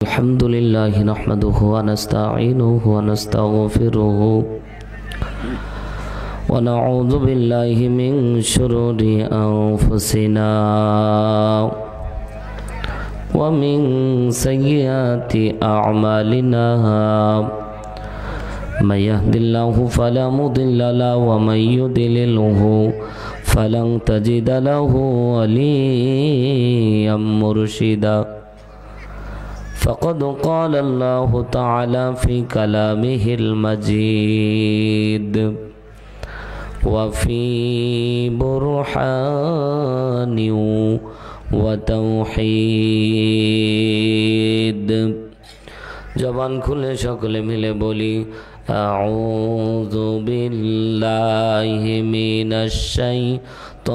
الحمد لله نحمده ونستعينه ونستغفره ونعوذ بالله من شرور أنفسنا ومن سيئات أعمالنا من يهد الله فلا مضل له ومن يضلله فلن تجد له وليا مرشدا فقد قال الله تعالى في كلامه المجيد وفي برهان وتوحيد জবান খুলে সকলে মিলে বলি আউযু বিল্লাহি মিনাশ শাইতানির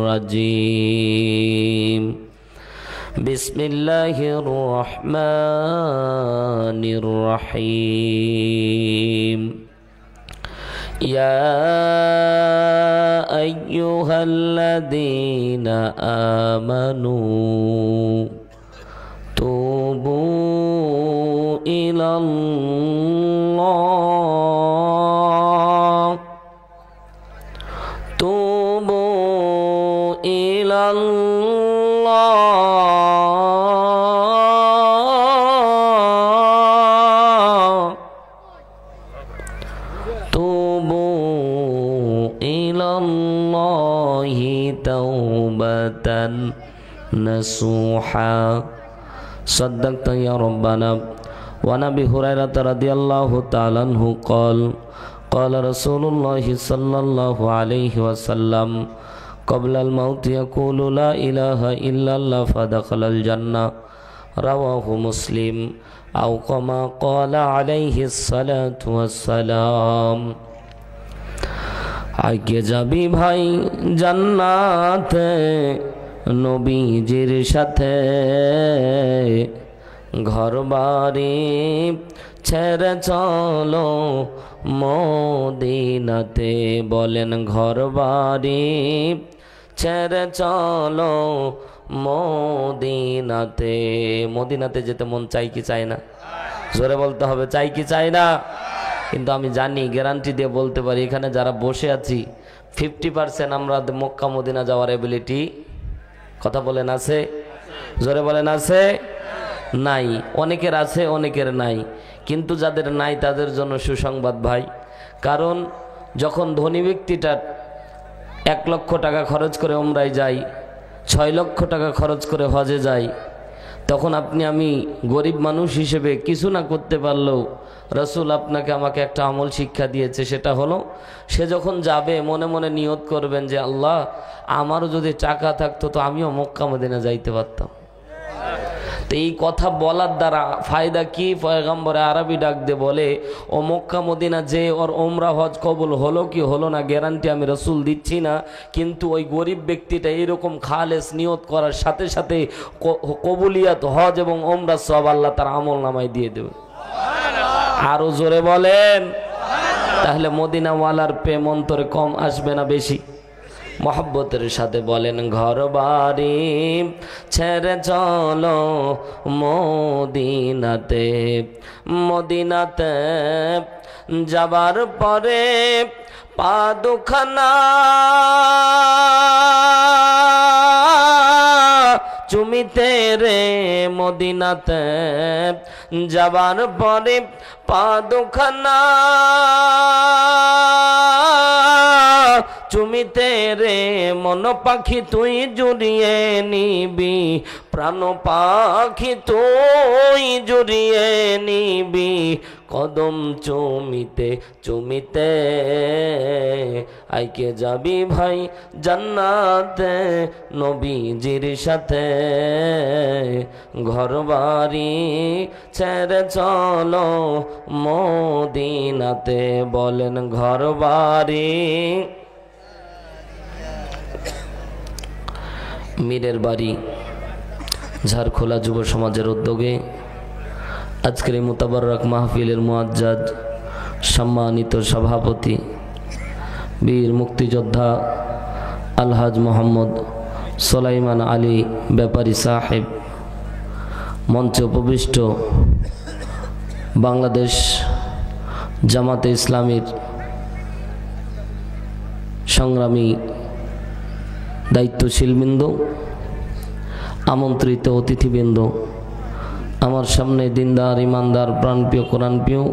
রাজিম بسم الله الرحمن الرحيم يا أيها الذين آمنوا توبوا إلى الله توبوا إلى الله توبة نصوحا صدقت يا ربنا. وعن أبي هريرة رضي الله تعالى عنه قال قال رسول الله صلى الله عليه وسلم قبل الموت يقول لا إله إلا الله فدخل الجنة رواه مسلم أو كما قال عليه الصلاة والسلام. আগে যাবি ভাই জান্নাতে নবীজির সাথে, ঘরবাড়ি ছেড়ে চলো মদিনাতে। বলেন ঘরবাড়ি ছেড়ে চলো মদিনাতে। মদিনাতে যেতে মন চাই কি চায় না? জোরে বলতে হবে, চাই কি চাই না? কিন্তু আমি জানি, গ্যারান্টি দিয়ে বলতে পারি, এখানে যারা বসে আছি 50% আমরা মক্কা মদিনা যাওয়ার এবিলিটি, কথা বলেন, আছে? জোরে বলেন, আছে? নাই। অনেকের আছে, অনেকের নাই। কিন্তু যাদের নাই তাদের জন্য সুসংবাদ ভাই। কারণ যখন ধনী ব্যক্তিটা 1 লক্ষ টাকা খরচ করে ওমরায় যায়, 6 লক্ষ টাকা খরচ করে হজে যায়, তখন আপনি আমি গরিব মানুষ হিসেবে কিছু না করতে পারলেও রসুল আপনাকে আমাকে একটা আমল শিক্ষা দিয়েছে। সেটা হলো, সে যখন যাবে মনে মনে নিয়ত করবেন যে আল্লাহ, আমারও যদি টাকা থাকতো তো আমিও মক্কা মদিনা যাইতে পারতাম। তো এই কথা বলার দ্বারা ফায়দা কি? পয়গম্বরে আরবি ডাক দিয়ে বলে, ও মক্কা মদিনা যে ওর ওমরা হজ কবুল হলো কি হলো না গ্যারান্টি আমি রসুল দিচ্ছি না, কিন্তু ওই গরিব ব্যক্তিটা এইরকম খালেস নিয়ত করার সাথে সাথে কবুলিয়াত হজ এবং ওমরা সব আল্লাহ তার আমল নামায় দিয়ে দেবে। আরো জোরে বলেন। তাহলে মদিনাওয়ালার প্রেম অন্তরে কম আসবে না বেশি? মহব্বতের সাথে বলেন ঘর বাড়ি ছেড়ে চলো মদিনাতে। মদিনাতে যাবার পরে পা দুখানা চুমিতে রে মদিনাতে যাবার পরে পা দুখানা চুমিতে রে মন পাখি তুই জুড়িয়ে নিবি, প্রাণ পাখি তুই জুড়িয়ে নিবি, কদম চুমিতে চুমিতে আইকে যাবি ভাই জান্নাতে নবীজির সাথে। ঘরবাড়ি ছেড়ে চলো মদিনাতে। বলেন ঘরবাড়ি। মীরের বাড়ি ঝাড়খোলা যুব সমাজের উদ্যোগে আজকের এই মুতাবারক মাহফিলের মুআজ্জাজ সম্মানিত সভাপতি বীর মুক্তিযোদ্ধা আলহাজ মোহাম্মদ সুলাইমান আলী ব্যাপারী সাহেব মঞ্চে উপবিষ্ট বাংলাদেশ জামাতে ইসলামীর সংগ্রামী দায়িত্বশীলবৃন্দ, আমন্ত্রিত অতিথিবৃন্দ, আমার সামনে দিনদার ইমানদার প্রাণপ্রিয় কোরআনপ্রিয়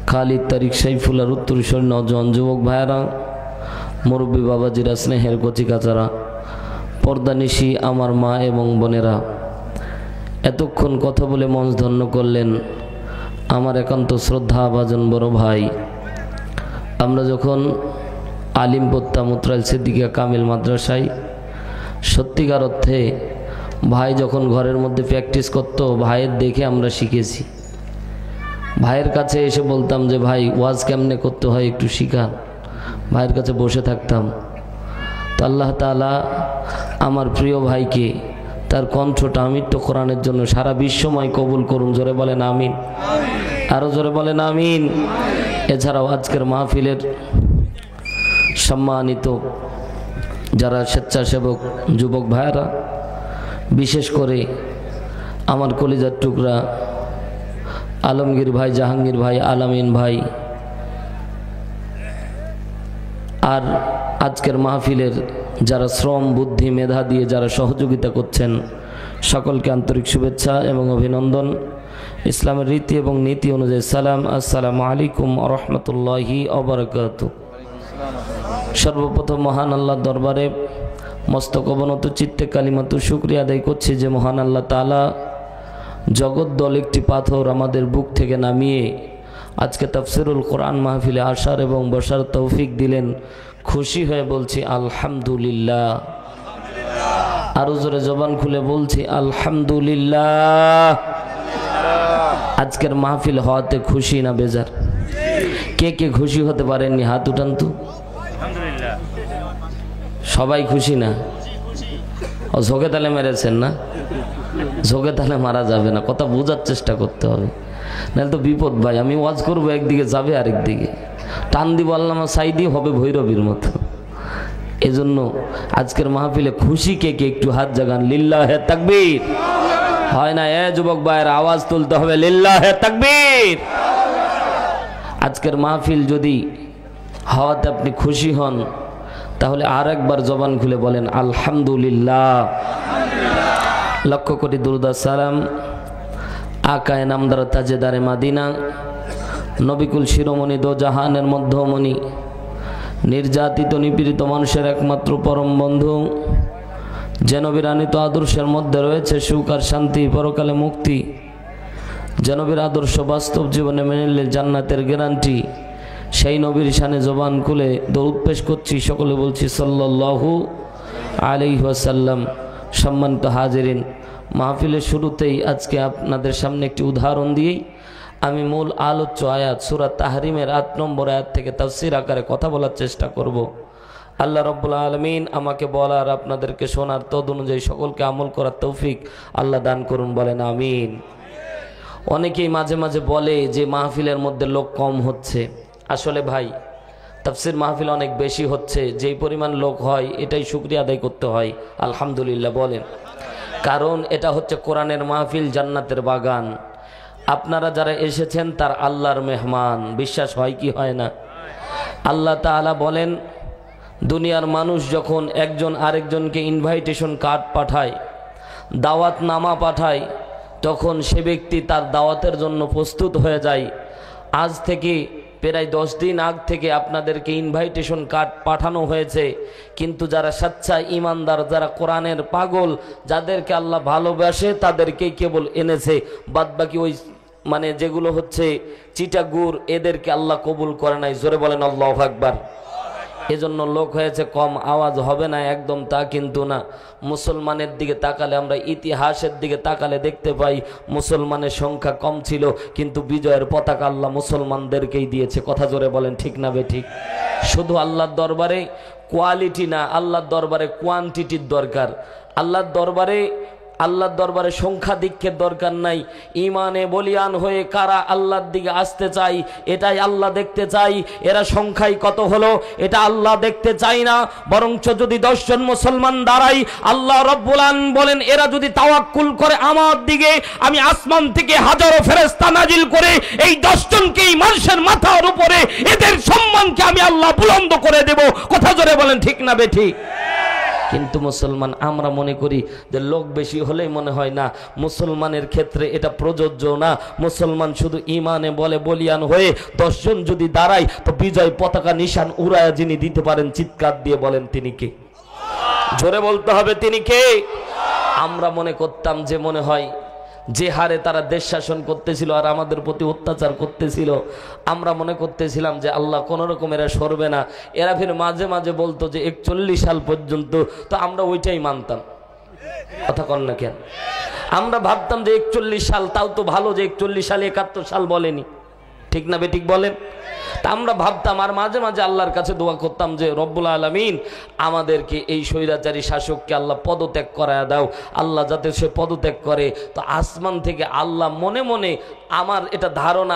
খালিদ তারিক সাইফুল্লাহর উত্তরসূরি নওজোয়ান যুবক ভাইয়েরা, মুরব্বী বাবাজিরা, স্নেহের কচিকাচারা, পর্দানিশি আমার মা এবং বোনেরা, এতক্ষণ কথা বলে মঞ্চ ধন্য করলেন আমার একান্ত শ্রদ্ধাভাজন বড় ভাই। আমরা যখন আলিম পড়তাম মুত্রাইল সিদ্দিকিয়া কামিল মাদ্রাসায়, সত্যিকার অর্থে ভাই যখন ঘরের মধ্যে প্র্যাকটিস করতো, ভাইয়ের দেখে আমরা শিখেছি। ভাইয়ের কাছে এসে বলতাম যে ভাই ওয়াজ কেমনে করতে হয় একটু শিখান, ভাইয়ের কাছে বসে থাকতাম। তো আল্লাহ তাআলা আমার প্রিয় ভাইকে তার কণ্ঠটা আমৃত্য কোরআনের জন্য সারা বিশ্বময় কবুল করুন। জোরে বলেন আমিন, আরও জোরে বলেন আমিন। এছাড়াও আজকের মাহফিলের সম্মানিত যারা স্বেচ্ছাসেবক যুবক ভাইয়েরা, বিশেষ করে আমার কলিজার টুকরা আলমগীর ভাই, জাহাঙ্গীর ভাই, আলামিন ভাই, আর আজকের মাহফিলের যারা শ্রম বুদ্ধি মেধা দিয়ে যারা সহযোগিতা করছেন, সকলকে আন্তরিক শুভেচ্ছা এবং অভিনন্দন। ইসলামের রীতি এবং নীতি অনুযায়ী সালাম, আসসালামু আলাইকুম ওয়া রাহমাতুল্লাহি ওয়া বারাকাতুহু। সর্বপ্রথম মহান আল্লাহর দরবারে মস্তক অবনত চিত্তে কালিমাতু শুকরিয়া আদায় করছি যে মহান আল্লাহ তাআলা জগদ্দল একটি পাথর আমাদের বুক থেকে নামিয়ে আজকে তাফসিরুল কোরআন মাহফিলে আসার এবং বসার তৌফিক দিলেন। খুশি হয়ে বলছি আলহামদুলিল্লাহ। আরো জোরে জবান খুলে বলছি আলহামদুলিল্লাহ। আজকের মাহফিল হওয়াতে খুশি না বেজার? কে কে খুশি হতে পারেননি হাত উঠান তো। সবাই খুশি না? ও ঝোঁকে তালে মেরেছেন না? ঝোঁকে তালে মারা যাবে না, কথা বোঝার চেষ্টা করতে হবে, নাহলে তো বিপদ ভাই। আমি ওয়াজ করবো একদিকে যাবে আরেক দিকে, টান দিব আল্লামা সাইদি হবে ভৈরবীর মতো। এজন্য আজকের মাহফিলে খুশি কে কে একটু হাত জাগান। লিল্লাহে তাকবীর। হয় না এ যুবক ভাইয়ের আওয়াজ তুলতে হবে লিল্লাহে তাকবীর। আজকের মাহফিল যদি হওয়াতে আপনি খুশি হন, তাহলে আর একবার জবান খুলে বলেন আলহামদুলিল্লাহ। লক্ষ কোটি দুরূদ সালাম আকায়ে নামদার তাজেদারে মাদিনা, নবিকুল শিরোমণি দো জাহানের মধ্যমণি, নির্যাতিত নিপীড়িত মানুষের একমাত্র পরম বন্ধু, যে নবীর আনিত আদর্শের মধ্যে রয়েছে সুখ আর শান্তি, পরকালে মুক্তি, যে নবীর আদর্শ বাস্তব জীবনে মেনে নিলে জান্নাতের গ্যারান্টি, সেই নবীর শানে জবান খুলে দরুদ পেশ করছি। সকলে বলছি সাল্লাল্লাহু আলাইহি ওয়াসাল্লাম। সম্মানিত হাজিরিন, মাহফিলের শুরুতেই আজকে আপনাদের সামনে একটি উদাহরণ দিয়েই আমি মূল আলোচ্য আয়াত সূরা তাহরিমের ৮ নম্বর আয়াত থেকে তাফসীর আকারে কথা বলার চেষ্টা করব। আল্লাহ রাব্বুল আলামিন আমাকে বলার, আপনাদেরকে শোনার, তদ অনুযায়ী সকলকে আমল করার তৌফিক আল্লাহ দান করুন, বলেন আমিন। অনেকেই মাঝে মাঝে বলে যে মাহফিলের মধ্যে লোক কম হচ্ছে। আসলে ভাই, তাফসীর মাহফিল অনেক বেশি হচ্ছে। যেই পরিমাণ লোক হয় এটাই শুকরিয়া আদায় করতে হয়, আলহামদুলিল্লাহ বলেন। কারণ এটা হচ্ছে কোরআনের মাহফিল, জান্নাতের বাগান। আপনারা যারা এসেছেন তার আল্লাহর মেহমান। বিশ্বাস হয় কি হয় না? আল্লাহ তাআলা বলেন, দুনিয়ার মানুষ যখন একজন আরেকজনকে ইনভাইটেশন কার্ড পাঠায়, দাওয়াত নামা পাঠায়, তখন সে ব্যক্তি তার দাওয়াতের জন্য প্রস্তুত হয়ে যায়। আজ থেকে প্রায় 10 দিন আগ থেকে আপনাদেরকে ইনভাইটেশন কার্ড পাঠানো হয়েছে, কিন্তু যারা সচ্চা ইমানদার, যারা কোরআনের পাগল, যাদেরকে আল্লাহ ভালোবাসে, তাদেরকেই কেবল এনেছে। বাদবাকি ওই মানে যেগুলো হচ্ছে চিটাগুর, এদেরকে আল্লাহ কবুল করে নাই। জোরে বলেন আল্লাহু আকবার। এজন্য লোক হয়েছে কম, আওয়াজ হবে না একদম তা কিন্তু না। মুসলমানের দিকে তাকালে, আমরা ইতিহাসের দিকে তাকালে দেখতে পাই মুসলমানের সংখ্যা কম ছিল, কিন্তু বিজয়ের পতাকা আল্লাহ মুসলমানদেরকেই দিয়েছে। কথা জোরে বলেন ঠিক না বেঠিক? শুধু আল্লাহর দরবারে কোয়ালিটি না, আল্লাহর দরবারে কোয়ান্টিটির দরকার। আল্লাহর দরবারে আল্লাহর দরবারে সংখ্যা দীক্ষের দরকার নাই, ইমানে বলিয়ান হয়ে কারা আল্লাহর দিকে আসতে চাই এটাই আল্লাহ দেখতে চাই। এরা সংখ্যায় কত হলো এটা আল্লাহ দেখতে চাই না, বরঞ্চ যদি 10 জন মুসলমান দাঁড়াই আল্লাহ রব্বুল আলামিন বলেন এরা যদি তাওয়াক্কুল করে আমার দিকে, আমি আসমান থেকে হাজারো ফেরেশতা নাজিল করে এই 10 জনকে এই মানুষের মাথার উপরে এদের সম্মানকে আমি আল্লাহ বুলন্দ করে দেব। কথা জোরে বলেন ঠিক না বেঠিক? কিন্তু মুসলমান আমরা মনে করি যে লোক বেশি হলেই মনে হয় না, মুসলমানের ক্ষেত্রে এটা প্রযোজ্য না। মুসলমান শুধু ইমানে বলে বলিয়ান হয়ে 10 জন যদি দাঁড়ায় তো বিজয় পতাকা নিশান উড়ায়া যিনি দিতে পারেন চিৎকার দিয়ে বলেন তিনি কে? জোরে বলতে হবে তিনি কে? আমরা মনে করতাম যে মনে হয় যে হারে তারা দেশ শাসন করতেছিল আর আমাদের প্রতি অত্যাচার করতেছিল, আমরা মনে করতেছিলাম যে আল্লাহ কোনো রকম এরা সরবে না। এরা ফির মাঝে মাঝে বলতো যে 41 সাল পর্যন্ত, তো আমরা ওইটাই মানতাম। কথা কন না কেন? আমরা ভাবতাম যে 41 সাল, তাও তো ভালো যে 41 সালে 71 সাল বলেনি, ঠিক না বেঠিক বলেন? তা আমরা ভাবতাম আর মাঝে মাঝে আল্লাহর কাছে দোয়া করতাম যে রব্বুল আলামিন আমাদেরকে এই স্বৈরাচারী শাসককে আল্লাহ পদত্যাগ করায়া দাও, আল্লাহ যাতে সে পদত্যাগ করে। তো আসমান থেকে আল্লাহ মনে মনে, আমার এটা ধারণা,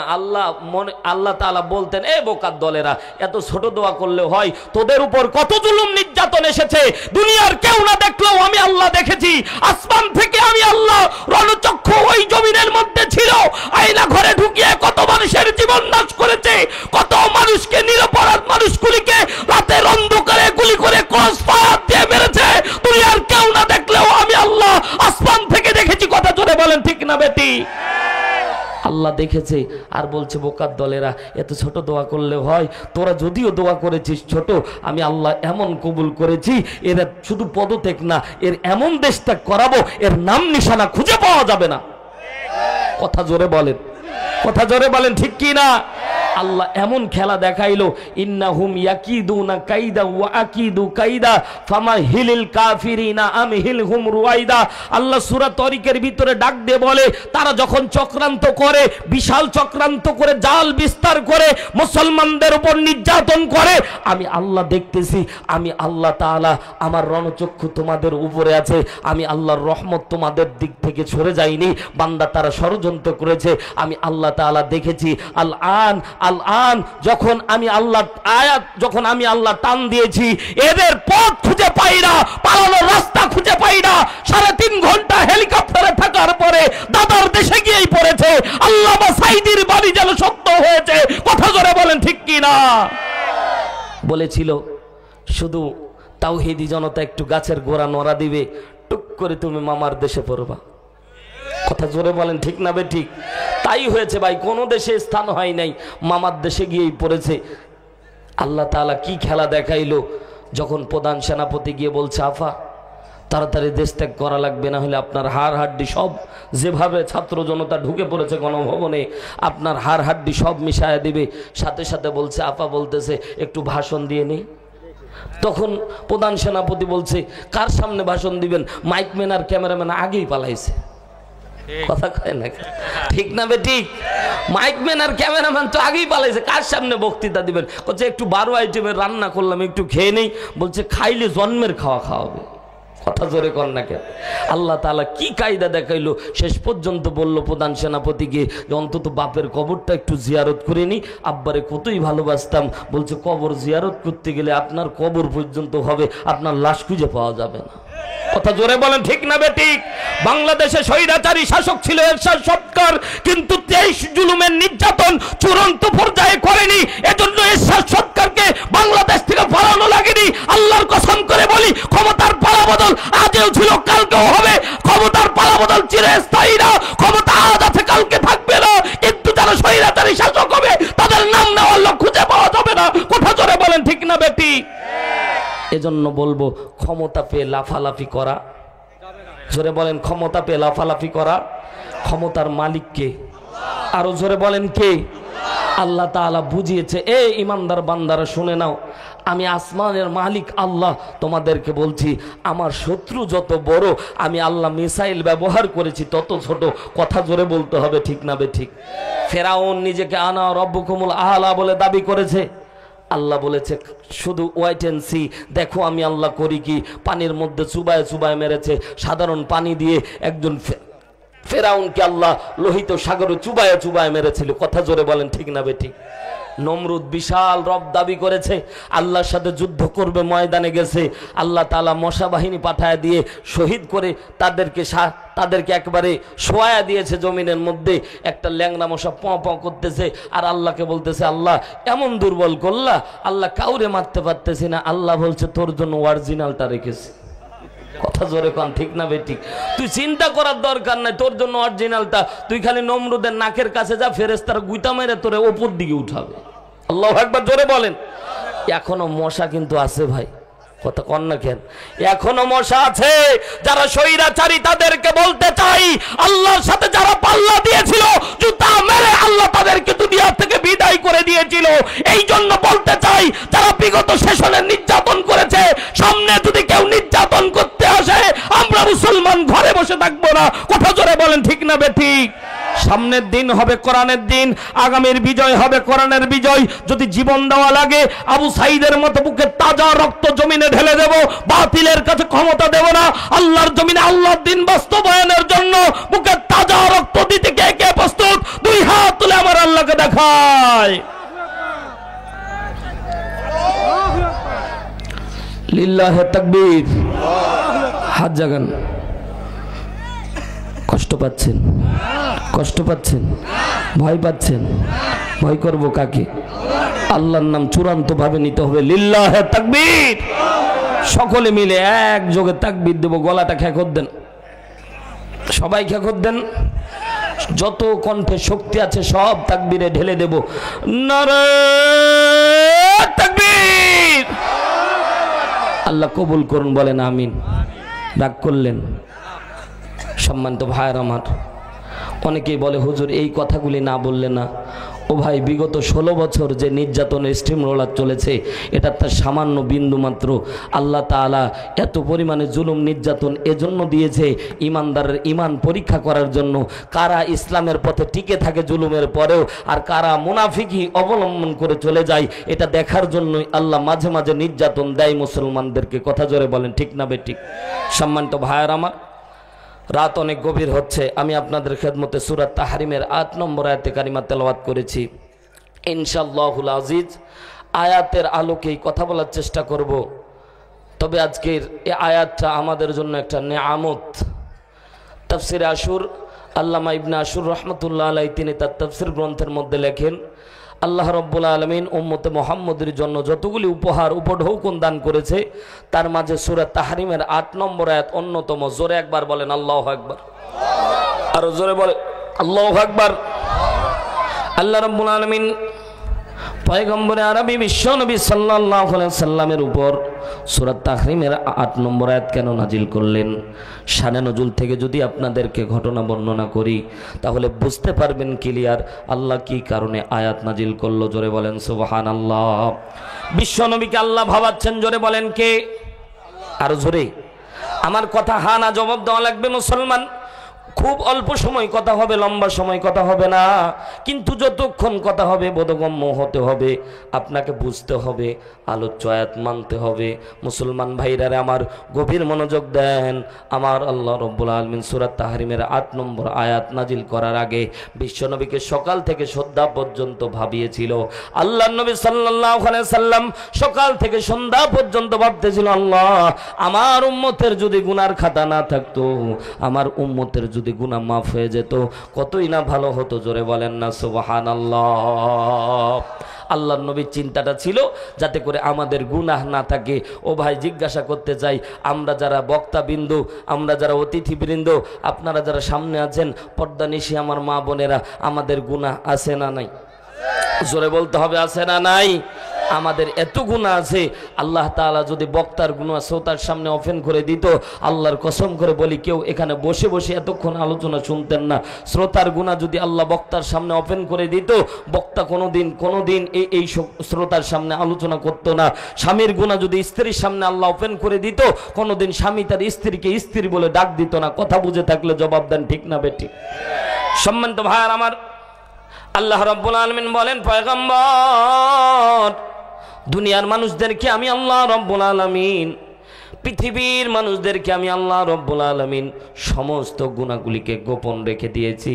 আল্লাহ তাআলা বলতেন এ বোকার দলেরা এত ছোট দোয়া করলে হয়, তোদের উপর কত জুলুম নির্যাতন এসেছে দুনিয়ার কেউ না দেখলেও আমি আল্লাহ দেখেছি। আসমান থেকে আমি আল্লাহ রণচক্ষু ওই জমিনের মধ্যে ছিল, আয়না ঘরে ঢুকিয়ে কত মানুষের জীবন নাশ করেছে, কত মানুষকে নিরপরাধ মানুষগুলিকে রাতের অন্ধকারে গুলি করে ক্রস ফায়ার দিয়ে মেরেছে, দুনিয়ার কেউ না দেখলেও আমি আল্লাহ আসমান থেকে দেখেছি। কথা জোরে বলেন ঠিক না বেটি? আল্লাহ দেখেছে আর বলছে বোকার দলেরা এত ছোট দোয়া করলে হয়, তোরা যদিও দোয়া করেছিস ছোট, আমি আল্লাহ এমন কবুল করেছি এরা শুধু পদত্যাগ না, এর এমন দেশ ত্যাগ করাবো এর নাম নিশানা খুঁজে পাওয়া যাবে না। কথা জোরে বলেন, কথা জোরে বলেন ঠিক কি না? আল্লাহ এমন খেলা দেখাইলো, ইন্নাহুম ইয়াকিদুনা কাইদা ওয়া আকিদু কাইদা ফামাহিলিল কাফিরিনা আমহিলহুম রুয়াইদা। আল্লাহ সূরা তরিকের ভিতরে ডাক দিয়ে বলে তারা যখন চক্রান্ত করে, বিশাল চক্রান্ত করে, জাল বিস্তার করে, মুসলমানদের উপর নির্যাতন করে, আমি আল্লাহ দেখতেছি, আমি আল্লাহ তাআলা আমার রণচক্ষু তোমাদের উপরে আছে, আমি আল্লাহর রহমত তোমাদের দিক থেকে সরে যায়নি। বান্দা তারা ষড়যন্ত্র করেছে, আমি আল্লাহ তাআলা দেখেছি। আল আন যখন আমি আল্লাহ আয়াত, যখন আমি আল্লাহ টান দিয়েছি, এদের পথ খুঁজে পাই না, পালানোর রাস্তা খুঁজে পাই না। 3.5 ঘন্টা হেলিকপ্টারে থাকার পরে দাদার দেশে গিয়েই পড়েছে। আল্লামা সাইদির বাড়ি যেন সত্য হয়েছে। কথা জোরে বলেন ঠিক কি না? বলেছিল শুধু তাওহীদি জনতা একটু গাছের গোড়া নড়া দিবে, টুক করে তুমি মামার দেশে পড়বা। কথা জোরে বলেন ঠিক না বে ঠিক? তাই হয়েছে ভাই, কোনো দেশে স্থান হয় নাই, মামার দেশে গিয়েই পড়েছে। আল্লাহ তাআলা কি খেলা দেখাইলো, যখন প্রধান সেনাপতি গিয়ে বলছে আফা তাড়াতাড়ি দেশ ত্যাগ করা লাগবে, না হলে আপনার হাড় হাড্ডি সব, যেভাবে ছাত্র জনতা ঢুকে পড়েছে গণভবনে, আপনার হাড় হাড্ডি সব মিশায়া দিবে। সাথে সাথে বলছে আফা বলতেছে একটু ভাষণ দিয়ে নেই। তখন প্রধান সেনাপতি বলছে কার সামনে ভাষণ দিবেন? মাইকম্যান আর ক্যামেরাম্যান আগেই পালাইছে। কথা কয় না ঠিক না বে ঠিক? মাইকম্যান আর ক্যামেরাম্যান তো আগেই পালাইছে, কার সামনে বক্তৃতা দিবেন? বলছে একটু 12 আইটেমের রান্না করলাম, একটু খেয়ে নেই। বলছে খাইলে জন্মের খাওয়া খাওয়াবে। কথা জোরে কর না কেন? আল্লাহ তাআলা কি কায়দা দেখাইলো, শেষ পর্যন্ত বলল প্রধান সেনাপতিকে যে অন্তত বাপের কবরটা একটু জিয়ারত করে নি, আব্বারে কতই ভালোবাসতাম। বলছে কবর জিয়ারত করতে গেলে আপনার কবর পর্যন্ত হবে, আপনার লাশ খুঁজে পাওয়া যাবে না। কথা জোরে বলেন ঠিক না বেঠিক? বাংলাদেশে স্বৈরাচারী শাসক ছিল এরশাদ সরকার, কিন্তু 23 জুলুমের নির্যাতন চূড়ান্ত পর্যায়ে করেনি, এজন্য এরশাদ সরকারকে বাংলাদেশ থেকে পালানো লাগেনি। আল্লাহর কসম করে বলি, ক্ষমতার পালাবদল আজও ছিল, কালকেও হবে। ক্ষমতার পালাবদল চিরস্থায়ী না, ক্ষমতা আজ আছে কালকে থাকবে না, কিন্তু যারা স্বৈরাচারী শাসক হবে তাদের নাম নেওয়ার লোক খুঁজে পাওয়া যাবে না। কথা জোরে বলেন ঠিক না বেঠিক? এজন্য বলবো ক্ষমতা পেয়ে লাফালাফি করা, জোরে বলেন ক্ষমতা পেয়ে লাফালাফি করা, ক্ষমতার মালিক কে? আরো জোরে বলেন কে? আল্লাহ তাআলা বুঝিয়েছে, এ ইমানদার বান্দারা শুনে নাও, আমি আসমানের মালিক আল্লাহ তোমাদেরকে বলছি, আমার শত্রু যত বড়, আমি আল্লাহ মিসাইল ব্যবহার করেছি তত ছোট। কথা জোরে বলতে হবে ঠিক না বে ঠিক? ফেরাউন নিজেকে আনা রব্বুকুমুল আলা বলে দাবি করেছে, আল্লাহ বলেছে শুধু ওয়েট এন্ড সি, দেখো আমি আল্লাহ করি কি। পানির মধ্যে চুবায় চুবায় মেরেছে, সাধারণ পানি দিয়ে একজন ফেরাউনকে আল্লাহ লোহিত সাগরে চুবায় চুবায় মেরেছিল। কথা জোরে বলেন ঠিক না বেঠিক? নমরুদ বিশাল রব দাবি করেছে, আল্লাহর সাথে যুদ্ধ করবে, ময়দানে গেছে, আল্লাহ তাআলা মশা বাহিনী পাঠায় দিয়ে শহীদ করে তাদেরকে একবারে শোয়া দিয়েছে জমিনের মধ্যে। একটা ল্যাংড়া মশা প প করতেছে আর আল্লাহকে বলতেছে, আল্লাহ এমন দুর্বল করলা, আল্লাহ কাউরে মারতে পারতেছি না। আল্লাহ বলছে তোর জন্য অরিজিনালটা রেখেছি। কথা জোরে কন ঠিক না বেঠিক? তুই চিন্তা করার দরকার নাই, তোর জন্য অরিজিনালটা। তুই খালি নমরুদের নাকের কাছে যা, ফেরেশতারা গুইতা মেরে তোরে উপর দিকে উঠাবে। আল্লাহু আকবার জোরে বলেন। এখনো মশা কিন্তু আছে ভাই, কথা কন না কেন? এখনো মশা আছে। যারা স্বৈরাচারী তাদেরকে বলতে চাই, আল্লাহর সাথে যারা পাল্লা দিয়েছিল জুতা মেরে আল্লাহ তাদেরকে দুনিয়া থেকে বিদায় করে দিয়েছিল। এই জন্য বলতে চাই, যারা বিগত সেশনে নির্যাতন করেছে, সামনে যদি কেউ নির্যাতন করতে আসে, আমরা মুসলমান ঘরে বসে থাকবো না। কথা জোরে বলেন ঠিক না বেঠিক? সামনের দিন হবে কোরআনের দিন, আগামীর বিজয় হবে কোরআনের বিজয়। যদি জীবন দেওয়া লাগে আবু সাইদের মতো বুকে তাজা রক্ত জমিনে ঢেলে দেব, বাতিলের কাছে ক্ষমতা দেব না। আল্লাহর জমিনে আল্লাহর দিন বাস্তবায়নের জন্য বুকে তাজা রক্ত দিতে কে কে প্রস্তুত? দুই হাত তুলে আমার আল্লাহকে দেখায়। লিল্লাহে তাকবীর। হাত জাগান। কষ্ট পাচ্ছেন? কষ্ট পাচ্ছেন? ভয় পাচ্ছেন? ভয় করব কাকে? আল্লাহর নাম চূড়ান্ত ভাবে নিতে হবে। লিল্লাহে তাকবীর। সকলে মিলে একযোগে তাকবীর দেব। গলাটা খেকর দেন, সবাই খেকর দেন। যত কণ্ঠে শক্তি আছে সব তাকবীরে ঢেলে দেব। নারে তাকবীর। আল্লাহ কবুল করুন, বলেন আমিন। রাগ করলেন? সম্মানিত ভাইয়ের আমার, অনেকেই বলে হুজুর এই কথাগুলি না বললে না। ও ভাই, বিগত 16 বছর যে নির্যাতনের স্টিম রোলার চলেছে, এটা তার সামান্য বিন্দু মাত্র। আল্লাহ তাআলা এত পরিমাণে জুলুম নির্যাতন এজন্য দিয়েছে, ইমানদারের ইমান পরীক্ষা করার জন্য। কারা ইসলামের পথে টিকে থাকে জুলুমের পরেও, আর কারা মুনাফিকি অবলম্বন করে চলে যায়, এটা দেখার জন্যই আল্লাহ মাঝে মাঝে নির্যাতন দেয় মুসলমানদেরকে। কথা জোরে বলেন ঠিক না বেঠিক? সম্মানিত ভাইয়ের আমার, রাত অনেক গভীর হচ্ছে। আমি আপনাদের খেদমতে সূরা তাহরিমের 8 নম্বর আয়াতে কারিমা তেলাওয়াত করেছি। ইনশাআল্লাহুল আজিজ আয়াতের আলোকেই কথা বলার চেষ্টা করব। তবে আজকের এই আয়াতটা আমাদের জন্য একটা নেয়ামত। তাফসিরে আশুর আল্লামা ইবনে আশুর রহমতুল্লাহ আলাইহি তিনি তার তাফসির গ্রন্থের মধ্যে লেখেন, আল্লাহ রাব্বুল আলামিন উম্মতে মুহাম্মদের জন্য যতগুলি উপহার উপঢৌকন দান করেছে, তার মাঝে সূরা তাহরিমের 8 নম্বর আয়াত অন্যতম। জোরে একবার বলেন আল্লাহু আকবার। আর জোরে বলে আল্লাহু আকবার। আল্লাহ রাব্বুল আলামিন পয়গম্বরে আরবি বিশ্বনবী সাল্লাল্লাহু আলাইহি সাল্লামের উপর সূরা তাহরিমের 8 নম্বর আয়াত কেন নাজিল করলেন? শানে নজুল থেকে যদি আপনাদেরকে ঘটনা বর্ণনা করি, তাহলে বুঝতে পারবেন ক্লিয়ার আল্লাহ কি কারণে আয়াত নাজিল করলো। জোরে বলেন সুবহানাল্লাহ। বিশ্বনবীকে আল্লাহ ভাবাচ্ছেন, জোরে বলেন কে? আর জোরে আমার কথা হা না জবাব দেওয়া লাগবে মুসলমান। খুব অল্প সময় কথা হবে, লম্বা সময় কথা হবে না, কিন্তু যতক্ষণ কথা হবে বোধগম্য হতে হবে, আপনাকে বুঝতে হবে, আলোচ্য আয়াত মানতে হবে। মুসলমান ভাইরারে আমার গভীর মনোযোগ দেন। আমার আল্লাহ রাব্বুল আলামিন সূরা তাহরিমের 8 নম্বর আয়াত নাজিল করার আগে বিশ্বনবীকে সকাল থেকে সন্ধ্যা পর্যন্ত ভাবিয়েছিল। আল্লাহর নবী সাল্লাল্লাহু আলাইহি সাল্লাম সকাল থেকে সন্ধ্যা পর্যন্ত ভাবতেছিল, আল্লাহ আমার উম্মতের যদি গুনার খাতা না থাকতো, আমার উম্মতের যদি গুনাহ মাফ হয়ে যেত, কতই না ভালো হতো। জোরে বলেন না সুবহানাল্লাহ। আল্লাহর নবীর চিন্তাটা ছিল যাতে করে আমাদের গুনাহ না থাকে। ও ভাই, জিজ্ঞাসা করতে চাই, আমরা যারা বক্তাবৃন্দ, আমরা যারা অতিথিবৃন্দ, আপনারা যারা সামনে আছেন, পর্দানিশী আমার মা বোনেরা, আমাদের গুনাহ আছে না নাই? জোরে বলতে হবে, আছে না নাই? আমাদের এত গুনাহ আছে, আল্লাহ তাআলা যদি বক্তার গুনাহ শ্রোতার সামনে ওপেন করে দিত, আল্লাহর কসম করে বলি কেউ এখানে বসে বসে এতক্ষণ আলোচনা শুনতেন না। শ্রোতার গুনাহ যদি আল্লাহ বক্তার সামনে ওপেন করে দিত, বক্তা কোনোদিন এই শ্রোতার সামনে আলোচনা করতো না। স্বামীর গুনাহ যদি স্ত্রীর সামনে আল্লাহ ওপেন করে দিত, কোনোদিন স্বামী তার স্ত্রীকে স্ত্রী বলে ডাক দিত না। কথা বুঝে থাকলে জবাব দেন, ঠিক না বেটি? সম্মানিত ভাইয়ার আমার, আল্লাহ রাব্বুল আলামিন বলেন, পয়গম্বর দুনিয়ার মানুষদেরকে আমি আল্লাহ রব্বুল আলামিন, পৃথিবীর মানুষদেরকে আমি আল্লাহ রব্বুল আলামিন সমস্ত গুনাহগুলিকে গোপন রেখে দিয়েছি।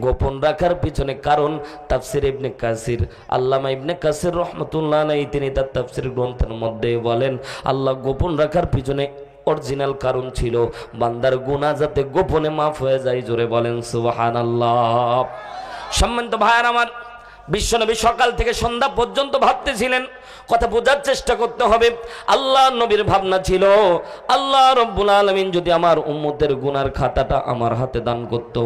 গোপন রাখার পিছনে কারণ তাফসির ইবনে কাসির, আল্লামা ইবনে কাসির রহমতুল্লাহ আলাইহি তিনি তার তাফসির গ্রন্থের মধ্যে বলেন, আল্লাহ গোপন রাখার পিছনে অরিজিনাল কারণ ছিল বান্দার গুনাহ যাতে গোপনে মাফ হয়ে যায়। জোরে বলেন সুবহানাল্লাহ। সম্মানিত ভাইয়ার আমার, বিশ্বনবী সকাল থেকে সন্ধ্যা পর্যন্ত ভাবতেছিলেন। কথা বোঝার চেষ্টা করতে হবে। আল্লাহ নবীর ভাবনা ছিল, আল্লাহ রব্বুল আলামিন যদি আমার উম্মতের গুনার খাতাটা আমার হাতে দান করত,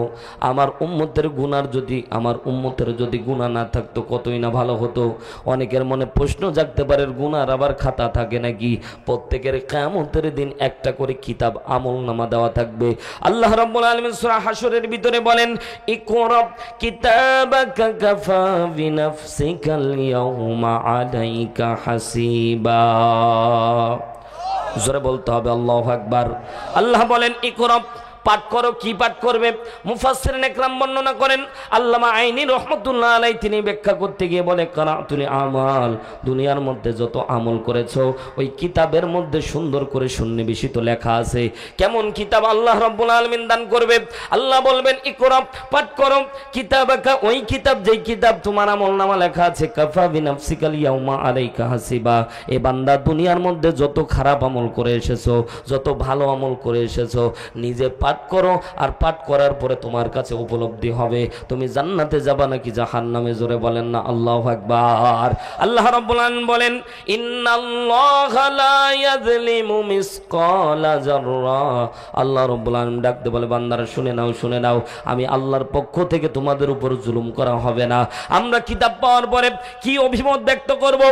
আমার উম্মতের গুনার যদি আমার উম্মতের যদি গুনাহ না থাকতো কতই না ভালো হতো। অনেকের মনে প্রশ্ন জাগতে পারে, গুনার আবার খাতা থাকে নাকি? প্রত্যেকের কিয়ামতের দিন একটা করে কিতাব আমলনামা দেওয়া থাকবে। আল্লাহ রাব্বুল আলামিন সূরা হাশরের ভিতরে বলেন, ইকরা কিতাবাকা কাফা বিনাফসিকাল ইয়াউমা আলাইকা হাসিবা। জোরে বলতে হবে আল্লাহু আকবার। আল্লাহ বলেন ইকরা, পাঠ করো। কি পাঠ করবে? মুফাসসিরিন ইকরাম বর্ণনা করেন, আল্লামা আইনি রহমতুল্লাহ আলাইহি তিনি ব্যাখ্যা করতে গিয়ে বলে, কারাতুল আমাল, দুনিয়ার মধ্যে যত আমল করেছো ওই কিতাবের মধ্যে সুন্দর করে সন্নিবেশিত লেখা আছে। কেমন কিতাব আল্লাহ রাব্বুল আলামিন দান করবে? আল্লাহ বলবেন ইকরা, পাঠ করো কিতাবাকা, ওই কিতাব যেই কিতাব তোমার আমলনামা লেখা আছে, কাফা বিনাফসিকাল ইয়াউমা আলাইকা হাসিবা। এ বান্দা দুনিয়ার মধ্যে যত খারাপ আমল করে এসেছো, যত ভালো আমল করে এসেছো, নিজে পাঠ করো। আর পাঠ করার পরে তোমার কাছে উপলব্ধি হবে তুমি জান্নাতে যাবা নাকি জাহান্নামে। জোরে বলেন না আল্লাহু আকবার। আল্লাহ রাব্বুল আলামিন বলেন, ইন্নাল্লাহা লা ইয়াযলিমু মিসকালা যাররা। আল্লাহ রাব্বুল আলামিন ডাকতে বলে, বান্দারা শুনে নাও, শুনে নাও, আমি আল্লাহর পক্ষ থেকে তোমাদের উপর জুলুম করা হবে না। আমরা কিতাব পাওয়ার পরে কি অভিমত ব্যক্ত করব?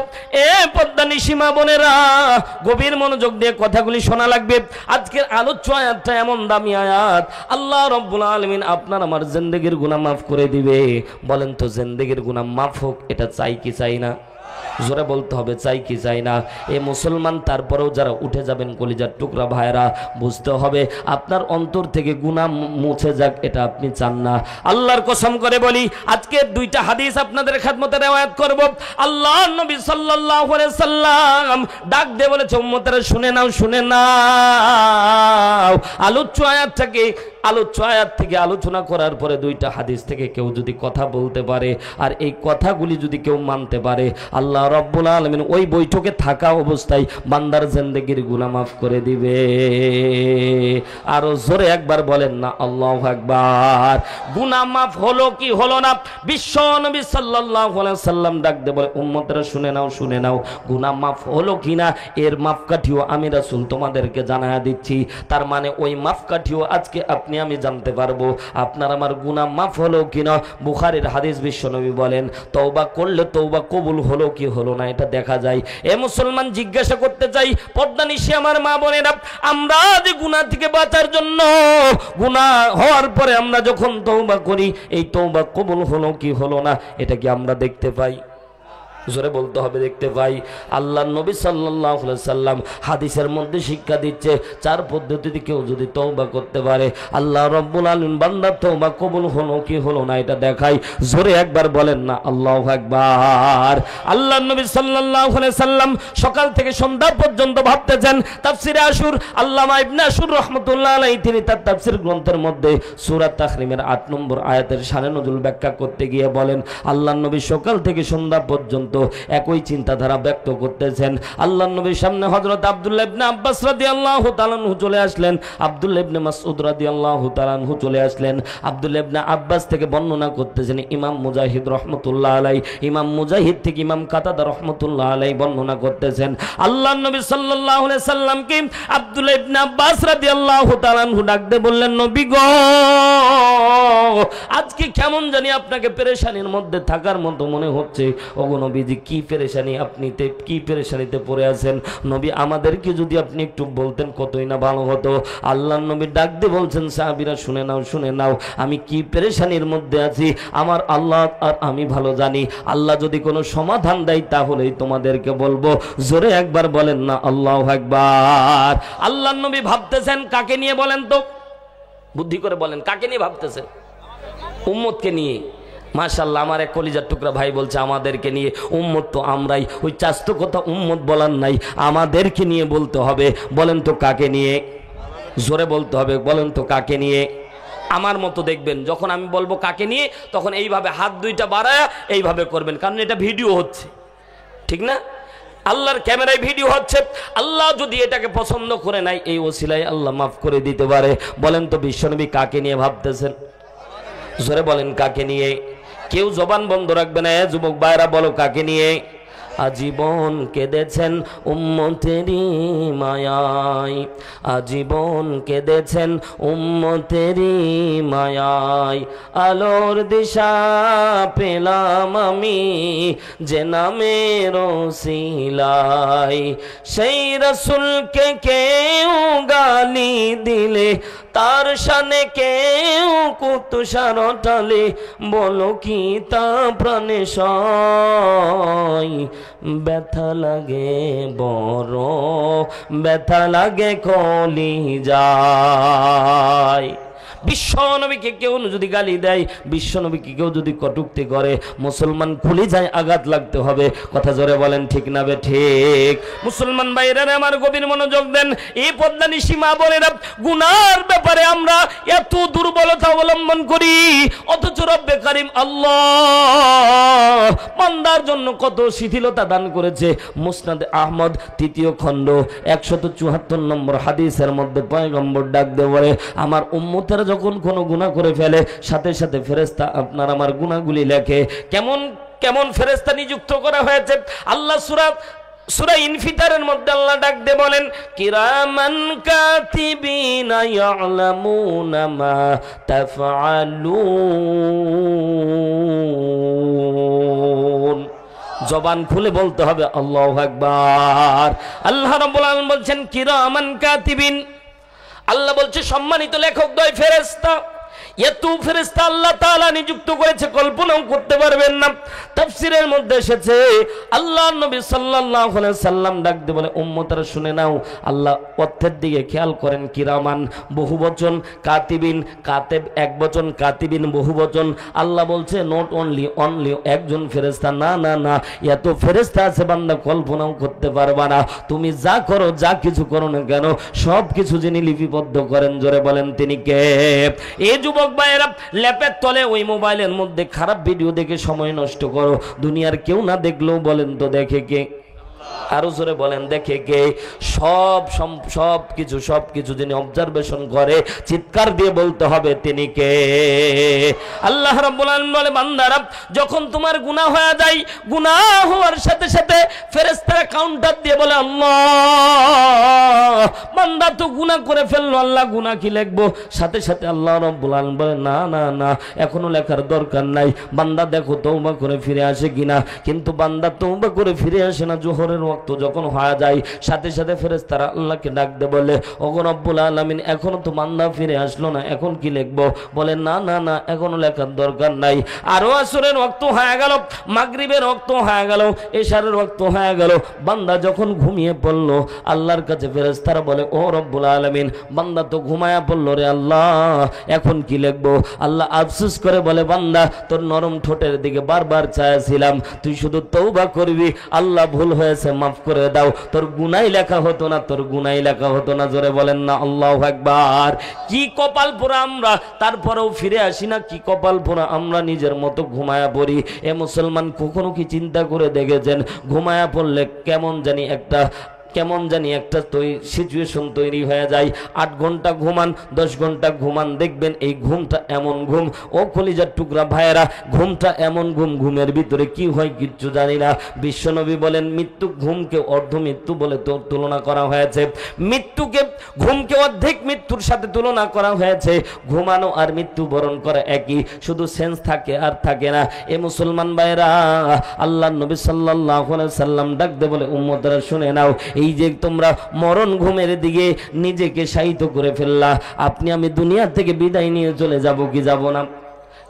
এ পদ্মানিশী মা বোনেরা, গভীর মনোযোগ দিয়ে কথাগুলি শোনা লাগবে। আজকের আলোচ্য আয়াতটা এমন দামি আয়াত, আল্লাহ রাব্বুল আলামিন আপনার আমার জিন্দেগির গুনাহ মাফ করে দিবে। বলেন তো, জিন্দেগির গুনাহ মাফ হোক, এটা চাই কি চাই না? জোরে বলতে হবে, চাই কি চাই না? এ মুসলমান, তারপরেও যারা উঠে যাবেন কলিজার টুকরা ভাইরা, বুঝতে হবে আপনার অন্তর থেকে গুনাহ মুছে যাক, এটা আপনি চান না। আল্লাহর কসম করে বলি, আজকে দুইটা হাদিস আপনাদের খেদমতে রিওয়ায়াত করব। আল্লাহ নবী সাল্লাল্লাহু আলাইহি সাল্লাম ডাক দিয়ে বলেছে, উম্মতেরা শুনে নাও, শুনে নাও। আলোচ্য আয়াত থেকে আলোচনা করার পরে দুইটা হাদিস থেকে কেউ যদি কথা বলতে পারে আর এই কথাগুলি যদি কেউ মানতে পারে, আল্লাহ রাব্বুল আলামিন ওই বৈঠকে থাকা অবস্থায় বান্দার জিন্দেগির গুনাহ মাফ করে দিবে। আরো জোরে একবার বলেন না আল্লাহু আকবার। গুনাহ মাফ হলো কি হলো না? বিশ্ব নবী সাল্লাল্লাহু আলাইহি সাল্লাম ডাক দিয়ে বলে, উম্মতেরা শুনে নাও, শুনে নাও, গুনাহ মাফ হলো কিনা এর মাপকাঠিও আমি রাসূল তোমাদেরকে জানায়া দিচ্ছি। তার মানে ওই মাপকাঠিও আজকে আপনি আমি জানতে পারবো আপনার আমার গুনাহ মাফ হলো কিনা। বুখারীর হাদিস, বিশ্বনবী বলেন, তওবা করলে তওবা কবুল হলো কি হলো না এটা দেখা যায়। এ মুসলমান, জিজ্ঞাসা করতে চাই, পর্দানিশী আমার মা বোনেরা, আমরা যে গুনাহ থেকে বাঁচার জন্য গুনাহ হওয়ার পরে আমরা যখন তওবা করি, এই তওবা কবুল হলো কি হলো না এটা কি আমরা দেখতে পাই? জোরে বলতে হবে, দেখতে পাই। আল্লাহর নবী সাল্লাল্লাহু আলাইহি সাল্লাম হাদিসের মধ্যে শিক্ষা দিচ্ছে, চার পদ্ধতিতে কেউ যদি তওবা করতে পারে, আল্লাহ রাব্বুল আলামিন বান্দার তওবা কবুল হলো কি হলো না এটা দেখাই। জোরে একবার বলেন না আল্লাহু আকবার। আল্লাহর নবী সাল্লাল্লাহু আলাইহি সাল্লাম সকাল থেকে সন্ধ্যা পর্যন্ত ভাবতেছেন। তাফসিরে আশুর, আল্লামা ইবনে আশুর রাহমাতুল্লাহ আলাইহি তিনি তার তাফসির গ্রন্থের মধ্যে সূরা তাহরিমের 8 নম্বর আয়াতের শানে নজুল ব্যাখ্যা করতে গিয়ে বলেন, আল্লাহর নবী সকাল থেকে সন্ধ্যা পর্যন্ত একই চিন্তাধারা ব্যক্ত করতেছেন। আল্লাহর নবীর সামনে হযরত আব্দুল্লাহ ইবনে আব্বাস রাদিয়াল্লাহু তাআলা আনহু চলে আসলেন, আব্দুল্লাহ ইবনে মাসউদ রাদিয়াল্লাহু তাআলা আনহু চলে আসলেন। আব্দুল্লাহ ইবনে আব্বাস থেকে বর্ণনা করতেছেন ইমাম মুজাহিদ রাহমাতুল্লাহ আলাইহি, ইমাম মুজাহিদ থেকে ইমাম কাতাদা রাহমাতুল্লাহ আলাইহি বর্ণনা করতেছেন, আল্লাহর নবী সাল্লাল্লাহু আলাইহি সাল্লামকে আব্দুল্লাহ ইবনে আব্বাস রাদিয়াল্লাহু তাআলা আনহু ডাক দিয়ে বললেন, নবী গো, আজকে কেমন জানি আপনাকে পেরেশানির মধ্যে থাকার মতো মনে হচ্ছে। ওগো নবীজি, কি পেরেশানি, আপনি কি পেরেশানিতে পড়ে আছেন? নবী, আমাদেরকে যদি আপনি একটু বলতেন কতই না ভালো হতো। আল্লাহর নবী ডাক দিয়ে বলছেন, সাহাবীরা শুনে নাও, শুনে নাও, আমি কি পেরেশানির মধ্যে আছি আমার আল্লাহ আর আমি ভালো জানি। আল্লাহ যদি কোনো সমাধান দেয় তাহলেই তোমাদেরকে বলবো। জোরে একবার বলেন না আল্লাহু আকবার। আল্লাহর নবী ভাবতেছেন কাকে নিয়ে? বলেন তো, বুদ্ধি করে বলেন, কাকে নিয়ে ভাবতেছেন? উম্মতকে নিয়ে। মাশাআল্লাহ, আমার এক কলিজার টুকরা ভাই বলছে আমাদেরকে নিয়ে উম্মত তো আমরাই, ওই চাস্ত কথা উম্মত বলার নাই, আমাদেরকে নিয়ে বলতে হবে। বলেন তো কাকে নিয়ে? জোরে বলতে হবে, বলেন তো কাকে নিয়ে? আমার মতো দেখবেন যখন আমি বলবো কাকে নিয়ে, তখন এইভাবে হাত দুইটা বাড়ায়া এইভাবে করবেন, কারণ এটা ভিডিও হচ্ছে, ঠিক না? আল্লাহর ক্যামেরায় ভিডিও হচ্ছে। আল্লাহ যদি এটাকে পছন্দ করে নাই, এই ওসিলায় আল্লাহ মাফ করে দিতে পারে। বলেন তো বিশ্বনবী কাকে নিয়ে ভাবতেছেন? জোরে বলেন কাকে নিয়ে? কেউ জবান বন্ধ রাখবে না। যুবক ভাইরা বলো কাকে নিয়ে? আজীবন কেঁদেছেন উম্মতেরি মায়ায়, আজীবন কেঁদেছেন উম্মতেরি মায়ায়, আলোর দিশা পেলাম আমি যে নামের ওসিলায়, সেই রাসূলকে কেউ গালি দিলে, তার শানে কেউ কুতুষার টালে, বলো কি তা প্রাণে সয়, ব্যথা লাগে বড়, ব্যথা লাগে কলিজায়। বিশ্বনবীকে কেউ যদি গালি দেয়, বিশ্বনবীকে কেউ যদি কটূক্তি করে, মুসলমান কলিজায় আঘাত লাগতে হবে। কথা জোরে বলেন ঠিক না বে ঠিক? মুসলমান ভাইরা আমার গভীর মনোযোগ দেন। এই পদ্মানি সীমা বলেরা, গুনার ব্যাপারে আমরা এত দুর্বলতা অবলম্বন করি, অথচ রব্বে কারিম আল্লাহ বান্দার জন্য কত শিথিলতা দান করেছে। মুসনাদে আহমদ 3য় খণ্ড 174 নম্বর হাদিসের মধ্যে পয়গম্বর ডাক দিয়ে বলে, আমার উম্মতের যখন কোনো গুনাহ করে ফেলে, সাথে সাথে ফেরেশতা আপনার আমার গুনাহগুলি লেখে। কেমন কেমন ফেরেশতা নিযুক্ত করা হয়েছে? আল্লাহ সূরা ইনফিতারের মধ্যে আল্লাহ ডাক দিয়ে বলেন, কিরামান কাতিবিনা ইয়ালামুনা মা তাফআলুন। জবান খুলে বলতে হবে আল্লাহু আকবার। আল্লাহ রাব্বুল আলামিন বলছেন কিরামান কাতিবিন, আল্লাহ বলছে সম্মানিত লেখক দ্বয় ফেরেশতা। এত ফেরেশতা আল্লাহ তাআলা নিযুক্ত করেছে, কল্পনাও করতে পারবেন না। তাফসীরের মধ্যে এসেছে, আল্লাহর নবী সাল্লাল্লাহু আলাইহি সাল্লাম ডাক দিয়ে বলে, উম্মতরা শুনে নাও। আল্লাহ অর্থের দিকে খেয়াল করেন। কিরামান বহুবচন, কাতিবিন কাতেব একবচন, কাতিবিন বহুবচন। আল্লাহ বলছে নট অনলি একজন ফেরেশতা, না না না, এত ফেরেশতা আছে বান্দা কল্পনাও করতে পারবা না। তুমি যা করো, যা কিছু করো না কেন, সব কিছু যিনি লিপিবদ্ধ করেন, জোরে বলেন তিনি কে? এই যুবক ভাইয়েরা, ল্যাপের তলে ওই মোবাইলের মধ্যে খারাপ ভিডিও দেখে সময় নষ্ট করো, দুনিয়ার কেউ না দেখলেও বলেন তো দেখে কে? আরো জোরে বলেন দেখে কে? সব কিছু যিনি অবজারভেশন করে, চিৎকার দিয়ে বলতে হবে তিনি কে? আল্লাহ রাব্বুল আলামিন বলে, বান্দারা যখন তোমার গুনাহ হয়ে যায়, গুনাহ হওয়ার সাথে সাথে ফেরেশতারা কাউন্টার দিয়ে বলে, আল্লাহ বান্দা তো গুনাহ করে ফেললো, আল্লাহ গুনাহ কি লিখবো? সাথে সাথে আল্লাহ রাব্বুল আলামিন বলে, না না না, এখনো লেখার দরকার নাই, বান্দা দেখো তওবা করে ফিরে আসে কিনা। কিন্তু বান্দা তওবা করে ফিরে আসে না। জোহরের ওয়াক্ত যখন হয়ে যায়, সাথে সাথে ফেরেশতারা আল্লাহকে ডাক দিয়ে বলে, ওগো রব্বুল আলামিন, এখনো তো বান্দা ফিরে আসলো না, এখন কি লিখবো? বলে, না না না, এখনো লেখার দরকার নাই। আরো আসরের ওয়াক্ত হয়ে গেল, মাগরিবের ওয়াক্ত হয়ে গেল, এশারের ওয়াক্ত হয়ে গেল। বান্দা যখন ঘুমিয়ে পড়লো, আল্লাহর কাছে ফেরেশতারা বলে, ও রব্বুল আলামিন, বান্দা তো ঘুমায়া পড়লো রে আল্লাহ, এখন কি লিখবো? আল্লাহ আফসোস করে বলে, বান্দা তোর নরম ঠোঁটের দিকে বারবার চাইছিলাম, তুই শুধু তওবা করবি, আল্লাহ ভুল হয়েছে মাফ করে দাও, তোর গুনাই লেখা হতো না, তোর গুনাই লেখা হতো না। জোরে বলেন না আল্লাহু আকবার। কি কপাল পোড়া আমরা, তারপরেও ফিরে আসি না। কি কপাল পোড়া আমরা, নিজের মতো ঘুমায়া পড়ি। এ মুসলমান, কখনো কি চিন্তা করে দেখেছেন ঘুমায়া পড়লে কেমন জানি একটা সিচুয়েশন তৈরি হয়ে যায়? 8 ঘন্টা ঘুমান, 10 ঘন্টা ঘুমান, দেখবেন এই ঘুমটা এমন ঘুম, ও কলিজার টুকরা ভাইয়েরা, ঘুমটা এমন ঘুম, ঘুমের ভিতরে কি হয় কিচ্ছু জানি না। বিশ্বনবী বলেন, মৃত্যু ঘুমকে অর্ধ মৃত্যু বলে তুলনা করা হয়েছে, ঘুমকে অর্ধেক মৃত্যুর সাথে তুলনা করা হয়েছে। ঘুমানো আর মৃত্যু বরণ করা একই, শুধু সেন্স থাকে আর থাকে না। এ মুসলমান ভাইয়েরা, আল্লাহর নবী সাল্লাল্লাহু আলাইহি সাল্লাম ডাক দিয়ে বলে, উম্মতরা শুনে নাও, এই যে তোমরা মরণ ঘুমের দিকে নিজেকে শায়িত করে ফেললা, আপনি আমি দুনিয়া থেকে বিদায় নিয়ে চলে যাব কি যাব না?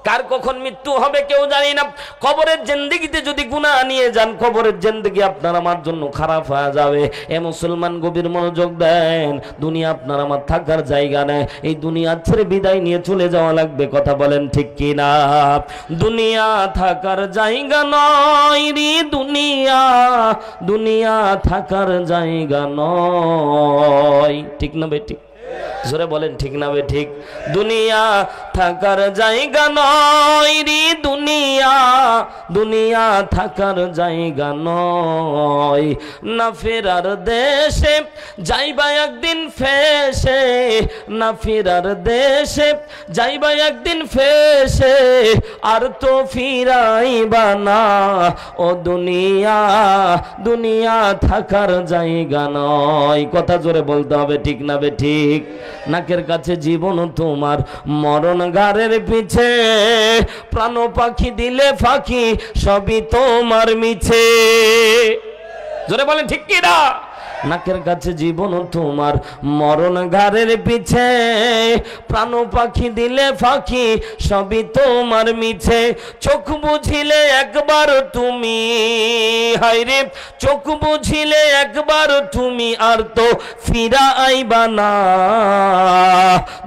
কার কখন মৃত্যু হবে কেউ জানি না। কবরের জিন্দেগিতে যদি গুনাহ নিয়ে যান, কবরের জিন্দেগি আপনার আমার জন্য খারাপ হয়ে যাবে। এ মুসলমান গভীর মনোযোগ দেন, দুনিয়া আপনার আমার থাকার জায়গা নেই। এই দুনিয়া ছেড়ে বিদায় নিয়ে চলে যাওয়া লাগবে, কথা বলেন ঠিক কিনা? দুনিয়া থাকার জায়গা নয় রে দুনিয়া, দুনিয়া থাকার জায়গা নয়। ঠিক না বেটি? জোরে বলেন ঠিক না বে ঠিক? দুনিয়া থাকার জায়গা নয় রে দুনিয়া, দুনিয়া থাকার জায়গা নয়। না ফেরার দেশে যাইবা একদিন ফেসে, না ফেরার দেশে যাইবা একদিন ফেসে, আর তো ফিরাইবা না ও দুনিয়া, দুনিয়া থাকার জায়গা নয়। কথা জোরে বলতে হবে, ঠিক না বে ঠিক? নাকের কাছে জীবন তোমার, মরণ গারের পিছে, প্রাণ পাখি দিলে ফাঁকি, সবই তোমার মিছে। জোরে বলেন ঠিক কি না? নাকের কাছে জীবন তোমার, মরণ ঘাড়ের পিছে, প্রাণ পাখি দিলে ফাঁকি, সবই তোমার মিছে। চোখ বুঝিলে একবার তুমি, হায়রে চোখ বুঝিলে একবার তুমি, আর তো ফিরা আইবা না।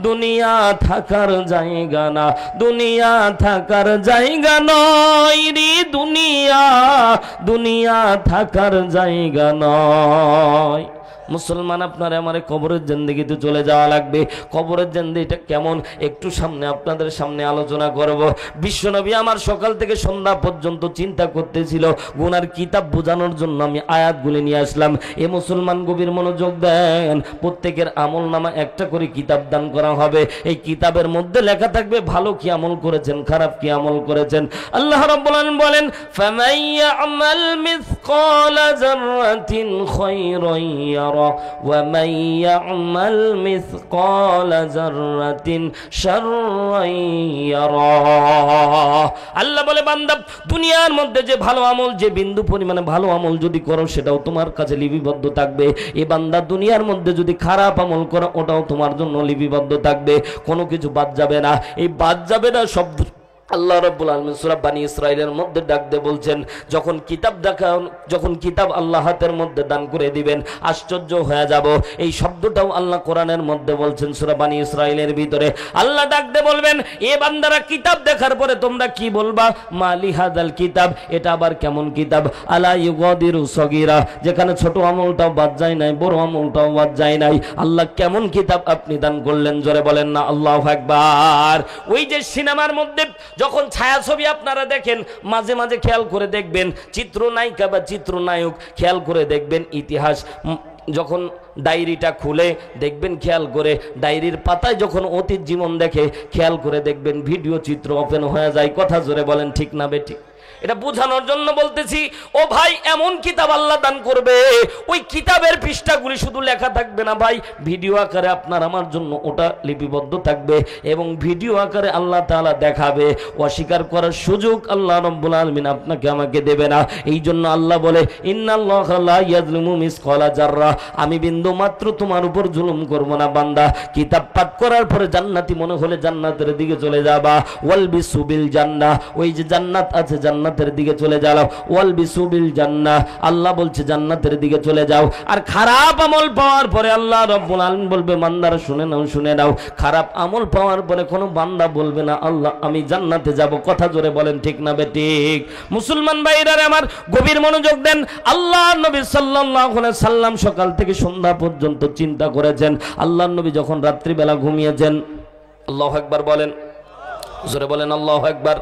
দুনিয়া থাকার জায়গা না, দুনিয়া থাকার জায়গা নয় রে দুনিয়া, দুনিয়া থাকার জায়গা নয়। মুসলমান আপনার আমার কবরের জিন্দেগিতে চলে যাওয়া লাগবে। কবরের জিন্দেগিটা কেমন একটু সামনে আপনাদের সামনে আলোচনা করব। বিশ্বনবী আমার সকাল থেকে সন্ধ্যা পর্যন্ত চিন্তা করতেছিল, গুনার কিতাব বোঝানোর জন্য আমি আয়াতগুলি নিয়ে আসলাম। এ মুসলমান গভীর মনোযোগ দেন, প্রত্যেকের আমল নামা একটা করে কিতাব দান করা হবে। এই কিতাবের মধ্যে লেখা থাকবে ভালো কি আমল করেছেন, খারাপ কি আমল করেছেন। আল্লাহ রাব্বুল আলামিন বলেন, ফামান ইয়ামাল মিসকালা যাররাতিন খায়রান ইয়ারা ومن يعمل مثقال ذرة شرا يره। আল্লাহ বলে, বান্দা দুনিয়ার মধ্যে যে ভালো আমল, যে বিন্দু পরিমাণে ভালো আমল যদি করো সেটাও তোমার কাছে লিপিবদ্ধ থাকবে। এই বান্দা দুনিয়ার মধ্যে যদি খারাপ আমল করো ওটাও তোমার জন্য লিপিবদ্ধ থাকবে, কোনো কিছু বাদ যাবে না। এই বাদ যাবে না শব্দ আল্লাহ রাব্বুল আলামিন সূরা বনী ইসরাঈলের মধ্যে ডাক দিয়ে বলছেন, যখন কিতাব দেখাও, যখন কিতাব আল্লাহ হাতের মধ্যে দান করে দিবেন, আশ্চর্য হয়ে যাব। এই শব্দটাও আল্লাহ কোরআনের মধ্যে বলছেন সূরা বনী ইসরাঈলের ভিতরে। আল্লাহ ডাক দিয়ে বলবেন, এ বান্দারা কিতাব দেখার পরে তোমরা কি বলবা? মালি হাদাল কিতাব, এটা আবার কেমন কিতাব? আলা ইউগাদিরু সগীরা, যেখানে ছোট আমলটাও বাদ যায় নাই, বড় আমলটাও বাদ যায় নাই। আল্লাহ কেমন কিতাব আপনি দান করলেন, জোরে বলেন না আল্লাহু আকবার। ওই যে সিনেমার মধ্যে যখন ছায়াছবি আপনারা দেখেন, মাঝে মাঝে খেয়াল করে দেখবেন চিত্রনায়িকা বা চিত্রনায়ক, খেয়াল করে দেখবেন ইতিহাস যখন ডায়েরিটা খুলে দেখবেন, খেয়াল করে ডায়েরির পাতায় যখন অতীত জীবন দেখে, খেয়াল করে দেখবেন ভিডিও চিত্র ওপেন হয়ে যায়। কথা জোরে বলেন ঠিক না বেটি? এটা বোঝানোর জন্য বলতেছি। ও ভাই, এমন কিতাব আল্লাহ দান করবে, ওই কিতাবের পৃষ্ঠাগুলি শুধু লেখা থাকবে না ভাই, ভিডিও আকারে আপনার আমার জন্য ওটা লিপিবদ্ধ থাকবে এবং ভিডিও আকারে আল্লাহ তাআলা দেখাবে। অস্বীকার করার সুযোগ আল্লাহ রাব্বুল আলামিন আপনাকে আমাকে দেবে না। এই জন্য আল্লাহ বলে, ইন্নাল্লাহা লা ইয়াজলিমু মিসকালা যাররা, আমি বিন্দু মাত্র তোমার উপর জুলুম করব না বান্দা। কিতাব পাঠ করার পরে জান্নাতি মনে হলে জান্নাতের দিকে চলে যাবা। ওয়াল বিসুবিল জান্নাহ, ওই যে জান্নাত আছে জান্নাতের দিকে চলে যাও। ওয়াল বিসুবিল জান্নাহ, আল্লাহ বলছে জান্নাতের দিকে চলে যাও। আর খারাপ আমল পাওয়ার পরে আল্লাহ রাব্বুল আলামিন বলবে, বান্দারা শুনে নাও, শুনে নাও। খারাপ আমল পাওয়ার পরে কোনো বান্দা বলবে না আল্লাহ আমি জান্নাতে যাব। কথা জোরে বলেন ঠিক না বেঠিক? মুসলমান ভাইরা আমার গভীর মনোযোগ দেন। আল্লাহ নবী সাল্লাল্লাহু আলাইহি সাল্লাম সকাল থেকে সন্ধ্যা পর্যন্ত চিন্তা করেছেন। আল্লাহ নবী যখন রাত্রিবেলা ঘুমিয়েছেন, আল্লাহু আকবার বলেন, জোরে বলেন আল্লাহু আকবার।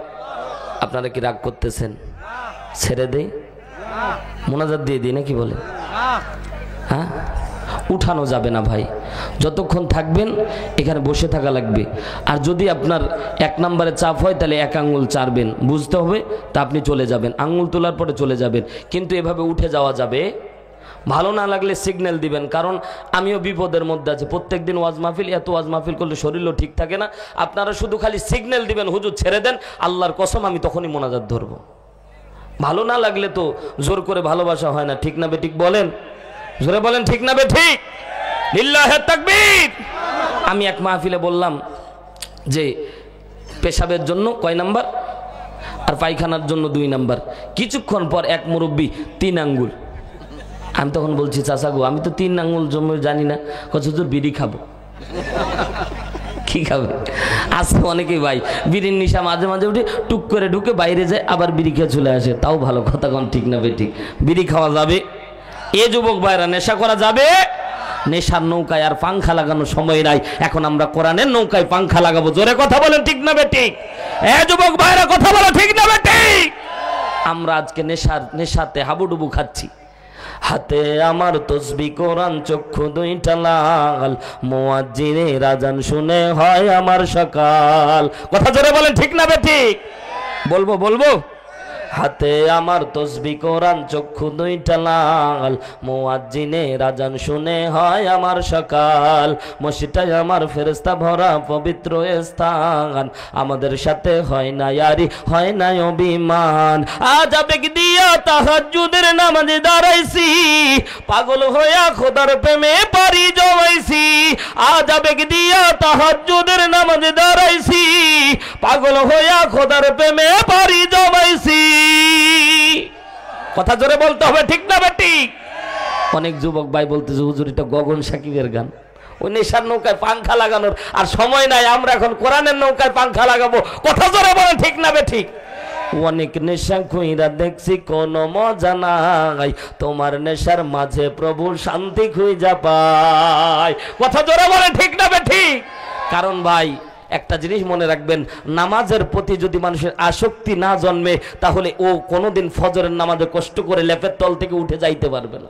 আপনারা কি রাগ করতেছেন? ছেড়ে দেই, মোনাজাত দিয়ে দিই নাকি বলে? হ্যাঁ, উঠানো যাবে না ভাই, যতক্ষণ থাকবেন এখানে বসে থাকা লাগবে। আর যদি আপনার এক নম্বরে চাপ হয় তাহলে এক আঙ্গুল চারবেন, বুঝতে হবে, তা আপনি চলে যাবেন, আঙ্গুল তোলার পরে চলে যাবেন। কিন্তু এভাবে উঠে যাওয়া যাবে, ভালো না লাগলে সিগন্যাল দিবেন। কারণ আমিও বিপদের মধ্যে আছি, প্রত্যেক দিন ওয়াজ মাহফিল, এত ওয়াজ মাহফিল করলে শরীরও ঠিক থাকে না। আপনারা শুধু খালি সিগন্যাল দিবেন, হুজুর ছেড়ে দেন, আল্লাহর কসম আমি তখনই মোনাজাত ধরবো। ভালো না লাগলে তো জোর করে ভালোবাসা হয় না, ঠিক না বেঠিক বলেন? জোরে বলেন ঠিক না বেঠিক? লিল্লাহে তাকবীর। আমি এক মাহফিলে বললাম যে পেশাবের জন্য কয় নাম্বার, আর পায়খানার জন্য 2 নাম্বার। কিছুক্ষণ পর এক মুরব্বী 3 আঙ্গুল। আমি তখন বলছি, চাচা গো, আমি তো 3 আঙ্গুল জন্য জানি না। কত হুজুর বিড়ি খাবো। কি খাবে? আজকে অনেকেই ভাই বিড়ির নেশা মাঝে মাঝে উঠে টুক করে ঢুকে বাইরে যায়, আবার বিড়ি খেয়ে চলে আসে। তাও ভালো কথা, কোন ঠিক না বেঠিক? বিড়ি খাওয়া যাবে? এ যুবক ভাইরা, নেশা করা যাবে? নেশার নৌকায় আর পাংখা লাগানোর সময় নাই। এখন আমরা কোরআনের নৌকায় পাংখা লাগাবো। জোরে কথা বলেন, ঠিক না বেঠিক? এ যুবক ভাইরা, কথা বলো, ঠিক না বেঠিক? আমরা আজকে নেশাতে হাবুডুবু খাচ্ছি। হাতে আমার তসবিহ কোরআন, চক্ষু 2টা লাল, মুয়াজ্জিনের আযান শুনে হয় আমার সকাল। কথা জোরে বলেন, ঠিক না বেঠিক? বলবো হাতে আমার তসবিহ কোরআন, চক্ষু 2টা লাল, মুয়াজ্জিনের আযান শুনে হয় আমার সকাল। মসজিদটাই আমার ফেরেশতা ভরা পবিত্র স্থান, আমাদের সাথে হয় না ইয়ারি, হয় না অভিমান। আজ আবেগ দিয়া তাহাজ্জুদের নামাজে দাঁড়াইছি, পাগল হইয়া খোদার প্রেমে পারি জমাইছি। আজ আবেগ দিয়া তাহাজ্জুদের নামাজে দাঁড়াইছি, পাগল হইয়া খোদার প্রেমে পারি জমাইছি। কথা জোরে বলতে হবে, ঠিক না বেঠিক? অনেক যুবক ভাই বলতেছে, হুজুর এটা গগন সাকিবের গান। ওই নেশার নৌকায় পাংখা লাগানোর আর সময় নাই, আমরা এখন কোরআনের নৌকায় পাংখা লাগাবো। কথা জোরে বলেন, ঠিক না বেঠিক? অনেক নেশা খুঁইরা দেখছি কোনো মজা নাই, তোমার নেশার মাঝে প্রভু শান্তি খুঁজা পায়। কথা জোরে বলেন, ঠিক না বেঠিক? কারণ ভাই একটা জিনিস মনে রাখবেন, নামাজের প্রতি যদি মানুষের আসক্তি না জন্মে, তাহলে ও কোনোদিন ফজরের নামাজে কষ্ট করে লেপের তল থেকে উঠে যাইতে পারবে না।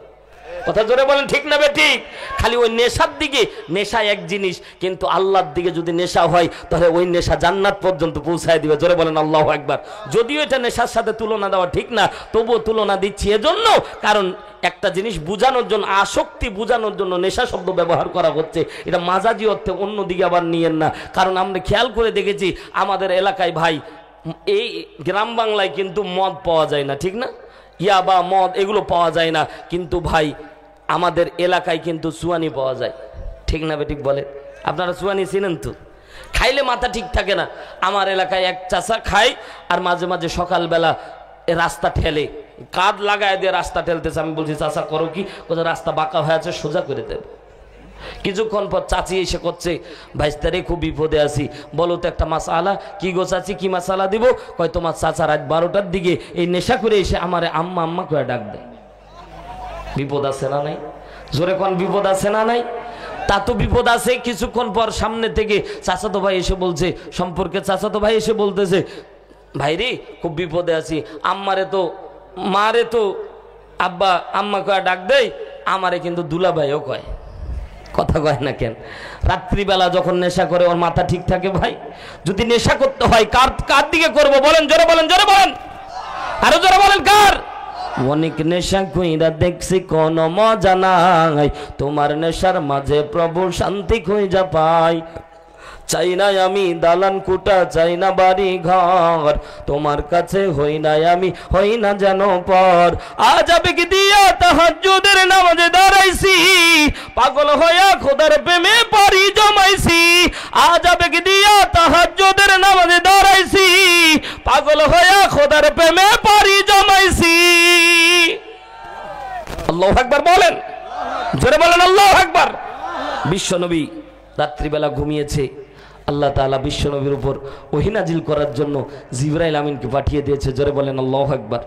কথা জোরে বলেন, ঠিক না বেঠিক? খালি ওই নেশার দিকে, নেশা এক জিনিস, কিন্তু আল্লাহর দিকে যদি নেশা হয়, তাহলে ওই নেশা জান্নাত পর্যন্ত পৌঁছায় দিবে। জোরে বলেন আল্লাহু আকবার। যদিও এটা নেশার সাথে তুলনা দেওয়া ঠিক না, তবুও তুলনা দিচ্ছি এজন্য, কারণ একটা জিনিস বুঝানোর জন্য, আসক্তি বুঝানোর জন্য নেশা শব্দ ব্যবহার করা হচ্ছে। এটা মাজাজি অর্থে অন্যদিকে আবার নিয়েন না। কারণ আমরা খেয়াল করে দেখেছি আমাদের এলাকায় ভাই, এই গ্রাম বাংলায় কিন্তু মদ পাওয়া যায় না, ঠিক না? ইয়াবা, মদ এগুলো পাওয়া যায় না, কিন্তু ভাই আমাদের এলাকায় কিন্তু সুয়ানি পাওয়া যায়, ঠিক না বেঠিক? বলে আপনারা সুয়ানি চিনেন তো? খাইলে মাথা ঠিক থাকে না। আমার এলাকায় এক চাচা খায়, আর মাঝে মাঝে সকালবেলা রাস্তা ঠেলে, কাঁধ লাগায় দিয়ে রাস্তা ঠেলতেছে। আমি বলছি, চাচা করো কি? কোথাও রাস্তা বাঁকা হয়ে আছে, সোজা করে দেবে। কিছুক্ষণ পর চাচি এসে করছে, ভাইস্তারে খুব বিপদে আছি, বলো তো একটা মাসালা। কি গো চাচি, কি মাসালা দিব? কয় তোমার চাচা রাত 12টার দিকে এই নেশা করে এসে আমারে আম্মা আম্মা করে ডাক দেয়। বিপদ আছে না নাই? জোরে কোন বিপদ আছে না নাই? তা তো বিপদ আছে। কিছুক্ষণ পর সামনে থেকে চাচাতো ভাই এসে বলছে, সম্পর্কে চাচাতো ভাই এসে বলতেছে, ভাই রে খুব বিপদে আছি, আম্মারে তো মারে তো আব্বা আম্মা কয়ে ডাক দেয়, আমারে কিন্তু দুলা ভাইও কয়। কথা কয় না কেন? রাত্রিবেলা যখন নেশা করে ওর মাথা ঠিক থাকে ভাই? যদি নেশা করতে হয় কার দিকে করবো বলেন? জোরে বলেন, জোরে বলেন, আরো জোরে বলেন, কার? অনেক নেশা কইরা দেখছি কোনো মজা নাই, তোমার নেশার মাঝে প্রভু শান্তি খুঁজা পাই। চাই না আমি দালান কুটা, চাই না বাড়ি ঘর, তোমার কাছে হই না আমি, হই না যেন পর। আজ আবেগ দিয়া তাহাজ্জুদের নামাজে দাঁড়াইছি, পাগল হইয়া খোদার প্রেমে পারি জমাইছি। আজ আবেগ দিয়া তাহাজ্জুদের নামাজে দাঁড়াইছি, পাগল হইয়া খোদার প্রেমে পারি জমাইছি। আল্লাহু আকবার বলেন, জোরে বলেন আল্লাহু আকবার। বিশ্বনবী রাত্রিবেলা ঘুমিয়েছে, আল্লাহ তাআলা বিশ্বনবীর উপর ওহী নাজিল করার জন্য জিবরাইল আমিনকে পাঠিয়ে দিয়েছে। জোরে বলেন আল্লাহু আকবার।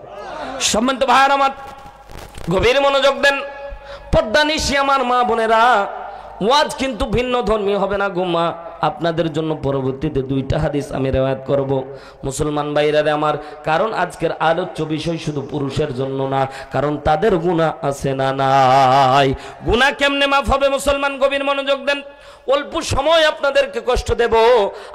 সম্মানিত ভাইরা আমার, গভীর মনোযোগ দেন। পর্দা নিশি আমার মা বোনেরা, ওয়াজ কিন্তু ভিন্ন ধর্মী হবে না গুমা। আপনাদের জন্য পরবর্তীতে 2টা হাদিস আমি রিওয়ায়াত করব মুসলমান ভাইরা আমার। কারণ আজকের আলোচ্য বিষয় শুধু পুরুষের জন্য না, কারণ তাদের গুনাহ আছে না নাই। গুনাহ কেমনে মাফ হবে মুসলমান? গভীর মনোযোগ দেন। অল্প সময় আপনাদেরকে কষ্ট দেব।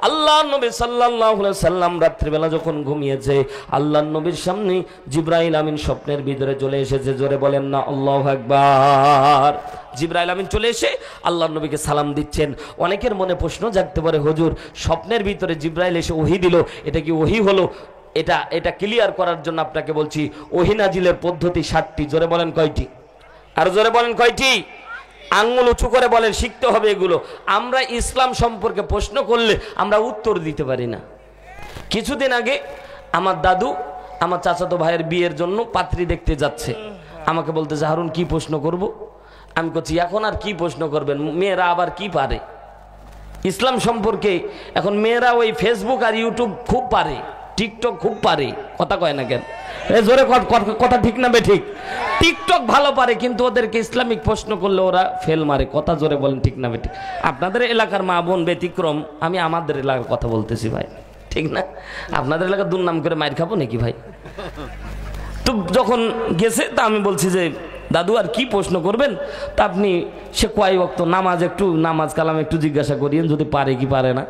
আল্লাহর নবী সাল্লাল্লাহু আলাইহি সাল্লাম রাত্রিবেলা যখন ঘুমিয়েছে, আল্লাহর নবীর সামনে জিবরাইল আমিন স্বপ্নের ভিতরে চলে এসেছে। জোরে বলেন না আল্লাহু আকবার। জিবরাইল আমিন চলে এসে আল্লাহর নবীকে সালাম দিচ্ছেন। অনেকের মনে প্রশ্ন জাগতে পারে, হুজুর স্বপ্নের ভিতরে জিবরাইল এসে ওহী দিল, এটা কি ওহী হলো? এটা ক্লিয়ার করার জন্য আপনাকে বলছি, ওহী নাজিলের পদ্ধতি 7টি। জোরে বলেন কয়টি? আর জোরে বলেন কয়টি? আঙ্গুল উঁচু করে বলেন, শিখতে হবে এগুলো। আমরা ইসলাম সম্পর্কে প্রশ্ন করলে আমরা উত্তর দিতে পারি না। কিছুদিন আগে আমার দাদু আমার চাচাতো ভাইয়ের বিয়ের জন্য পাত্রী দেখতে যাচ্ছে, আমাকে বলতেছে হারুন কি প্রশ্ন করব। আমি বলছি এখন আর কি প্রশ্ন করবেন, মেয়েরা আবার কি পারে ইসলাম সম্পর্কে। এখন মেয়েরা ওই ফেসবুক আর ইউটিউব খুব পারে, টিকটক খুব পারে, কথা কয় না কেন? জোরে কথা ঠিক না বে ঠিক? টিকটক ভালো পারে, কিন্তু ওদেরকে ইসলামিক প্রশ্ন করলে ওরা ফেল মারে। কথা জোরে বলেন ঠিক না বে ঠিক? আপনাদের এলাকার মা বোন ব্যতিক্রম, আমি আমাদের এলাকার কথা বলতেছি ভাই, ঠিক না? আপনাদের এলাকার দুর্নাম করে মাইর খাবো নাকি ভাই? তো যখন গেছে তা আমি বলছি যে দাদু আর কি প্রশ্ন করবেন, তা আপনি সে কয় ওয়াক্ত নামাজ, একটু নামাজ কালাম একটু জিজ্ঞাসা করিয়েন যদি পারে কি পারে না।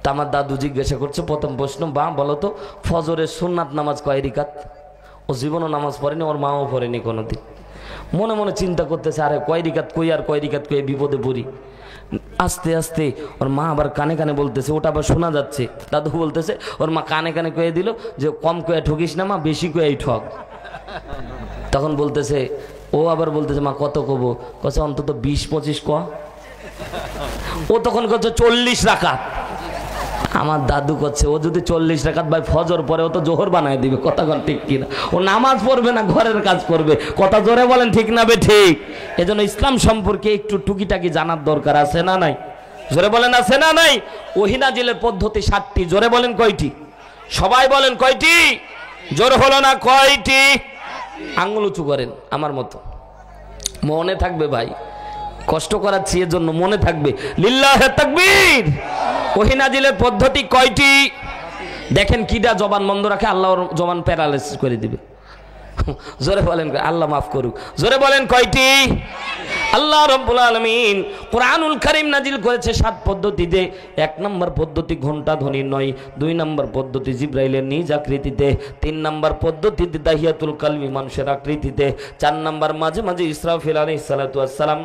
তা আমার দাদু জিজ্ঞাসা করছে প্রথম প্রশ্ন, বা বলো তো ফজরের সুন্নাত নামাজ কয় রিকাত? ও জীবনও নামাজ পড়েনি, ওর মাও পড়েনি কোনোদিন। মনে মনে চিন্তা করতেছে আরে কয় রিকাত কই আর কয় রিকাত কই, বিপদে পড়ি। আস্তে আস্তে ওর মা আবার কানে কানে বলতেছে, ওটা আবার শোনা যাচ্ছে। দাদু বলতেছে, ওর মা কানে কানে কয়ে দিল যে কম কয়ে ঠকিস না মা, বেশি কয়ে ঠক। তখন বলতেছে, ও আবার বলতেছে মা কত কব? কছে অন্তত 20-25 ক। ও তখন করছে 40 রাকাত। আমার দাদু করছে ও যদি 40 রাকাত ভাই ফজর পরে ও তো জোহর বানায় দিবে। কথা কোন ঠিক কিনা? ও নামাজ পড়বে না, ঘরের কাজ করবে। কথা জোরে বলেন ঠিক না বে ঠিক? এজন্য ইসলাম সম্পর্কে একটু টুকিটাকি জানার দরকার আছে না নাই? জোরে বলেন আছে না নাই? ওহী নাজিলের পদ্ধতি 7টি। জোরে বলেন কয়টি? সবাই বলেন কয়টি? জোর হলো না কয়টি? আঙ্গুল উঁচু করেন আমার মতো, মনে থাকবে ভাই, কষ্ট করাচ্ছি এর জন্য মনে থাকবে। লিল্লাহে তাকবীর। ওহী নাজিলের পদ্ধতি কয়টি? দেখেন কিডা জবান বন্ধ রাখে আল্লাহর জবান প্যারালাইসিস করে দিবে। জোরে বলেন, আল্লাহ মাফ করুক। জোরে বলেন কয়টি? আল্লাহ রাব্বুল আলামিন কুরআনুল কারীম নাজিল করেছে 7 পদ্ধতিতে। 1 নম্বর পদ্ধতি ঘন্টা ধ্বনির নয়, 2 নম্বর পদ্ধতি জিবরাইলের নিজ আকৃতিতে, 3 নম্বর পদ্ধতিতে দাহিয়াতুল কালবি মানুষের আকৃতিতে, 4 নম্বর মাঝে মাঝে ইসরাফিল আলাইহিস সালাতু ওয়াস সালাম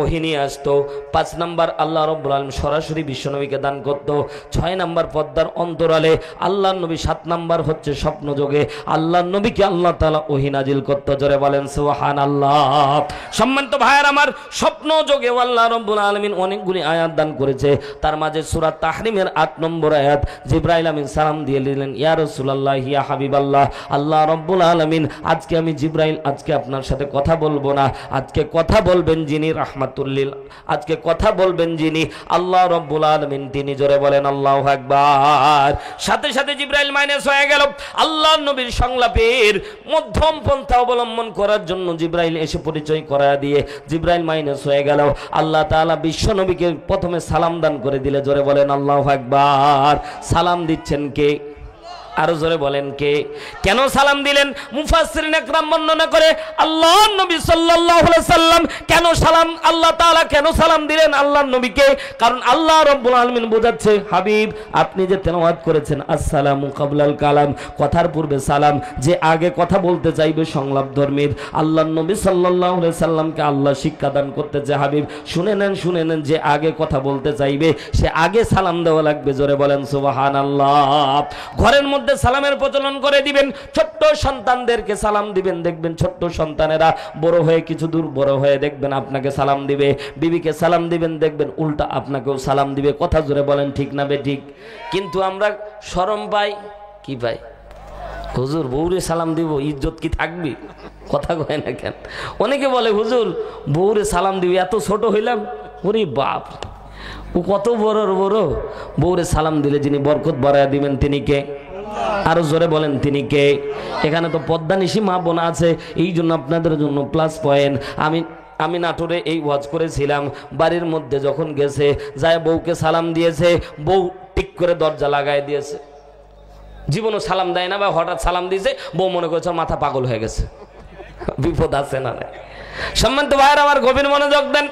ওহী নিয়ে আসতো, 5 নম্বর আল্লাহ রাব্বুল আলামিন সরাসরি বিশ্বনবীকে দান করত, 6 নম্বর পর্দার অন্তরালে আল্লাহর নবী, 7 নম্বর হচ্ছে স্বপ্ন যোগে আল্লাহর নবীকে আল্লাহ তাআলা ওহী নাজিল করত। জোরে বলেন সুবহানাল্লাহ। সম্মানিত ভাইয়ের আমার, স্বপ্ন যোগে আল্লাহ রাব্বুল আলামিন অনেকগুলি আয়াত দান করেছে। তার মাঝে সূরা তাহরিমের 8 নম্বর আয়াত, জিবরাইল আমিন সালাম দিয়ে দিলেন, ইয়া রাসূলুল্লাহ ইয়া হাবিবাল্লাহ, আল্লাহ রাব্বুল আলামিন আজকে আমি জিবরাইল আজকে আপনার সাথে কথা বলবো না, আজকে কথা বলবেন যিনি রাহমাতুল্লিল, আজকে কথা বলবেন যিনি আল্লাহ রাব্বুল আলামিন তিনি। জোরে বলেন আল্লাহু আকবার। সাথে সাথে জিবরাইল মাইনাস হয়ে গেল। আল্লাহর নবীর সংলাপের মধ্যম পন্থা অবলম্বন করার জন্য জিবরাইল এসে পরিচয় করায়া দিয়ে জিবরাইল মাইনাস হয়ে গেল। আল্লাহ তাআলা বিশ্ব নবীকে প্রথমে সালাম দান করে দিলে। জোরে বলেন আল্লাহু আকবার। সালাম দিচ্ছেন কে? আরো জোরে বলেন কে? কেন সালাম দিলেন? মুফাসসিরিন ইকরাম বর্ণনা করে আল্লাহর নবী সাল্লাল্লাহু আলাইহি সাল্লাম কেন সালাম, আল্লাহ তাআলা কেন সালাম দিলেন আল্লাহর নবীকে? কারণ আল্লাহ রাব্বুল আলামিন বোঝাচ্ছে, হাবিব আপনি যে তেলাওয়াত করেছেন আসসালামু কাবলাল কালাম, কথার পূর্বে সালাম, যে আগে কথা বলতে চাইবে সংলাপ ধর্মীর আল্লাহর নবী সাল্লাল্লাহু আলাইহি সাল্লামকে আল্লাহ শিক্ষা দান করতেছে, হাবিব শুনে নেন যে আগে কথা বলতে চাইবে সে আগে সালাম দেওয়া লাগবে। জোরে বলেন সুবহানাল্লাহ। ঘরের মধ্যে সালামের প্রচলন করে দিবেন, ছোট্ট সন্তানদেরকে সালাম দিবেন, দেখবেন ছোট্ট সন্তানেরা বড় হয়ে কিছু দূর বড় হয়ে দেখবেন আপনাকে সালাম দিবে, বিবিকে সালাম দিবেন দেখবেন উল্টা আপনাকেও সালাম দিবে। কথা জোরে বলেন ঠিক না বে ঠিক? কিন্তু আমরা শরম পাই, কি পাই? হুজুর বউরে সালাম দিব, ইজ্জত কি থাকবে? কথা কয় না কেন? অনেকে বলে হুজুর বউরে সালাম দিবি, এত ছোট হইলাম। ওরে বাপ, ও কত বড় বড়। বউরে সালাম দিলে যিনি বরকত বাড়ায়া দিবেন তিনি কে? আরো জোরে বলেন তিনি কে? এখানে তো পদ্মানিশী মা বোন আছে, এই জন্য আপনাদের জন্য প্লাস পয়েন্ট। আমি নাটোরে এই ওয়াজ করেছিলাম, বাড়ির মধ্যে যখন গেছে যায় বউকে সালাম দিয়েছে, বউ টিক করে দরজা লাগাই দিয়েছে, জীবনও সালাম দেয় না, বা হঠাৎ সালাম দিয়েছে, বউ মনে করছে মাথা পাগল হয়ে গেছে। বিপদ আছে না? সম্মানিত ভাইয়ের আমার গভীর মনোযোগ দেন,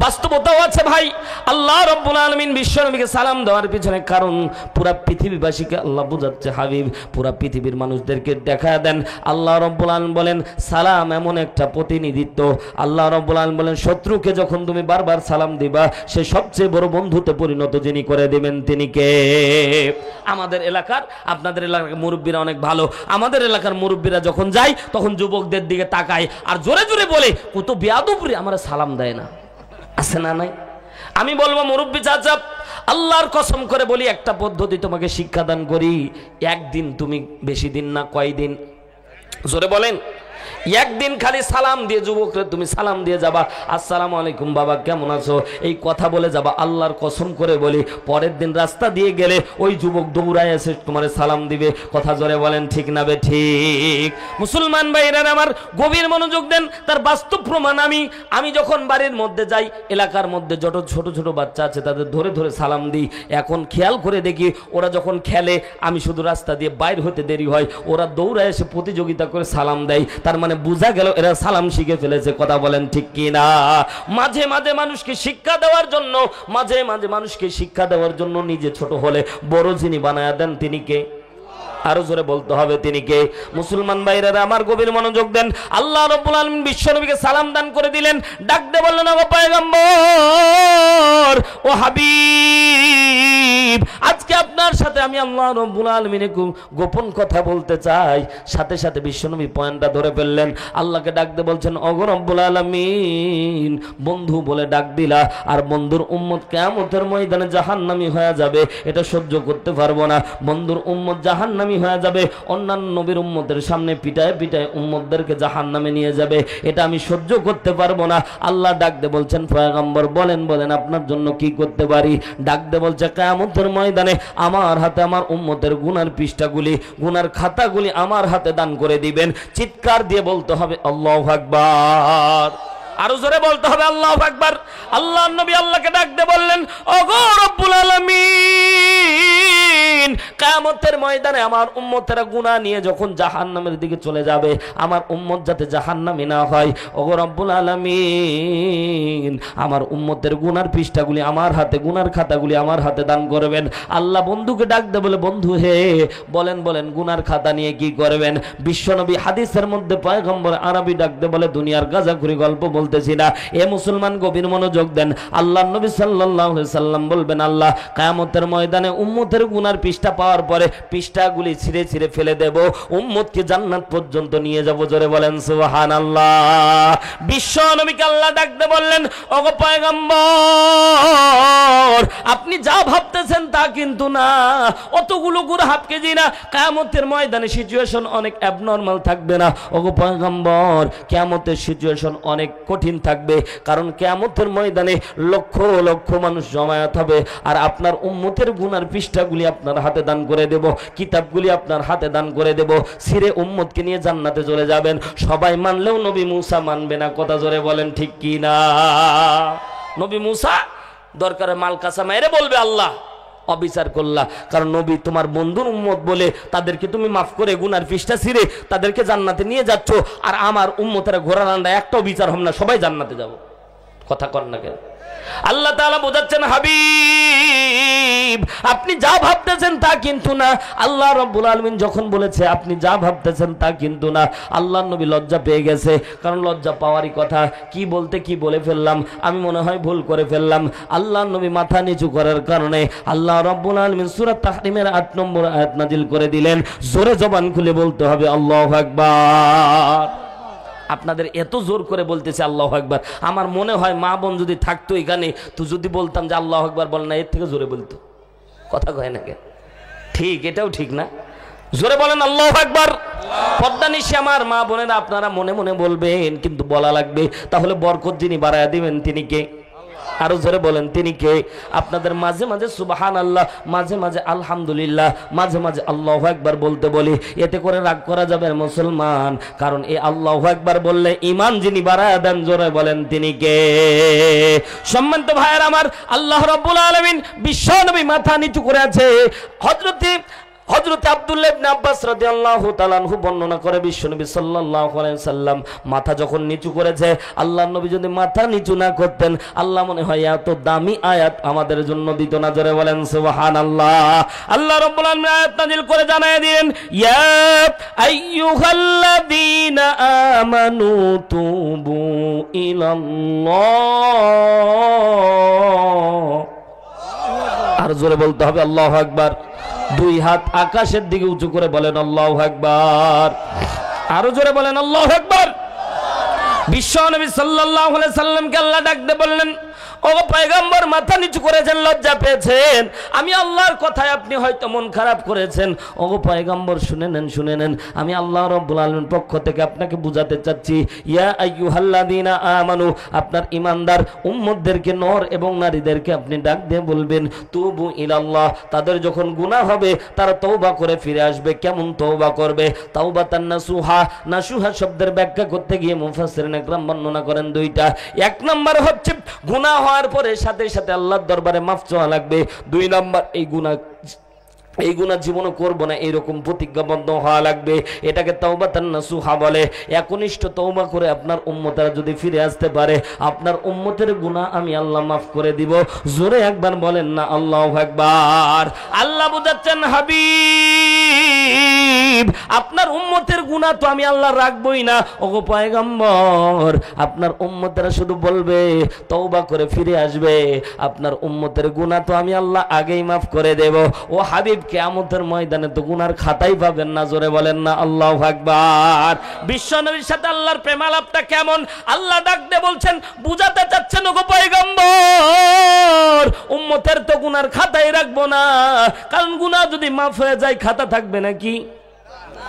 বাস্তবতাও আছে ভাই। আল্লাহ রাব্বুল আলামিন বিশ্ব নবীকে সালাম দেওয়ার পিছনে কারণ পুরা পৃথিবীবাসীকে আল্লাহ বোঝাচ্ছে, হাবিব পুরা পৃথিবীর মানুষদেরকে দেখা দেন। আল্লাহ রাব্বুল আলামিন বলেন সালাম এমন একটা প্রতিনিধিত্ব। আল্লাহ রাব্বুল আলামিন বলেন শত্রুকে যখন তুমি বারবার সালাম দিবা সে সবচেয়ে বড় বন্ধুতে পরিণত যিনি করে দিবেন তিনি কে? আমাদের এলাকার, আপনাদের এলাকার মুরব্বীরা অনেক ভালো। আমাদের এলাকার মুরব্বীরা যখন যায় তখন যুবকদের দিকে তাকায় আর জোরে জোরে বলে কত বেয়াদব রে, আমরা সালাম দেয় না। আছে না নাই? আমি বলবো মুরব্বী চাচা, আল্লাহর কসম করে বলি, একটা পদ্ধতি তোমাকে শিক্ষাদান করি। একদিন, তুমি বেশি দিন না, কয়দিন, জোরে বলেন, একদিন খালি সালাম দিয়ে, যুবকরে তুমি সালাম দিয়ে যাবা, আসসালামু আলাইকুম বাবা কেমন আছো, এই কথা বলে যাবা। আল্লাহর কসম করে বলি, পরের দিন রাস্তা দিয়ে গেলে ওই যুবক দৌড়ায় এসে তোমার সালাম দিবে। কথা জোরে বলেন ঠিক না বে ঠিক? মুসলমান ভাইরা আমার গভীর মনোযোগ দেন, তার বাস্তব প্রমাণ। আমি যখন বাড়ির মধ্যে যাই, এলাকার মধ্যে যত ছোট ছোট বাচ্চা আছে তাদের ধরে ধরে সালাম দিই। এখন খেয়াল করে দেখি, ওরা যখন খেলে, আমি শুধু রাস্তা দিয়ে বাইর হতে দেরি হয়, ওরা দৌড়ায় এসে প্রতিযোগিতা করে সালাম দেয়। তার মানে বুঝা গেল এরা সালাম শিখে ফেলেছে। কথা বলেন ঠিক কি না? মাঝে মাঝে মানুষকে শিক্ষা দেওয়ার জন্য, মাঝে মাঝে মানুষকে শিক্ষা দেওয়ার জন্য নিজে ছোট হলে বড় যিনি বানায়া দেন তিনি কে? আরো জোরে বলতে হবে তিনি কে? মুসলমান ভাইরা আমার গভীর মনোযোগ দেন। আল্লাহ রাব্বুল আলামিন বিশ্বনবীকে সালাম দান করে দিলেন, ডাক দিয়ে বললেন, ও পয়গম্বর, ও হাবিব, আজকে আপনার সাথে আমি আল্লাহ রাব্বুল আলামিনের গোপন কথা বলতে চাই। সাথে সাথে বিশ্বনবী পয়েন্টটা ধরে ফেললেন। আল্লাহকে ডাক দিয়ে বলছেন, ও রব্বুল আলামিন, বন্ধু বলে ডাক দিলা, আর বন্ধুর উম্মত কিয়ামতের ময়দানে জাহান্নামী হয়ে যাবে, এটা সহ্য করতে পারবো না। বন্ধুর উম্মত জাহান্নামী হয়ে যাবে, অন্যান্য নবীর উম্মতের সামনে পিটায় পিটায় উম্মতদেরকে জাহান্নামে নিয়ে যাবে, এটা আমি সহ্য করতে পারবো না। আল্লাহ ডাক দিয়ে বলছেন, পয়গম্বর বলেন বলেন আপনার জন্য কি করতে পারি? ডাক দিয়ে বলছে, কিয়ামতের ময়দানে আমার হাতে আমার উম্মতের গুনার পৃষ্ঠাগুলি, গুনার খাতাগুলি আমার হাতে দান করে দিবেন। চিৎকার দিয়ে বলতে হবে আল্লাহু আকবার। আরো জোরে বলতে হবে আল্লাহু আকবার। আল্লাহর নবী আল্লাহকে ডাক দিয়ে বললেন, ওগো রব্বুল আলামিন, কিয়ামতের ময়দানে আমার উম্মতেরা গুনাহ নিয়ে যখন জাহান্নামের দিকে চলে যাবে, আমার উম্মত যাতে জাহান্নামী না হয়, ওগো রব্বুল আলামিন, আমার উম্মতের গুনার পৃষ্ঠাগুলি আমার হাতে, গুনার খাতাগুলি আমার হাতে দান করবেন। আল্লাহ বন্ধুকে ডাক দিয়ে বলে, বন্ধু হে, বলেন বলেন গুনার খাতা নিয়ে কি করবেন? বিশ্বনবী হাদিসের মধ্যে পয়গম্বর আরবি ডাক দিয়ে বলে, দুনিয়ার গাঁজাখুরি গল্প বলতেছি না। এ মুসলমান গভীর মনোযোগ দেন। আল্লাহর নবী সাল্লাল্লাহু আলাইহি সাল্লাম বলবেন, আল্লাহ কিয়ামতের ময়দানে উম্মতের গুনার পৃষ্ঠা পাওয়ার পরে পৃষ্ঠাগুলি ছিঁড়ে ছিঁড়ে ফেলে দেব, উম্মতকে জান্নাত পর্যন্ত নিয়ে যাব। জোরে বলেন সুবহানাল্লাহ। বিশ্ব নবীকে আল্লাহ ডাক দিয়ে বললেন, ওগো পয়গম্বর, আপনি যা ভাবতেছেন তা কিন্তু না, অতগুলো গুড় হাফ কেজি না। কিয়ামতের ময়দানে সিচুয়েশন অনেক অ্যাবনর্মাল থাকবে না ওগো পয়গম্বর, কিয়ামতের সিচুয়েশন অনেক কঠিন থাকবে, কারণ কিয়ামতের ময়দানে লক্ষ লক্ষ মানুষ জমায়েত হবে, আর আপনার উম্মতের গুনার পৃষ্ঠাগুলি আপনার হাতে দান করে দেব, কিতাবগুলি আপনার হাতে দান করে দেব, সিরে উম্মতকে নিয়ে জান্নাতে চলে যাবেন। সবাই মানলেও নবী মুসা মানবে না। কথা জোরে বলেন ঠিক কি না? নবী মুসা দরকারে মাল কাঁচা মেরে বলবে, আল্লাহ অবিচার করলা, কারণ নবী তোমার বন্ধুর উম্মত বলে তাদেরকে তুমি মাফ করে গুনার পৃষ্ঠা ছিঁড়ে তাদেরকে জান্নাতে নিয়ে যাচ্ছ, আর আমার উম্মতেরা ঘোড়া রান্না একটাও বিচার হবে না, সবাই জান্নাতে যাব। কথা কর না কেন? আল্লাহ তাআলা বোঝাচ্ছেন, হাবিব আপনি যা ভাবতেছেন তা কিন্তু না। আল্লাহ রাব্বুল আলামিন যখন বলেছে আপনি যা ভাবতেছেন তা কিন্তু না, আল্লাহর নবী লজ্জা পেয়ে গেছে, কারণ লজ্জা পাওয়ারই কথা। কি বলতে কি বলে ফেললাম, আমি মনে হয় ভুল করে ফেললাম। আল্লাহর নবী মাথা নিচু করার কারণে আল্লাহ রাব্বুল আলামিন সূরা তাহরিমের ৮ নম্বর আয়াত নাজিল করে দিলেন। জোরে জবান খুলে বলতে হবে আল্লাহু আকবার। আপনাদের এত জোর করে বলতেছে আল্লাহু আকবার, আমার মনে হয় মা বোন যদি থাকতো এখানে, তো যদি বলতাম যে আল্লাহু আকবার বল না, এর থেকে জোরে বলতো। কথা কয় না কেন? ঠিক, এটাও ঠিক না? জোরে বলেন আল্লাহু আকবার। পর্দা নিশি আমার মা বোনেরা, আপনারা মনে মনে বলবেন, কিন্তু বলা লাগবে, তাহলে বরকত যিনি বাড়ায়া দিবেন তিনি কে? আরো জোরে বলেন তিনি কে? আপনাদের মাঝে মাঝে সুবহানাল্লাহ, মাঝে মাঝে আলহামদুলিল্লাহ, মাঝে মাঝে আল্লাহু আকবার বলতে বলি, এতে করে রাগ করা যাবে মুসলমান, কারণ এই আল্লাহু আকবার বললে ঈমান যিনি বাড়ায় দেন, জোরে বলেন তিনি কে? সম্মানিত ভাইয়ের আমার, আল্লাহ রাব্বুল আলামিন বিশ্ব নবী মাথা নিচু করে আছে। হযরত আব্দুল্লাহ ইবনে আব্বাস রাদিয়াল্লাহু তাআলা আনহু বর্ণনা করে, বিশ্বনবী সাল্লাল্লাহু আলাইহি সাল্লাম মাথা যখন নিচু করেছে, আল্লাহর নবী যদি মাথা নিচু না করতেন, আল্লাহ মনে হয় এত দামি আয়াত আমাদের জন্য দিত না। জোরে বলেন সুবহানাল্লাহ। আল্লাহ রাব্বুল আলামিন আয়াত নাযিল করে জানায় দিলেন, ইয়া আইয়ুহাল্লাযীনা আমানু তুবু ইলাল্লাহ। আর জোরে বলতে হবে আল্লাহু আকবার। দুই হাত আকাশের দিকে উঁচু করে বলেন আল্লাহু আকবার। আরো জোরে বলেন আল্লাহু আকবার। বিশ্ব নবী সাল্লাল্লাহু আলাইহি সাল্লামকে আল্লাহ ডাক দিয়ে বললেন, ও পয়গম্বর মাথা নিচু করেছেন, লজ্জা পেয়েছেন, আমি আল্লাহর কথায় আপনি হয়তো মন খারাপ করেছেন। ও পয়গম্বর শুনে নেন, আমি আল্লাহ রাব্বুল আলামিনের পক্ষ থেকে আপনাকে বুঝাতে চাচ্ছি, ইয়া আইয়ুহাল্লাযীনা আমানু, আপনার ঈমানদার উম্মতদেরকে, নর এবং নারীদেরকে আপনি ডাক দিয়ে বলবেন, তুবু ইলাল্লাহ, তাদের যখন গুনাহ হবে তারা তওবা করে ফিরে আসবে। কেমন তওবা করবে? তাওবাতান নাসুহা। নাসুহা শব্দের ব্যাখ্যা করতে গিয়ে মুফাসসিরিন একরাম বর্ণনা করেন দুইটা। এক নাম্বার হচ্ছে গুনাহ হওয়ার পরে সাথে সাথে আল্লাহর দরবারে মাফ চাওয়া লাগবে। দুই নাম্বার এই গুনাহ জীবনও করব না এরকম প্রতিজ্ঞাবদ্ধ হওয়া লাগবে। এটাকে তাওবাতান নাসুহা বলে। একনিষ্ঠ তওবা করে আপনার উম্মতরা যদি ফিরে আসতে পারে, আপনার উম্মতের গুনাহ আমি আল্লাহ মাফ করে দিব। জোরে একবার বলেন না আল্লাহু আকবার। আল্লাহ বুঝাচ্ছেন, হাবিব আপনার উম্মতের গুনাহ তো আমি আল্লাহ রাখবই না। ওগো পয়গম্বর, আপনার উম্মতেরা শুধু বলবে, তওবা করে ফিরে আসবে, আপনার উম্মতের গুনাহ তো আমি আল্লাহ আগেই মাফ করে দেব। ও হাবিব, কিয়ামতের ময়দানে তো গুনার খাতাই পাবেন না। জোরে বলেন না আল্লাহু আকবার। বিশ্ব নবীর সাথে আল্লাহর প্রেম আলাপটা কেমন আল্লাহ ডাক দিয়ে বলছেন, বুঝাতে চাচ্ছেন ওগো পয়গম্বর, উম্মতের তো গুনার খাতাই রাখবো না, কারণ গুনাহ যদি মাফ হয়ে যায় খাতা থাকবে নাকি?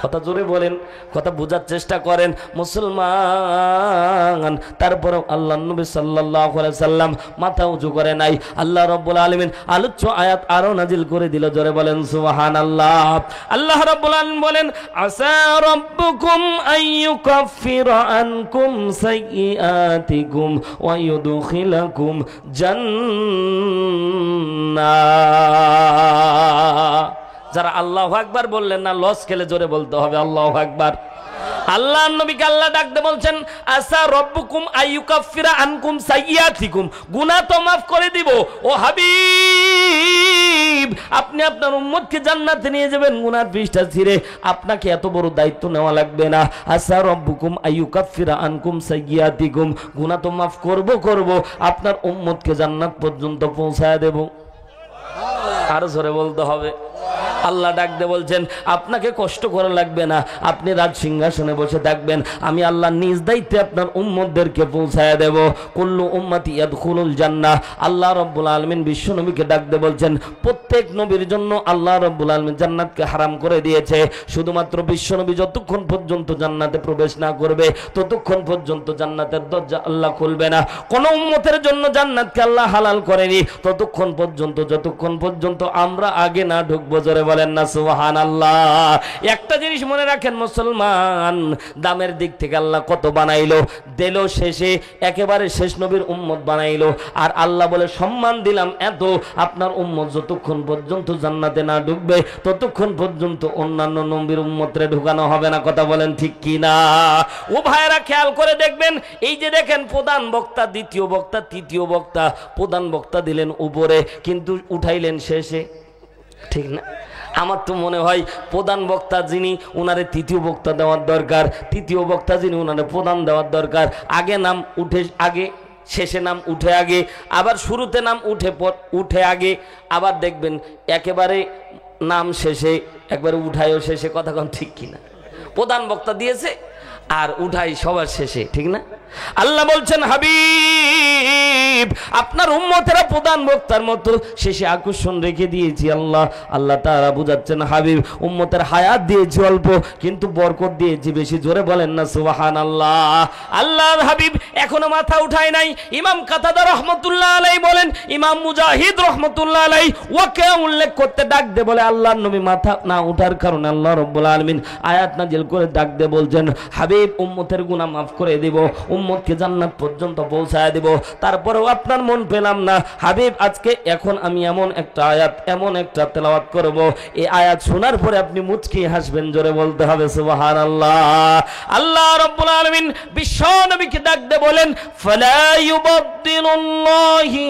কথা জোরে বলেন, কথা বোঝার চেষ্টা করেন মুসলমান। তারপরে আল্লাহ নবী সাল্লাল্লাহু আলাইহি সাল্লাম মাথা উঁচু করে নাই। আল্লাহ রাব্বুল আলামিন আলোচ্য আয়াত আরো নাজিল করে দিল। জোরে বলেন সুবহানাল্লাহ। আল্লাহ রাব্বুল আলামিন বলেন, আসা রাব্বুকুম আইয়ুকাফিরা আনকুম সাইয়্যাতিকুম ওয়া ইউদখিলাকুম জান্নাহ। যারা আল্লাহু আকবার বললেন না, লস খেলে জোরে বলতে হবে আল্লাহু আকবার। আল্লাহর নবীকে আল্লাহ ডাকতে বলছেন, আসা রব্বুকুম আইয়ুকাফিরা আনকুম সাইয়্যাতিকুম, গুনাহ তো মাফ করে দিব। ও হাবিব, আপনি আপনার উম্মতকে জান্নাতে নিয়ে যাবেন গুনার পৃষ্ঠা ছিঁড়ে, আপনাকে এত বড় দায়িত্ব নেওয়া লাগবে না। আসা রব্বুকুম আইয়ুকাফিরা আনকুম সাইয়্যাতিকুম, গুনাহ তো মাফ করব, আপনার উম্মতকে জান্নাত পর্যন্ত পৌঁছায় দেব। আরো জোরে বলতে হবে। আল্লাহ ডাক দিয়ে বলছেন, আপনাকে কষ্ট করা লাগবে না, আপনি রাজ সিংহাসনে বসে থাকবেন, আমি আল্লাহ নিজ দায়িত্বে আপনার উম্মতদেরকে পৌঁছায় দেব। কুল্লু উম্মতি ইয়াদখুলুল জান্নাহ। আল্লাহ রাব্বুল আলামিন বিশ্ব নবীকে ডাক দিয়ে বলছেন, প্রত্যেক নবীর জন্য আল্লাহ রাব্বুল আলামিন জান্নাতকে হারাম করে দিয়েছে। শুধুমাত্র বিশ্ব নবী যতক্ষণ পর্যন্ত জান্নাতে প্রবেশ না করবে ততক্ষণ পর্যন্ত জান্নাতের দরজা আল্লাহ খুলবে না। কোন উম্মতের জন্য জান্নাতকে আল্লাহ হালাল করেনি ততক্ষণ পর্যন্ত, যতক্ষণ পর্যন্ত আমরা আগে না ঢুকবো। জোরে বলেন না সুবহানাল্লাহ। একটা জিনিস মনে রাখেন মুসলমান, দামের দিক থেকে আল্লাহ কত বানাইলো, দিল শেষে একেবারে শেষ নবীর উম্মত বানাইলো। আর আল্লাহ বলে সম্মান দিলাম এত, আপনার উম্মত যতক্ষণ পর্যন্ত জান্নাতে না ঢুকবে ততক্ষণ পর্যন্ত অন্যান্য নবীর উম্মতরে ঢুকানো হবে না। কথা বলেন ঠিক কি না? ও ভাইরা খেয়াল করে দেখবেন, এই যে দেখেন প্রধান বক্তা, দ্বিতীয় বক্তা, তৃতীয় বক্তা, প্রধান বক্তা দিলেন উপরে কিন্তু উঠাইলেন শেষে, ঠিক না? আমার তো মনে হয় প্রধান বক্তা যিনি ওনারে তৃতীয় বক্তা দেওয়ার দরকার, তৃতীয় বক্তা যিনি ওনারে প্রধান দেওয়ার দরকার। আগে নাম উঠে আগে, শেষে নাম উঠে আগে, আবার শুরুতে নাম উঠে আগে, আবার দেখবেন একেবারে নাম শেষে, একবারে উঠায়ও শেষে। কথা কোন ঠিক কিনা? প্রধান বক্তা দিয়েছে আর উঠাই সবার শেষে, ঠিক না? আল্লাহ বলছেন, হাবিব আপনার উম্মতেরা প্রধান বক্তার মতো শেষে আকর্ষণ রেখে দিয়েছি। আল্লাহ তাআলা বুঝাচ্ছেন, হাবিব উম্মতের হায়াত দিয়েছি অল্প কিন্তু বরকত দিয়েছি বেশি। জোরে বলেন না সুবহানাল্লাহ। আল্লাহর হাবিব এখনো মাথা উঠায় নাই। ইমাম কাতাদা রাহমাতুল্লাহ আলাইহি বলেন, ইমাম মুজাহিদ রাহমাতুল্লাহ আলাইহি ওয়াকে উল্লেখ করতে ডাক দে বলে, আল্লাহর নবী মাথা না উঠার কারণে আল্লাহ রাব্বুল আলামিন আয়াত নাজিল করে ডাক দে বলছেন, হাবিব উম্মতের গুনাহ মাফ করে দিব, উম্মতকে জান্নাত পর্যন্ত পৌঁছায় দিব। তারপরেও আপনার মন পেলাম না হাবিব, আজকে এখন আমি এমন একটা আয়াত, এমন একটা তেলাওয়াত করব, এই আয়াত শোনার পরে আপনি মুচকি হাসবেন। জোরে বলতে হবে সুবহানাল্লাহ। আল্লাহ রাব্বুল আলামিন বিশ্ব নবীকে ডাক দিয়ে বলেন, ফালা ইউবাদদিলুল্লাহি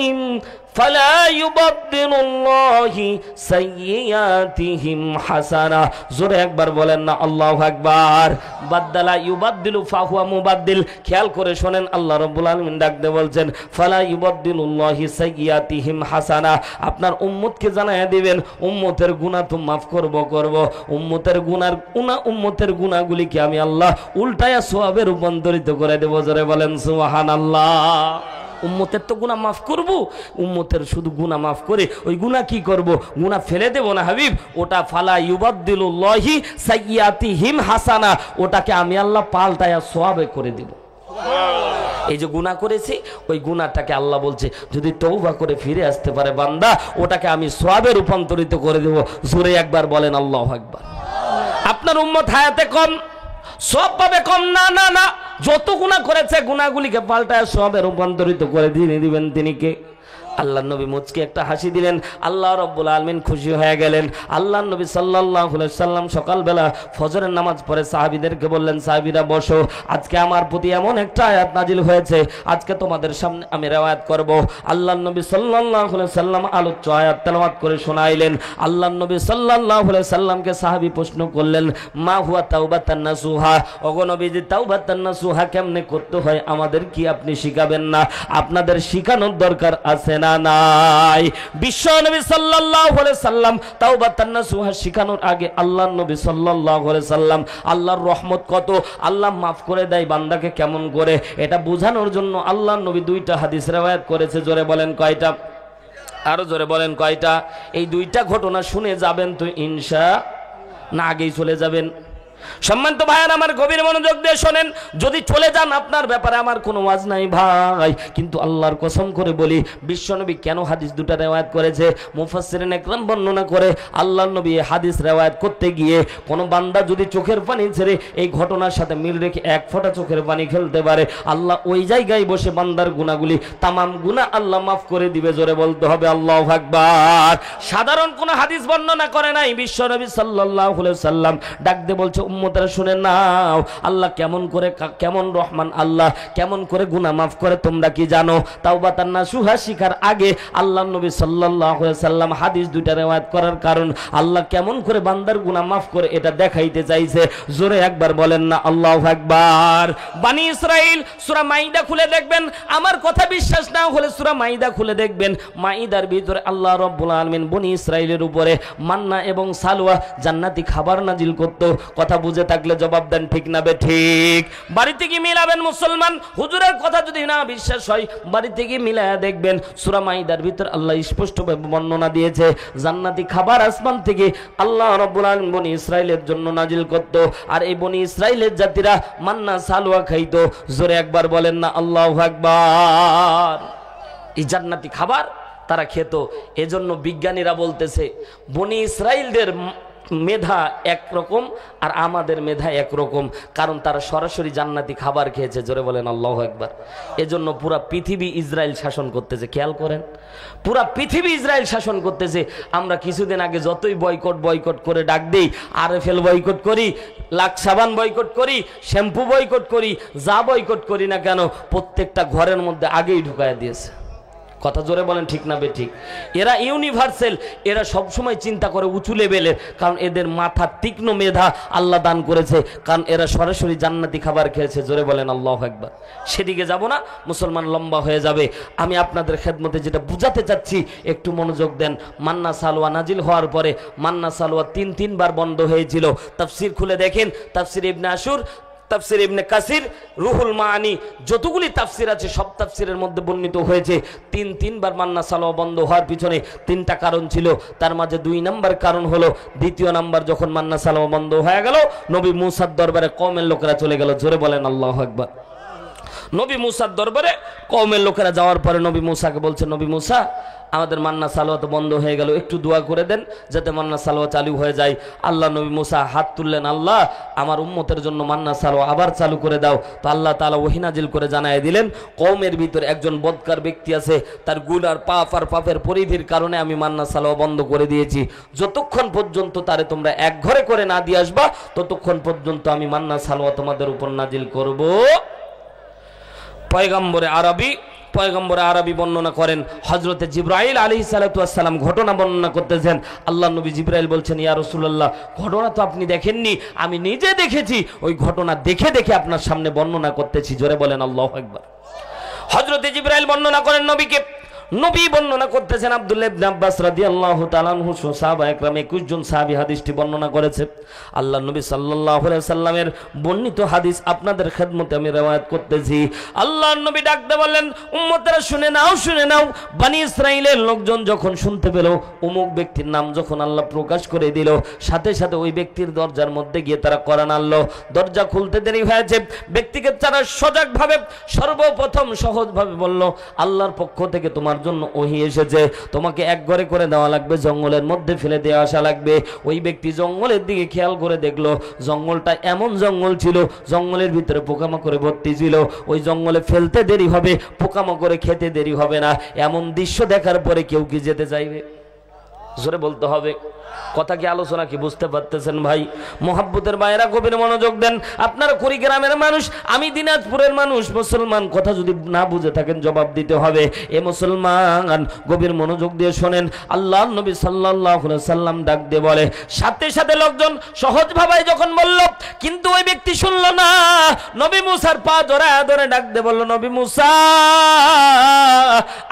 ফালা ইউবাদদিলুল্লাহি সাইয়্যাতিহিম হাসানা। জোরে একবার বলেন না আল্লাহু আকবার। বাদদালা ইউবাদদিলু ফাহুয়া মুবাদদিল। খেয়াল করে শোনেন, আল্লাহ রাব্বুল আলামিন ডাক দিয়ে বলছেন, ফালা ইউবাদদিলুল্লাহি সাইয়্যাতিহিম হাসানা। আপনার উম্মতকে জানায়া দিবেন উম্মতের গুনাহ তো মাফ করব, উম্মতের গুনাহগুলিকে আমি আল্লাহ উল্টায়া সওয়াবে রূপান্তরিত করে দেব। জোরে বলেন সুবহানাল্লাহ। উম্মতের তো গুনাহ মাফ করব, উম্মতের শুধু গুনাহ মাফ করে ওই গুনাহ কি করব? গুনাহ ফেলে দেব না হাবিব। ওটা ফালা ইউবাদদিলুল্লাহি সাইয়্যাতিহিম হাসানা, ওটাকে আমি আল্লাহ পাল্টায়া সওয়াবে করে দেব। এই যে গুনাহ করেছি ওই গুনাহটাকে আল্লাহ বলছে যদি তওবা করে ফিরে আসতে পারে বান্দা, ওটাকে আমি সওয়াবে রূপান্তরিত করে দেব। জোরে একবার বলেন আল্লাহু আকবার। আপনার উম্মত হায়াতে কম, সওয়াব পাবে কম? না না না, যত গুনাহ করেছে গুনাহগুলিকে পাল্টায় সওয়াবে রূপান্তরিত করে দিয়ে দিবেন তিনি কে? আল্লাহ নবী মুচকে একটা হাসি দিলেন, আল্লাহ রাব্বুল আলামিন খুশি হয়ে গেলেন। আল্লাহ নবী সাল্লাল্লাহু আলাইহি সাল্লাম সকালবেলা ফজরের নামাজ পড়ে সাহাবীদেরকে বললেন, সাহাবীরা বসো, আজকে আমার প্রতি এমন একটা আয়াত নাজিল হয়েছে, আজকে তোমাদের সামনে আমি রিওয়ায়াত করব। আল্লাহ নবী সাল্লাল্লাহু আলাইহি সাল্লাম আলোচ্য আয়াত তেলাওয়াত করে শোনাইলেন। আল্লাহ নবী সাল্লাল্লাহু আলাইহি সাল্লামকে সাহাবী প্রশ্ন করলেন, মা হুয়া তাওবাতান নাসুহা, ওগো নবীজি তাওবাতান নাসুহা কেমনে করতে হয় আমাদের কি আপনি শিখাবেন না? আপনাদের শিখানোর দরকার আছে না নাই? বিশ্ব নবী সাল্লাল্লাহু আলাইহি সাল্লাম তাওবাতান নাসুহা শিখানোর আগে আল্লাহ নবী সাল্লাল্লাহু আলাইহি সাল্লাম আল্লাহর রহমত কত, আল্লাহ মাফ করে দেয় বান্দাকে কেমন করে, এটা বোঝানোর জন্য আল্লাহ নবী দুইটা হাদিস রিওয়ায়াত করেছে। জোরে বলেন কয়টা? আরো জোরে বলেন কয়টা? এই দুইটা ঘটনা শুনে যাবেন তো ইনশাআল্লাহ, না আগেই চলে যাবেন? সম্মানিত ভাইয়েরা আমার গভীর মনোযোগ দিয়ে শোনেন, যদি চলে যান আপনার ব্যাপারে আমার কোনো ওয়াজ নাই ভাই, কিন্তু আল্লাহর কসম করে বলি বিশ্বনবী কেন হাদিস দুটো রিওয়ায়াত করেছে মুফাসসিরিন একরাম বর্ণনা করে। আল্লাহর নবী হাদিস রিওয়ায়াত করতে গিয়ে কোনো বান্দা যদি চোখের পানি ছেড়ে এই ঘটনার সাথে মিল রেখে এক ফোঁটা চোখের পানি ফেলতে পারে, আল্লাহ ওই জায়গায় বসে বান্দার গুনাহগুলি তামাম গুনাহ আল্লাহ মাফ করে দিবে। জোরে বলতে হবে আল্লাহু আকবার। সাধারণ কোনো হাদিস বর্ণনা করে নাই, বিশ্বনবী সাল্লাল্লাহু আলাইহি সাল্লাম ডাক দিয়ে বলছে, উম্মতেরা শুনে নাও, আল্লাহ কেমন করে, কেমন রহমান আল্লাহ, কেমন করে গুনাহ মাফ করে তোমরা কি জানো? তাওবাতান নাসুহা শিখার আগে আল্লাহ নবী সাল্লাল্লাহু আলাইহি সাল্লাম হাদিস দুইটা রিওয়ায়াত করার কারণ আল্লাহ কেমন করে বান্দার গুনাহ মাফ করে এটা দেখাইতে চাইছে। জোরে একবার বলেন না আল্লাহু আকবার। বনি ইসরাইল সূরা মাইদা খুলে দেখবেন, আমার কথা বিশ্বাস না হলে সূরা মাইদা খুলে দেখবেন। মাইদার ভিতরে আল্লাহ রাব্বুল আলামিন বনি ইসরাইলের উপরে মান্না এবং সালওয়া জান্নাতি খাবার নাজিল করত। কথা বুঝে থাকলে জবাব দেন ঠিক না বে ঠিক? বাড়িতে কি মিলাবেন মুসলমান? হুজুরের কথা যদি না বিশ্বাস হয় বাড়িতে কি মিলায়া দেখবেন। সূরা মাইদার ভিতর আল্লাহ স্পষ্টভাবে বর্ণনা দিয়েছে জান্নাতি খাবার আসমান থেকে আল্লাহ রাব্বুল আলামিন বনি ইসরাইলের জন্য নাজিল করত, আর এই বনি ইসরাইলের জাতিরা মান্না সালওয়া খাইতো। জোরে একবার বলেন না আল্লাহু আকবার। এই জান্নাতি খাবার তারা খেত। এজন্য বিজ্ঞানীরা বলতেছে বনি ইসরাইলদের মেধা একরকম আর আমাদের মেধা একরকম, কারণ তারা সরাসরি জান্নাতি খাবার খেয়েছে। জোরে বলেন আল্লাহু আকবার। এজন্য পুরা পৃথিবী ইসরায়েল শাসন করতেছে। খেয়াল করেন, পুরা পৃথিবী ইসরায়েল শাসন করতেছে। আমরা কিছুদিন আগে যতই বয়কট করে ডাক দেই, আরএফএল বয়কট করি, লাক্স সাবান বয়কট করি, শ্যাম্পু বয়কট করি, যা বয়কট করি না কেন প্রত্যেকটা ঘরের মধ্যে আগেই ঢুকায় দিয়েছে। কথা জোরে বলেন ঠিক না বে ঠিক? এরা ইউনিভার্সাল, এরা সবসময় চিন্তা করে উঁচু লেভেলের, কারণ এদের মাথা তীক্ষ্ণ মেধা আল্লাহ দান করেছে, কারণ এরা সরাসরি জান্নাতি খাবার খেয়েছে। জোরে বলেন আল্লাহু আকবার। সেদিকে যাব না, মুসলমান লম্বা হয়ে যাবে। আমি আপনাদের খেদমতে যেটা বুঝাতে চাচ্ছি একটু মনোযোগ দেন। মান্না সালওয়া নাজিল হওয়ার পরে মান্না সালওয়া তিনবার বন্ধ হয়েছিল। তাফসির খুলে দেখেন, তাফসির ইবনে আশুর, তাফসির ইবনে কাসির, রুহুল মাআনি, যতগুলি তাফসির আছে সব তাফসিরের মধ্যে বর্ণিত হয়েছে তিনবার মান্না সালওয়া বন্ধ হওয়ার পিছনে তিনটা কারণ ছিল। তার মাঝে 2 নম্বর কারণ হলো, দ্বিতীয় নাম্বার যখন মান্না সালওয়া বন্ধ হয়ে গেল নবী মুসার দরবারে কওমের লোকেরা চলে গেল। জোরে বলেন আল্লাহু আকবার। নবী মুসার দরবারে কওমের লোকেরা যাওয়ার পরে নবী মুসাকে বলছে, নবী মুসা আমাদের মান্না সালওয়া তো বন্ধ হয়ে গেল, একটু দোয়া করে দেন যাতে মান্না সালওয়া চালু হয়ে যায়। আল্লাহ নবী মুসা হাত তুললেন, আল্লাহ আমার উম্মতের জন্য মান্না সালওয়া আবার চালু করে দাও। তো আল্লাহ তাআলা ওহী নাজিল করে জানায় দিলেন, কওমের ভিতরে একজন বদকার ব্যক্তি আছে, তার গুনার পাপ আর পাপের পরিধির কারণে আমি মান্না সালওয়া বন্ধ করে দিয়েছি। যতক্ষণ পর্যন্ত তারে তোমরা এক ঘরে করে না দিয়ে আসবা ততক্ষণ পর্যন্ত আমি মান্না সালওয়া তোমাদের উপর নাজিল করব। পয়গম্বরে আরবি বর্ণনা করেন, হযরতে জিবরাইল আলাইহিস সালাতু ওয়াস সালাম ঘটনা বর্ণনা করতেছেন। আল্লাহ নবী জিবরাইল বলছেন, ইয়া রাসূলুল্লাহ ঘটনা তো আপনি দেখেননি, আমি নিজে দেখেছি, ওই ঘটনা দেখে আপনার সামনে বর্ণনা করতেছি। জোরে বলেন আল্লাহু আকবার। হযরতে জিবরাইল বর্ণনা করেন নবীকে, নবী বর্ণনা করতেছেন, আব্দুল্লাহ ইবনে আব্বাস রাদিয়াল্লাহু তাআলা আনহু সহ সাহাবা একরাম 21 জন সাহাবী হাদিসটি বর্ণনা করেছে। আল্লাহর নবী সাল্লাল্লাহু আলাইহি সাল্লামের বর্ণিত হাদিস আপনাদের খেদমতে আমি রওয়ায়াত করতেছি। আল্লাহর নবী ডাক দিয়ে বললেন, উম্মতেরা শুনে নাও, শুনে নাও। বনি ইসরাইলের লোকজন যখন শুনতে পেল অমুক ব্যক্তির নাম যখন আল্লাহ প্রকাশ করে দিল, সাথে সাথে ওই ব্যক্তির দরজার মধ্যে গিয়ে তারা কড়া নাড়ল। দরজা খুলতে দেরি হয়েছে, ব্যক্তিকে তারা সজাগভাবে সর্বপ্রথম সহজভাবে বলল, আল্লাহর পক্ষ থেকে তোমার জন্য ওহী এসেছে, তোমাকে এক ঘরে করে দেওয়া লাগবে, জঙ্গলের মধ্যে ফেলে দিয়ে আসা লাগবে। ওই ব্যক্তি জঙ্গলের দিকে খেয়াল করে দেখলো, জঙ্গলটা এমন জঙ্গল ছিল, জঙ্গলের ভিতরে পোকামাকড়ে ভর্তি ছিল। ওই জঙ্গলে ফেলতে দেরি হবে, পোকামাকড়ে খেতে দেরি হবে না। এমন দৃশ্য দেখার পরে কেউ কি যেতে চাইবে? জোরে বলতে হবে। কথা কি আলোচনা কি বুঝতে পারতেছেন ভাই? মোহাব্বতের বাইরা গভীর মনোযোগ দেন। আপনারা কুড়িগ্রামের মানুষ, আমি দিনাজপুরের মানুষ, মুসলমান। কথা যদি না বুঝে থাকেন জবাব দিতে হবে। এ মুসলমান গভীর মনোযোগ দিয়ে শোনেন। আল্লাহর নবী সাল্লাল্লাহু আলাইহি সাল্লাম ডাক দিয়ে বলে, সাথে সাথে লোকজন সহজ ভাবে যখন বলল, কিন্তু ওই ব্যক্তি শুনলো না। নবী মুসার পা জড়ায় ধরে ডাক দিয়ে বলল, নবী মুসা,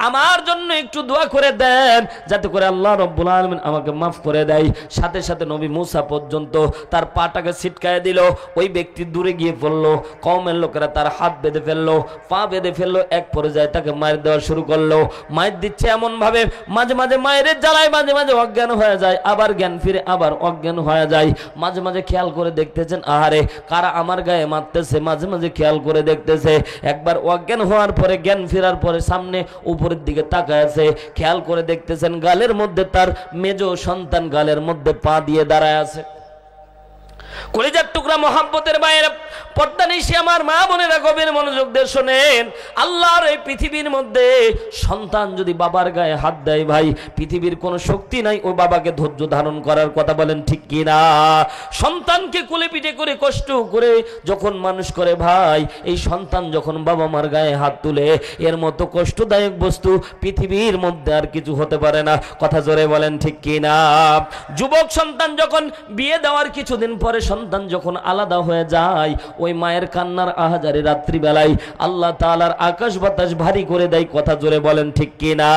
আমার জন্য একটু দোয়া করে দেন, যাতে করে আল্লাহ রাব্বুল আলামিন আমাকে মাফ করে দেয়। সাথে সাথে নবী মুসা পর্যন্ত তার পাটাকে ছিটকায় দিল। ওই ব্যক্তি দূরে গিয়ে পড়লো। কওমের লোকেরা তার হাত বেঁধে ফেললো, পা বেঁধে ফেললো। এক পর্যায়ে তাকে মার দেওয়া শুরু করলো। মার দিচ্ছে এমন ভাবে, মাঝে মাঝে মায়ের জ্বালায় মাঝে মাঝে অজ্ঞান হয়ে যায়, আবার জ্ঞান ফিরে, আবার অজ্ঞান হয়ে যায়। মাঝে মাঝে খেয়াল করে দেখতেছেন, আহারে কারা আমার গায়ে মারতেছে। মাঝে মাঝে খেয়াল করে দেখতেছে। একবার অজ্ঞান হওয়ার পরে, জ্ঞান ফেরার পরে সামনে উপরের দিকে তাকায় আছে। খেয়াল করে দেখতেছেন, গালের মধ্যে তার মেজ সন্তান গালের মধ্যে পা দিয়ে দাঁড়ায় আছে। কলিজার টুকরা মোহাব্বতের বাইরে পর্দা নিশি আমার মা বোনেরা গভীর মনোযোগ দিয়ে শোনেন। আল্লাহর এই পৃথিবীর মধ্যে সন্তান যদি বাবার গায়ে হাত দেয়, ভাই পৃথিবীর কোনো শক্তি নাই ওই বাবাকে ধৈর্য ধারণ করার। কথা বলেন ঠিক কি না? সন্তানকে কোলে পিঠে করে কষ্ট করে যখন মানুষ করে, ভাই এই সন্তান যখন বাবা মার গায়ে হাত তুলে, এর মতো কষ্টদায়ক বস্তু পৃথিবীর মধ্যে আর কিছু হতে পারে না। কথা জোরে বলেন ঠিক কি না? যুবক সন্তান যখন বিয়ে দেওয়ার কিছুদিন পরে সন্তান যখন আলাদা হয়ে যায়, ওই মায়ের কান্নার আহাজারে রাত্রিবেলায় আল্লাহ তাআলার আকাশ বাতাস ভারী করে দেয়। কথা জোরে বলেন ঠিক কি না?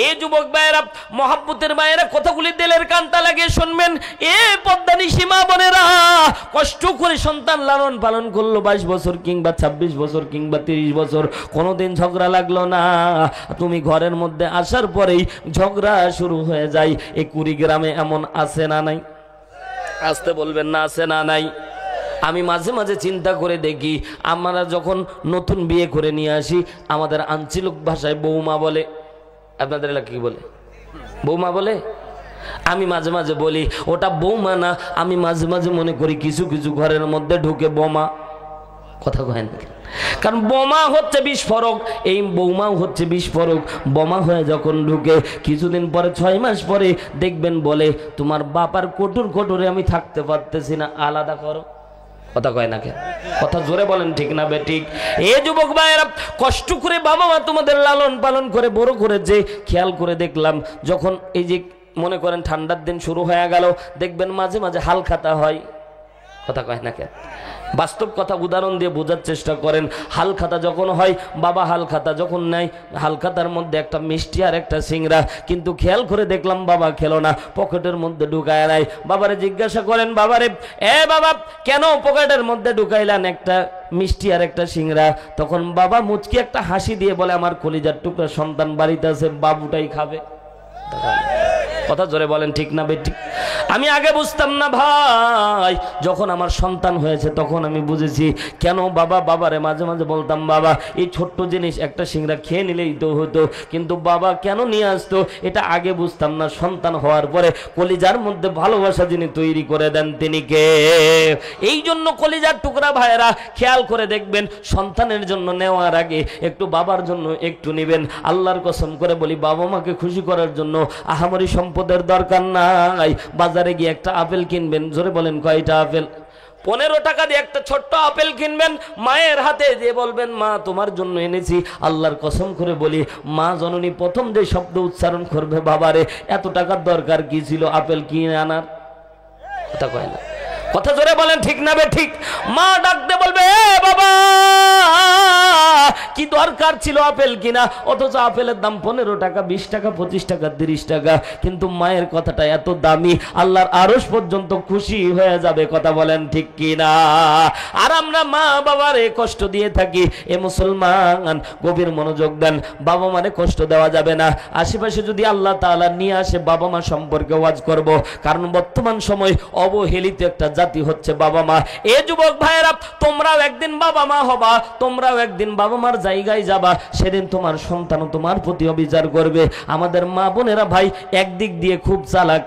এই যুবক ভাইয়েরা, মোহাব্বতের ভাইয়েরা, কথাগুলি দিলের কান্তা লাগিয়ে শুনবেন। এ পদ্মানি সীমা বোনেরা, কষ্ট করে সন্তান লালন পালন করলো 22 বছর কিংবা 26 বছর কিংবা 30 বছর, কোনোদিন ঝগড়া লাগলো না। তুমি ঘরের মধ্যে আসার পরেই ঝগড়া শুরু হয়ে যায়। এই কুড়িগ্রামে এমন আছে না নাই? আসতে বলবেন না, আছে না নাই? আমি মাঝে মাঝে চিন্তা করে দেখি, আমরা যখন নতুন বিয়ে করে নিয়ে আসি, আমাদের আঞ্চলিক ভাষায় বৌমা বলে। আপনাদের এলাকা কি বলে? বৌমা বলে। আমি মাঝে মাঝে বলি ওটা বৌমা না, আমি মাঝে মাঝে মনে করি কিছু কিছু ঘরের মধ্যে ঢুকে বোমা। কথা কয় না, কারণ বোমা হচ্ছে বিস্ফোরক, এই বৌমাও হচ্ছে বিস্ফোরক। বোমা হয়ে যখন ঢুকে কিছুদিন পরে, 6 মাস পরে দেখবেন বলে, তোমার বাবার কোটর কোটরে আমি থাকতে পারতেছি না, আলাদা করো। কথা কয় না কেন? কথা জোরে বলেন ঠিক না বেঠিক? এ যুবক ভাইয়েরা, কষ্ট করে বাবা মা তোমাদের লালন পালন করে বড় করেছে। খেয়াল করে দেখলাম, যখন এই যে মনে করেন ঠান্ডার দিন শুরু হয়ে গেল, দেখবেন মাঝে মাঝে হালখাতা হয়। কথা কয় না কেন? বাস্তব কথা উদাহরণ দিয়ে বোঝার চেষ্টা করেন। হালখাতা যখন হয়, বাবা হালখাতা যখন নেয়, হালখাতার মধ্যে একটা মিষ্টি আর একটা সিংড়া, কিন্তু খেয়াল করে দেখলাম বাবা খেলো না, পকেটের মধ্যে ঢুকায় নেয়। বাবারে জিজ্ঞাসা করেন, বাবারে এ বাবা কেন পকেটের মধ্যে ঢুকাইলেন একটা মিষ্টি আর একটা সিংড়া? তখন বাবা মুচকি একটা হাসি দিয়ে বলে, আমার কলিজার টুকরা সন্তান বাড়িতে আছে, বাবুটাই খাবে। কথা জোরে বলেন ঠিক না বেটি? আমি আগে বুঝতাম না ভাই, যখন আমার সন্তান হয়েছে তখন আমি বুঝেছি কেন বাবারে মাঝে মাঝে বলতাম, বাবা এই ছোট্ট জিনিস একটা সিংড়া খেয়ে নিলেই তো হতো, কিন্তু বাবা কেন নিয়ে আসতো এটা আগে বুঝতাম না। সন্তান হওয়ার পরে কলিজার মধ্যে ভালোবাসা যিনি তৈরি করে দেন তিনি কে? এই জন্য কলিজার টুকরা ভাইয়েরা খেয়াল করে দেখবেন, সন্তানের জন্য নেওয়ার আগে একটু বাবার জন্য একটু নেবেন। আল্লাহর কসম করে বলি, বাবা মাকে খুশি করার জন্য আহামরি সম্পদের দরকার নাই। বাজারে গিয়ে একটা আপেল কিনবেন, জোরে বলেন কয়টা আপেল? 15 টাকা দিয়ে একটা ছোট্ট আপেল কিনবেন, মায়ের হাতে দিয়ে বলবেন, মা তোমার জন্য এনেছি। আল্লাহর কসম করে বলি, মা জননী প্রথম যে শব্দ উচ্চারণ করবে, বাবারে এত টাকার দরকার কি ছিল আপেল কিনে আনার? কথা কয় না? কথা জোরে বলেন ঠিক না বে ঠিক? মা ডাকতে বলবে এ বাবা কি দরকার ছিল আপেল কিনা, অথচ আপেলের দাম 15 টাকা, 20 টাকা, 25 টাকা, 30 টাকা, কিন্তু মায়ের কথাটা এত দামি আল্লাহর আরশ পর্যন্ত খুশি হয়ে যাবে। কথা বলেন ঠিক কিনা? আর আমরা মা বাবার কষ্ট দিয়ে থাকি। এ মুসলমান গভীর মনোযোগ দেন, বাবা মারে কষ্ট দেওয়া যাবে না। আশেপাশে যদি আল্লাহ তাআলা নিয়ে আসে বাবা মা সম্পর্কে ওয়াজ করব, কারণ বর্তমান সময় অবহেলিত একটা জাতি হচ্ছে বাবা মা। এ যুবক ভাইয়েরা, তোমরাও একদিন বাবা মা হবা, তোমরাও একদিন বাবা মার জায়গায় যাবা, সেদিন তোমার সন্তানও তোমার প্রতি অবিচার করবে। আমাদের মা বোনেরা ভাই একদিক দিয়ে খুব চালাক,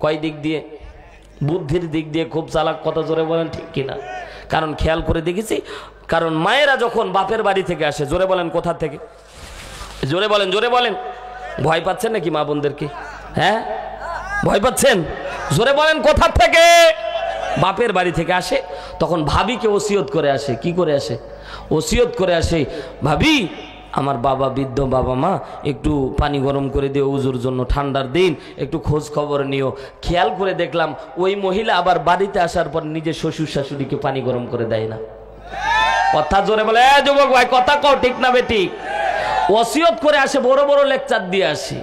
কয় দিক দিয়ে? বুদ্ধির দিক দিয়ে খুব চালাক। কথা জোরে বলেন ঠিক কিনা? কারণ খেয়াল করে দেখেছি, কারণ মায়েরা যখন বাপের বাড়ি থেকে আসে, জোরে বলেন কোথা থেকে? জোরে বলেন, জোরে বলেন। ভয় পাচ্ছেন নাকি মা বোনদেরকে? হ্যাঁ ভয় পাচ্ছেন? জোরে বলেন কোথা থেকে? বাপের বাড়ি থেকে আসে, তখন ভাবিকে ওসিয়ত করে আসে। কি করে আসে? ওসিয়ত করে আসে, ভাবি আমার বাবা বৃদ্ধ বাবা মা, একটু পানি গরম করে দিও উজুর জন্য, ঠান্ডার দিন, একটু খোঁজ খবর নিও। খেয়াল করে দেখলাম ওই মহিলা আবার বাড়িতে আসার পর নিজের শ্বশুর শাশুড়িকে পানি গরম করে দেয় না। কথা জোরে বলে যুবক ভাই, কথা কও ঠিক না বেঠিক? ওসিয়ত করে আসে, বড় বড় লেকচার দিয়ে আসে,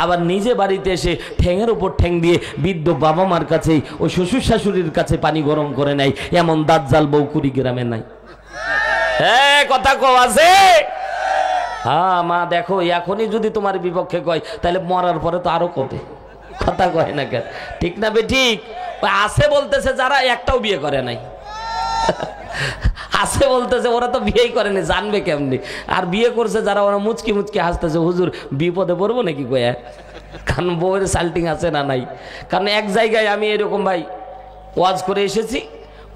আবার নিজে বাড়িতে এসে ঠ্যাঙের উপর ঠ্যাং দিয়ে বৃদ্ধ বাবা মার কাছে, ওই শ্বশুর শাশুড়ির কাছে পানি গরম করে নেয়। এমন দাজ্জাল বউ কুড়িগ্রামে নাই। হ্যাঁ কথা কও আছে? হ্যাঁ মা দেখো, এখনই যদি তোমার বিপক্ষে কয় তাহলে মরার পরে তো আরো কবে। কথা কয় না কেন? ঠিক না বে ঠিক? আছে বলতেছে যারা একটাও বিয়ে করে নাই। আছে বলতেছে ওরা তো বিয়েই করেনি, জানবে কেমনি? আর বিয়ে করছে যারা, ওরা মুচকি মুচকি হাসতেছে, হুজুর বিপদে পড়বো নাকি কয়া? কারণ বউয়ের সাল্টিং আছে না নাই? কারণ এক জায়গায় আমি এরকম ভাই ওয়াজ করে এসেছি,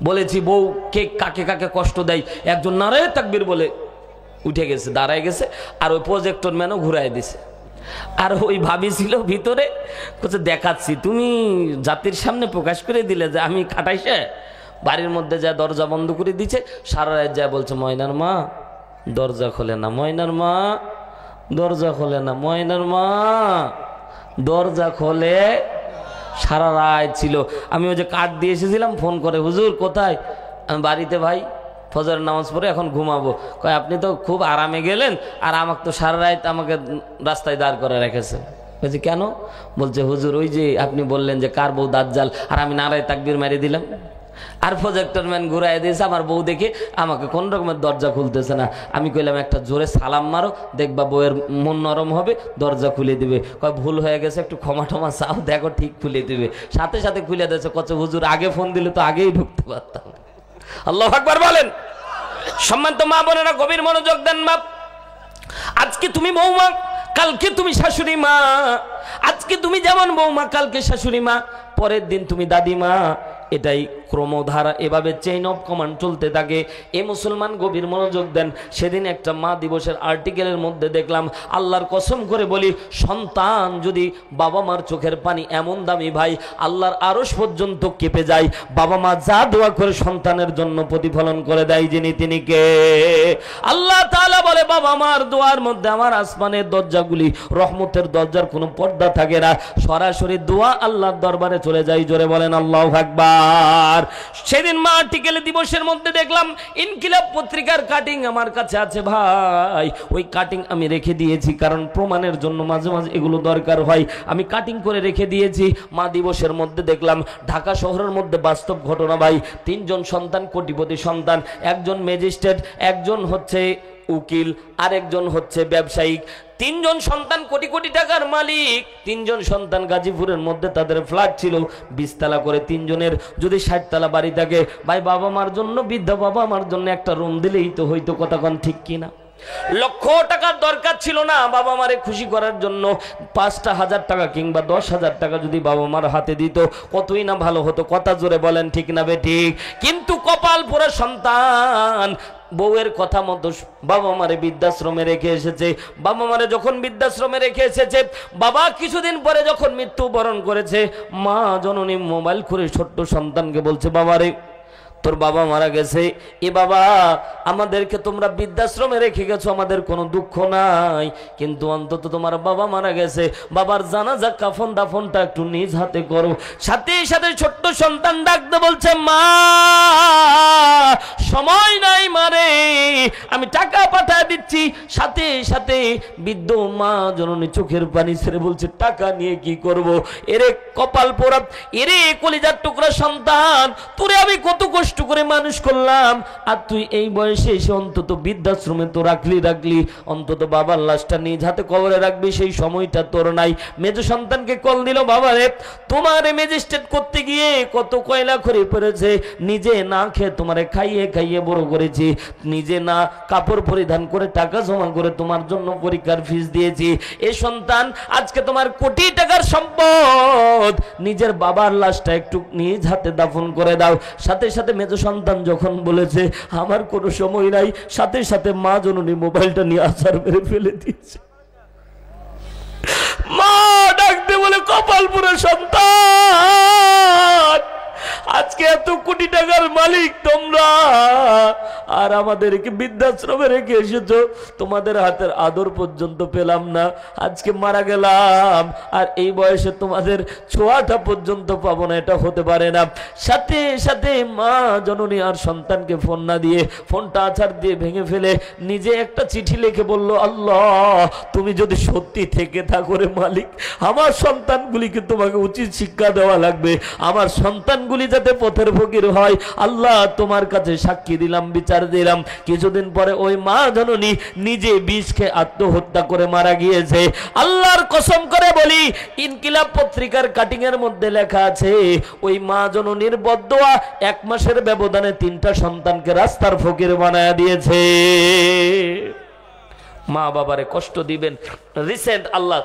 বলেছি বউ কে কাকে কাকে কষ্ট দেয়, একজন নারায়ে তাকবীর বলে উঠে গেছে, দাঁড়ায় গেছে, আর ওই প্রজেক্টর ম্যানও ঘুরাই দিছে। আর ওই ভাবি ছিল ভিতরে, কোথাও দেখাচ্ছি, তুমি জাতির সামনে প্রকাশ করে দিলে যে আমি খাটাইছে। বাড়ির মধ্যে যা দরজা বন্ধ করে দিচ্ছে, সারা রাত যা বলছে ময়নার মা দরজা খোলে না, ময়নার মা দরজা খোলে না, ময়নার মা দরজা খোলে। সারা রাত ছিল। আমি ওই যে কার্ড দিয়ে এসেছিলাম, ফোন করে হুজুর কোথায়? আমি বাড়িতে ভাই, ফজর নামাজ পড়ে এখন ঘুমাবো। কয় আপনি তো খুব আরামে গেলেন, আর আমাকে তো সারা রাত আমাকে রাস্তায় দাঁড় করে রেখেছে। বলছে কেন? বলছে হুজুর ওই যে আপনি বললেন যে কার বউ দাজ্জাল, আর আমি নারায়ে তাকবীর মেরে দিলাম, আর প্রজেক্টর ম্যান ঘুরাই দিয়েছে, আমার বউ দেখে আমাকে কোন রকমের দরজা খুলতেছে না। আমি কইলাম একটা জোরে সালাম মারো, দেখবা বউয়ের মন নরম হবে, দরজা খুলে দিবে। কয় ভুল হয়ে গেছে, একটু ক্ষমা টমা চাও, দেখো ঠিক খুলে দিবে। সাথে সাথে খুলে দিয়েছে। কত হুজুর আগে ফোন দিলে তো আগেই ঢুকতে পারতাম। আল্লাহু আকবার বলেন। সম্মানিত মা বোনেরা গভীর মনোযোগ দেন। মা, আজকে তুমি বৌমা, কালকে তুমি শাশুড়ি মা। আজকে তুমি যেমন বৌমা, কালকে শাশুড়ি মা, পরের দিন তুমি দাদিমা। এটাই ক্রমধারা, এভাবে চেইন অফ কমান্ড চলতে থাকে। এ মুসলমান গভীর মনোযোগ দেন। সেদিন একটা মা দিবসের আর্টিকেলের মধ্যে দেখলাম, আল্লাহর কসম করে বলি, সন্তান যদি বাবা মার চোখের পানি এমন দামি ভাই, আল্লাহর আরশ পর্যন্ত কেঁপে যায়। বাবা মা যা দোয়া করে সন্তানের জন্য প্রতিফলন করে দেয়, যিনি তিনি কে? আল্লাহ তাআলা বলে বাবা মার দোয়ার মধ্যে আমার আসমানের দরজাগুলি, রহমতের দরজার কোনো পর্দা থাকে না, সরাসরি দোয়া আল্লাহর দরবারে চলে যায়। জোরে বলেন আল্লাহু আকবার। সেদিন মা আর্টিকেল দিবসের মধ্যে দেখলাম ইনকিলাব পত্রিকার কাটিং আমার কাছে আছে ভাই। ওই কাটিং আমি রেখে দিয়েছি, কারণ প্রমাণের জন্য মাঝে মাঝে এগুলো দরকার হয়। আমি কাটিং করে রেখে দিয়েছি। মা দিবসের মধ্যে দেখলাম ঢাকা শহরের মধ্যে বাস্তব ঘটনা ভাই। 3 জন সন্তান, কোটিপতি সন্তান, একজন ম্যাজিস্ট্রেট, একজন হচ্ছে উকিল, আর একজন হচ্ছে ব্যবসায়িক। 3 জন সন্তান কোটি কোটি টাকার মালিক। 3 জন সন্তান গাজীপুরের মধ্যে, তাদের ফ্ল্যাট ছিল 20 তলা করে। 3 জনের যদি 60 তলা বাড়ি থাকে ভাই, বাবা মার জন্য, বৃদ্ধ বাবা মার জন্য একটা রুম দিলেই তো হইতো। কথা কোন ঠিক কিনা? লক্ষ টাকার দরকার ছিল না বাবা মারে খুশি করার জন্য। 5টা 1000 টাকা কিংবা 10,000 টাকা যদি বাবা মার হাতে দিত, কতই না ভালো হতো। কথা জোরে বলেন ঠিক না বে ঠিক? কিন্তু কপাল পোড়া সন্তান বউয়ের কথা মতো বাবা মারে বৃদ্ধাশ্রমে রেখে এসেছে। বাবা মারে যখন বৃদ্ধাশ্রমে রেখে এসেছে, বাবা কিছুদিন পরে যখন মৃত্যুবরণ করেছে, মা জননী মোবাইল করে ছোট্ট সন্তানকে বলছে, বাবা রে তোর বাবা মারা গেছে, এ বাবা আমাদেরকে তোমরা বৃদ্ধাশ্রমে রেখে গেছো, আমাদের কোনো দুঃখ নাই, কিন্তু অন্তত তোমার বাবা মারা গেছে, বাবার জানাজা কাফন দাফনটা একটু নিজ হাতে করো। সাথে সাথে ছোট্ট সন্তান ডাকতে বলছে, মা সময় নাই মারে, আমি টাকা পাঠিয়ে দিচ্ছি। সাথে সাথে বৃদ্ধ মা জননী চোখের পানি ছেড়ে বলছে, টাকা নিয়ে কি করব? এরে কপাল পোড়া, এরে কলিজার টুকরা সন্তান, তোরে আমি কত কষ্ট করে মানুষ করলাম, আর তুই এই বয়সে এসে অন্তত বৃদ্ধাশ্রমে তো রাখলি, অন্তত বাবার লাশটা নিজ হাতে কবরে রাখবি, সেই সময়টা তোর নাই। মেজ সন্তানকে কল দিল, বাবা রে তোমারে ম্যাজিস্ট্রেট করতে গিয়ে কত কয়লা খড়ি পড়েছে, নিজে না খেয়ে তোমারে খাইয়ে খাইয়ে বড় করেছি, নিজে না কাপড় পরিধান করে টাকা জমা করে তোমার জন্য পরীক্ষার ফিস দিয়েছি। এ সন্তান আজকে তোমার কোটি টাকার সম্পদ, নিজের বাবার লাশটা একটু নিজ হাতে দাফন করে দাও। সাথে সাথে মেজ সন্তান যখন বলেছে আমার কোনো সময় নাই, সাথে সাথে মা জননী মোবাইলটা নিয়ে আছাড় মেরে ফেলে দিয়েছে। মা ডাকতে বলে, কপাল পুরো সন্তান, আজকে এত কোটি টাকার মালিক তোমরা, আর আমাদেরকে বৃদ্ধাশ্রমে রেখে এসেছো, তোমাদের হাতের আদর পর্যন্ত পেলাম না, আজকে মারা গেলাম, আর এই বয়সে তোমাদের ছোঁয়াটা পর্যন্ত পাবো না, এটা হতে পারে না। সাথে সাথে মা জননী আর সন্তানকে ফোন না দিয়ে, ফোনটা আছাড় দিয়ে ভেঙে ফেলে নিজে একটা চিঠি লিখে বলল, আল্লাহ তুমি যদি সত্যি থেকে থাকো রে মালিক, আমার সন্তানগুলিকে তোমাকে উচিত শিক্ষা দেওয়া লাগবে, আমার সন্তানগুলি যাতে পথের ফকির হয়, আল্লাহ তোমার কাছে সাক্ষী দিলাম, বিচার দিলাম। কিছুদিন পরে ওই মা জননী নিজে বিষ খেয়ে আত্মহত্যা করে মারা গিয়েছে। আল্লাহর কসম করে বলি, ইনকিলাব পত্রিকার কাটিং এর মধ্যে লেখা আছে, ওই মা জননীর বদদোয়া 1 মাসের ব্যবধানে 3টা সন্তানকে রাস্তার ফকির বানায়া দিয়েছে। মা বাবারে কষ্ট দিবেন, রিসেন্ট আল্লাহ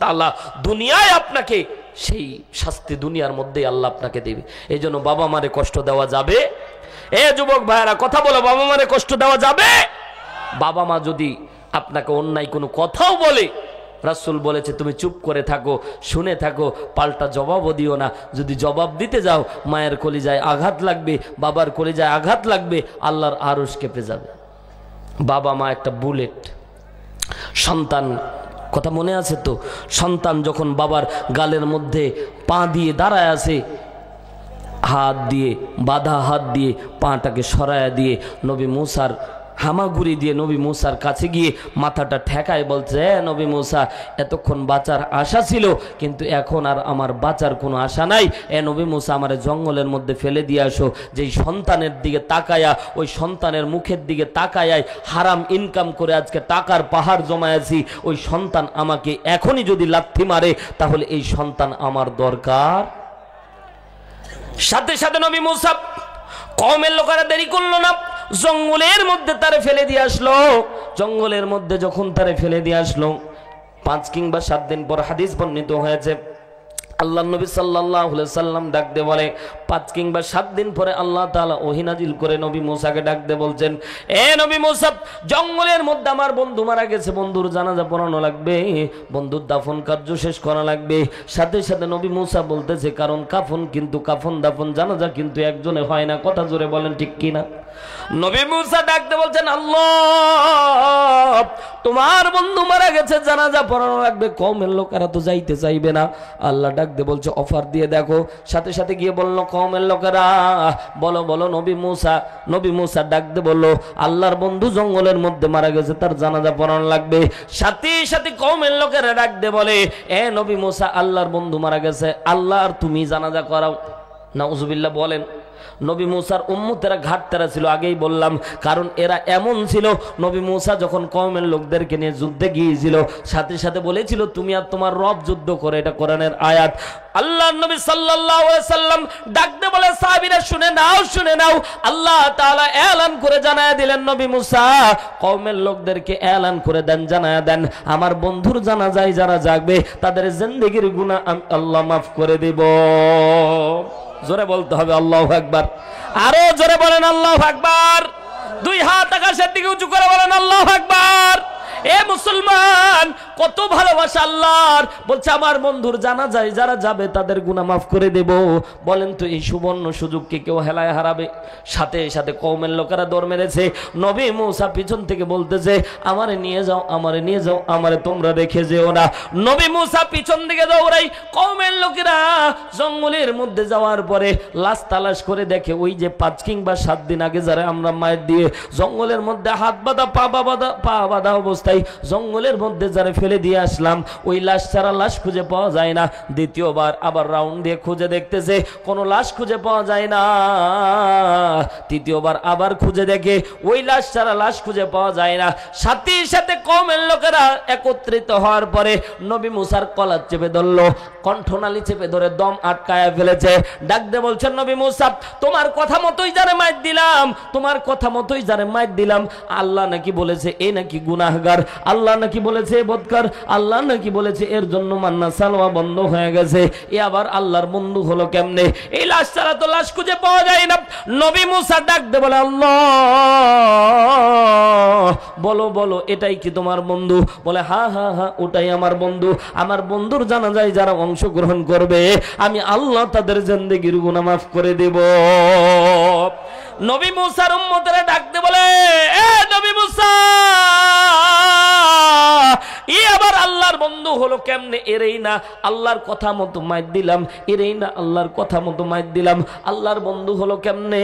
তাআলা দুনিয়ায় আপনাকে সেই শাস্তি দুনিয়ার মধ্যে আল্লাহ আপনাকে দেবে। এই জন্য বাবা মারে কষ্ট দেওয়া যাবে? এ যুবক ভাইরা কথা বলো, বাবা মারে কষ্ট দেওয়া যাবে? বাবা মা যদি আপনাকে অন্যায় কোনো কথাও বলে, রাসূল বলেছে তুমি চুপ করে থাকো, শুনে থাকো, পাল্টা জবাবও দিও না। যদি জবাব দিতে যাও, মায়ের কলিজায় আঘাত লাগবে, বাবার কলিজায় আঘাত লাগবে, আল্লাহর আরশ কেঁপে যাবে। বাবা মা একটা বুলেট। সন্তান কথা মনে আছে তো, সন্তান যখন বাবার গালের মধ্যে পা দিয়ে দাঁড়ায় আছে, হাত দিয়ে বাঁধা হাত দিয়ে পাটাকে সরায়া দিয়ে নবী মুসার হামাগুড়ি দিয়ে নবী মুসার কাছে গিয়ে মাথাটা ঠেকায় বলছে, নবী মুসা এতক্ষণ বাঁচার আশা ছিল, কিন্তু এখন আর আমার বাঁচার কোনো আশা নাই। নবী মুসা আমার জঙ্গলের মধ্যে ফেলে দিয়ে আসো। যেই সন্তানের দিকে তাকায়া, ওই সন্তানের মুখের দিকে তাকায় হারাম ইনকাম করে আজকে টাকার পাহাড় জমায়াছি, ওই সন্তান আমাকে এখনই যদি লাথি মারে, তাহলে এই সন্তান আমার দরকার। সাথে সাথে নবী মুসা কওমের লোকেরা দেরি করলো না, জঙ্গলের মধ্যে তারে ফেলে দিয়ে আসলো। জঙ্গলের মধ্যে যখন তারে ফেলে দিয়ে আসলো, 5 কিংবা 7 দিন পর হাদিস বর্ণিত হয়েছে, আল্লাহ নবী সাল্লাল্লাহু আলাইহি সাল্লাম ডাক দিয়ে বলে, 5 কিংবা 7 দিন পরে আল্লাহ তাআলা ওহী নাজিল করে নবী মুসাকে ডাক দিয়ে বলছেন, এ নবী মুসা, জঙ্গলের মধ্যে আমার বন্ধু মারা গেছে, বন্ধুর জানাজা পড়ানো লাগবে, বন্ধুর দাফন কার্য শেষ করা লাগবে। সাথে সাথে নবী মুসা বলতেছে, কারণ কাফন কিন্তু কাফন দাফন জানাজা কিন্তু একজনে হয় না, কথা জোরে বলেন ঠিক কিনা? নবী মুসা ডাক দিয়ে বলছেন, আল্লাহ তোমার বন্ধু মারা গেছে, জানাজা পড়ানো লাগবে, কওমের লোকেরা তো যাইতে চাইবে না। আল্লাহ ডাক দিয়ে বলছে, অফার দিয়ে দেখো। সাথে সাথে গিয়ে বলল, কওমের লোকেরা বলো বলো। নবী মুসা ডাক দিয়ে বললো, আল্লাহর বন্ধু জঙ্গলের মধ্যে মারা গেছে, তার জানাজা পড়ানো লাগবে। সাথে সাথে কওমের লোকেরা ডাক দিয়ে বলে, এ নবী মুসা, আল্লাহর বন্ধু মারা গেছে, আল্লাহ আর তুমি জানাজা করাও। নাউজুবিল্লাহ বলেন। নবী মুসার উম্মতেরা ঘাটতারা ছিল, আগেই বললাম, কারণ এরা এমন ছিল, নবী মুসা যখন কওমের লোকদেরকে নিয়ে যুদ্ধে গিয়েছিল, সাথে সাথে বলেছিল তুমি আর তোমার রব যুদ্ধ করে, এটা কোরআনের আয়াত। আল্লাহ নবী সাল্লাল্লাহু আলাইহি সাল্লাম ডাকতে বলে, সাহাবীরা শুনে নাও, আল্লাহ তাআলা এলান করে জানায়া দিলেন, নবী মুসা কওমের লোকদেরকে এলান করে দেন, জানায়া দেন, আমার বন্ধুর জানাজায় যারা যাবে তাদের জিন্দেগীর গুনাহ আল্লাহ মাফ করে দেব। জোরে বলতে হবে আল্লাহু আকবার, আরো জোরে বলেন আল্লাহু আকবার, 2 হাত আকাশের দিকে উঁচু করে বলেন আল্লাহু আকবার। এ মুসলমান, কত ভালোবাসা আল্লাহর। বলছে আমার বন্ধুর জানাজায় যারা যাবে তাদের গুনাহ মাফ করে দেব। বলেন তো এই সুবর্ণ সুযোগকে কেউ হেলায় হারাবে? সাথে সাথে কওমের লোকেরা দৌড় মেরেছে। নবী মূসা পিছন থেকে বলতেছে আমারে নিয়ে যাও, আমারে নিয়ে যাও, আমারে তোমরা রেখে যেও না। নবী মূসা পিছন দিকে দৌড়াই। কওমের লোকেরা জঙ্গলের মধ্যে যাওয়ার পরে লাশ তালাশ করে দেখে ওই যে 5 কিংবা 7 দিন আগে যারা আমরা মায়ের দিয়ে জঙ্গলের মধ্যে হাত বাঁধা পা বাঁধা অবস্থায় জঙ্গলের মধ্যে যারা ফেলে দিয়ে আসলাম, ওই লাশ ছাড়া লাশ খুঁজে পাওয়া যায় না। দ্বিতীয়বার আবার রাউন্ড দিয়ে খুঁজে দেখতেছে, কোনো লাশ খুঁজে পাওয়া যায় না। তৃতীয়বার আবার খুঁজে দেখে ওই লাশ ছাড়া লাশ খুঁজে পাওয়া যায় না। সাথে সাথে কওমের লোকেরা একত্রিত হওয়ার পরে নবী মূসার কলার চেপে ধরলো, কণ্ঠনালী চেপে ধরে দম আটকায় ফেলেছে। ডাক দিয়ে বলছেন নবী মূসা তোমার কথা মতোই যারে মাইর দিলাম, তোমার কথা মতোই যারে মাইর দিলাম। আল্লাহ নাকি বলেছে এ নাকি গুনাহগার, আল্লাহ নাকি বলেছে এ বদকার, আল্লাহ নাকি বলেছে এর জন্য মান্না সালওয়া বন্ধ হয়ে গেছে। এ আবার আল্লাহর বন্ধু হলো কেমনে? এই লাশ ছাড়া তো লাশ খুঁজে পাওয়া যায় না। নবী মূসা ডাক দিয়ে বলে আল্লাহ বলো বলো এটাই কি তোমার বন্ধু? বলে হ্যাঁ হ্যাঁ হ্যাঁ ওটাই আমার বন্ধু। আমার বন্ধুর জানাজায় যারা অংশগ্রহণ করবে আমি আল্লাহ তাদের জিন্দেগির গুনাহ মাফ করে দেব। নবী মূসার উম্মতেরা ডাকতে বলে এ নবী মূসা ই আবার আল্লাহর বন্ধু হলো কেমনে? এরেই না আল্লাহর কথা মতো মাইর দিলাম, এরেই না আল্লাহর কথা মতো মাইর দিলাম, আল্লাহর বন্ধু হলো কেমনে?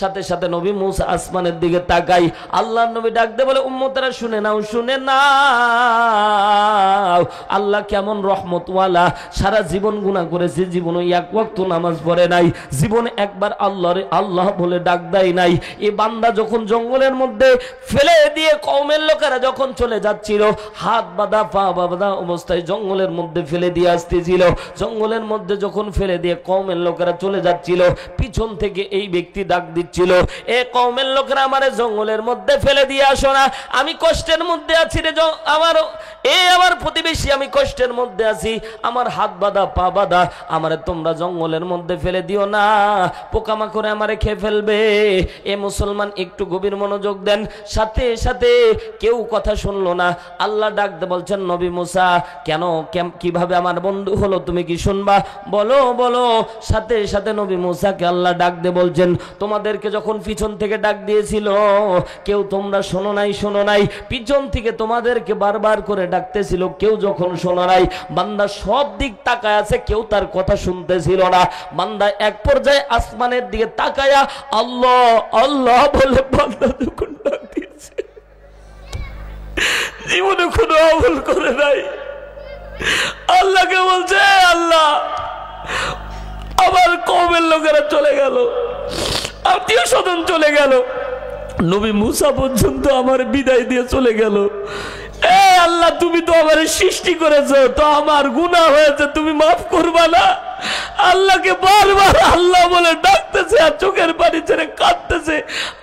সাথে সাথে নবী মূসা আসমানের দিকে তাকাই। আল্লাহর নবী ডাকতে বলে উম্মতেরা শুনে নাও, শুনে নাও আল্লাহ কেমন রহমতওয়ালা। সারা জীবন গুনাহ করেছে, জীবনে এক ওয়াক্ত নামাজ পড়ে নাই, জীবনে একবার আল্লাহরে আল্লাহ বলে ডাক দেয় নাই। এই বান্দা যখন জঙ্গলের মধ্যে ফেলে দিয়ে কওমের লোকেরা যখন চলে যাচ্ছিল, হাত বাঁধা পা বাঁধা অবস্থায় জঙ্গলের মধ্যে ফেলে দিয়ে আসতেছিল, জঙ্গলের মধ্যে যখন ফেলে দিয়ে কওমের লোকেরা চলে যাচ্ছিল, পিছন থেকে এই ব্যক্তি ডাক দিচ্ছিল এ কওমের লোকেরা আমারে জঙ্গলের মধ্যে ফেলে দিয়ে আসো না, আমি কষ্টের মধ্যে আছি রে, আমার প্রতিবেশী আমি কষ্টের মধ্যে আছি, আমার হাত বাঁধা পা বাঁধা, আমারে তোমরা জঙ্গলের মধ্যে ফেলে দিও না, পোকামাকড়ে আমারে খেয়ে ফেলবে। এ মুসলমান একটু গভীর মনোযোগ দেন। সাথে সাথে কেউ কথা শুনলো না। আল্লাহ ডাকতে বলছেন নবী মূসা কেন কিভাবে আমার বন্ধু হলো তুমি কি শুনবা? বলো বলো। সাথে সাথে নবী মূসাকে আল্লাহ ডাকতে বলছেন তোমাদেরকে যখন পিছন থেকে ডাক দিয়েছিল কেউ তোমরা শোনো নাই, শোনো নাই, পিছন থেকে তোমাদেরকে বারবার করে ডাকতেছিল, কেউ যখন শোনো নাই, বান্দা সব দিক তাকায় আছে, কেউ তার কথা শুনতেছিল না। বান্দা এক পর্যায়ে আসমানের দিকে তাকায়া আল্লাহ আল্লাহ বলে বান্দা যখন ডাক দিয়েছে, জীবনে কোনো আমল করে নাই, আল্লাহকে বলছে আল্লাহ আমার কওমের লোকেরা চলে গেল, আত্মীয় স্বজন চলে গেল, নবী মূসা পর্যন্ত আমার বিদায় দিয়ে চলে গেল। এ আল্লাহ তুমি তো আমার সৃষ্টি করেছো, তো আমার গুনাহ হয়েছে, তুমি মাফ করবা না? আল্লাহকে বারবার আল্লাহ বলে ডাকতেছে আর চোখের পানি ছেড়ে কাঁদতেছে।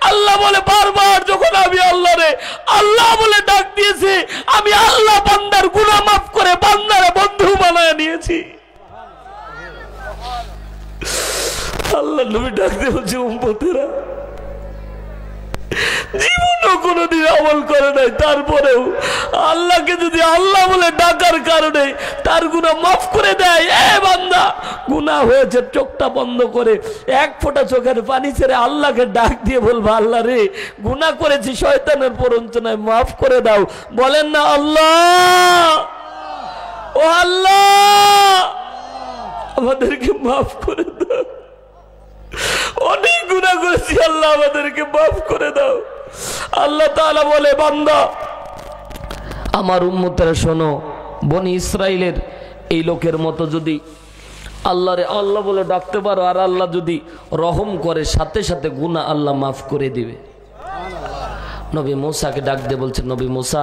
আল্লাহ বলে বারবার যখন আমি আল্লাহরে আল্লাহ বলে ডাক দিয়েছি, আমি আল্লাহ বান্দার গুনাহ মাফ করে বান্দারে বন্ধু বানায় নিয়েছি। আল্লাহ নবী ডাকতে বলছে উম্মতেরা জীবনও কোনোদিন আমল করে নাই, তারপরেও আল্লাহকে যদি আল্লাহ বলে ডাকার কারণে তার গুনাহ মাফ করে দেয়, এ বান্দা গুনাহ হয়েছে, চোখটা বন্ধ করে এক ফোঁটা চোখের পানি ছেড়ে আল্লাহকে ডাক দিয়ে বলবো আল্লাহ রে গুনাহ করেছি, শয়তানের প্ররোচনায় মাফ করে দাও। বলেন না আল্লাহ ও আল্লাহ আমাদেরকে মাফ করে দাও, অনেক গুনাহ করেছি আল্লাহ আমাদেরকে মাফ করে দাও। আল্লাহ তাআলা বলে বান্দা আমার উম্মতেরা শোনো, বনি ইসরাইলের এই লোকের মতো যদি আল্লাহরে আল্লাহ বলে ডাকতে পারো আর আল্লাহ যদি রহম করে সাথে সাথে গুনাহ আল্লাহ মাফ করে দিবে। নবী মূসাকে ডাক দিয়ে বলছে নবী মূসা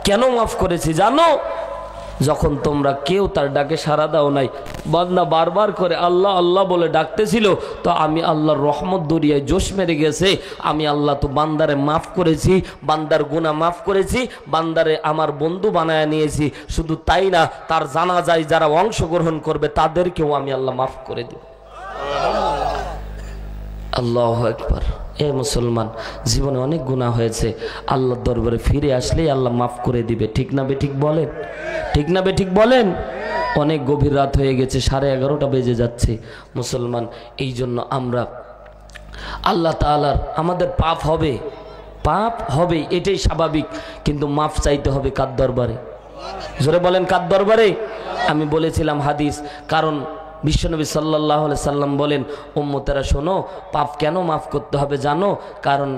কেন মাফ করেছি জানো? যখন তোমরা কেউ তার ডাকে সাড়া দাও নাই, বান্দা বারবার করে আল্লাহ আল্লাহ বলে ডাকতেছিল, তো আমি আল্লাহর রহমত দরিয়ায় জোশ মেরে গেছে, আমি আল্লাহ তো বান্দারে মাফ করেছি, বান্দার গুনাহ মাফ করেছি, বান্দারে আমার বন্ধু বানায় নিয়েছি। শুধু তাই না, তার জানাজায় যারা অংশগ্রহণ করবে তাদেরকেও আমি আল্লাহ মাফ করে দেব। আল্লাহু আকবার। এ মুসলমান, জীবনে অনেক গুনাহ হয়েছে, আল্লাহর দরবারে ফিরে আসলেই আল্লাহ মাফ করে দিবে। ঠিক না বেঠিক বলেন? ঠিক না বেঠিক বলেন? অনেক গভীর রাত হয়ে গেছে, 11:30 বেজে যাচ্ছে মুসলমান। এই জন্য আমরা আল্লাহ তাআলার, আমাদের পাপ হবে, এটাই স্বাভাবিক, কিন্তু মাফ চাইতে হবে কার দরবারে? জোরে বলেন, কার দরবারে? আমি বলেছিলাম হাদিস, কারণ বিশ্বনবী সাল্লাল্লাহু আলাইহি সাল্লাম বলেন, উম্মতেরা শোনো, পাপ কেন মাফ করতে হবে জানো? কারণ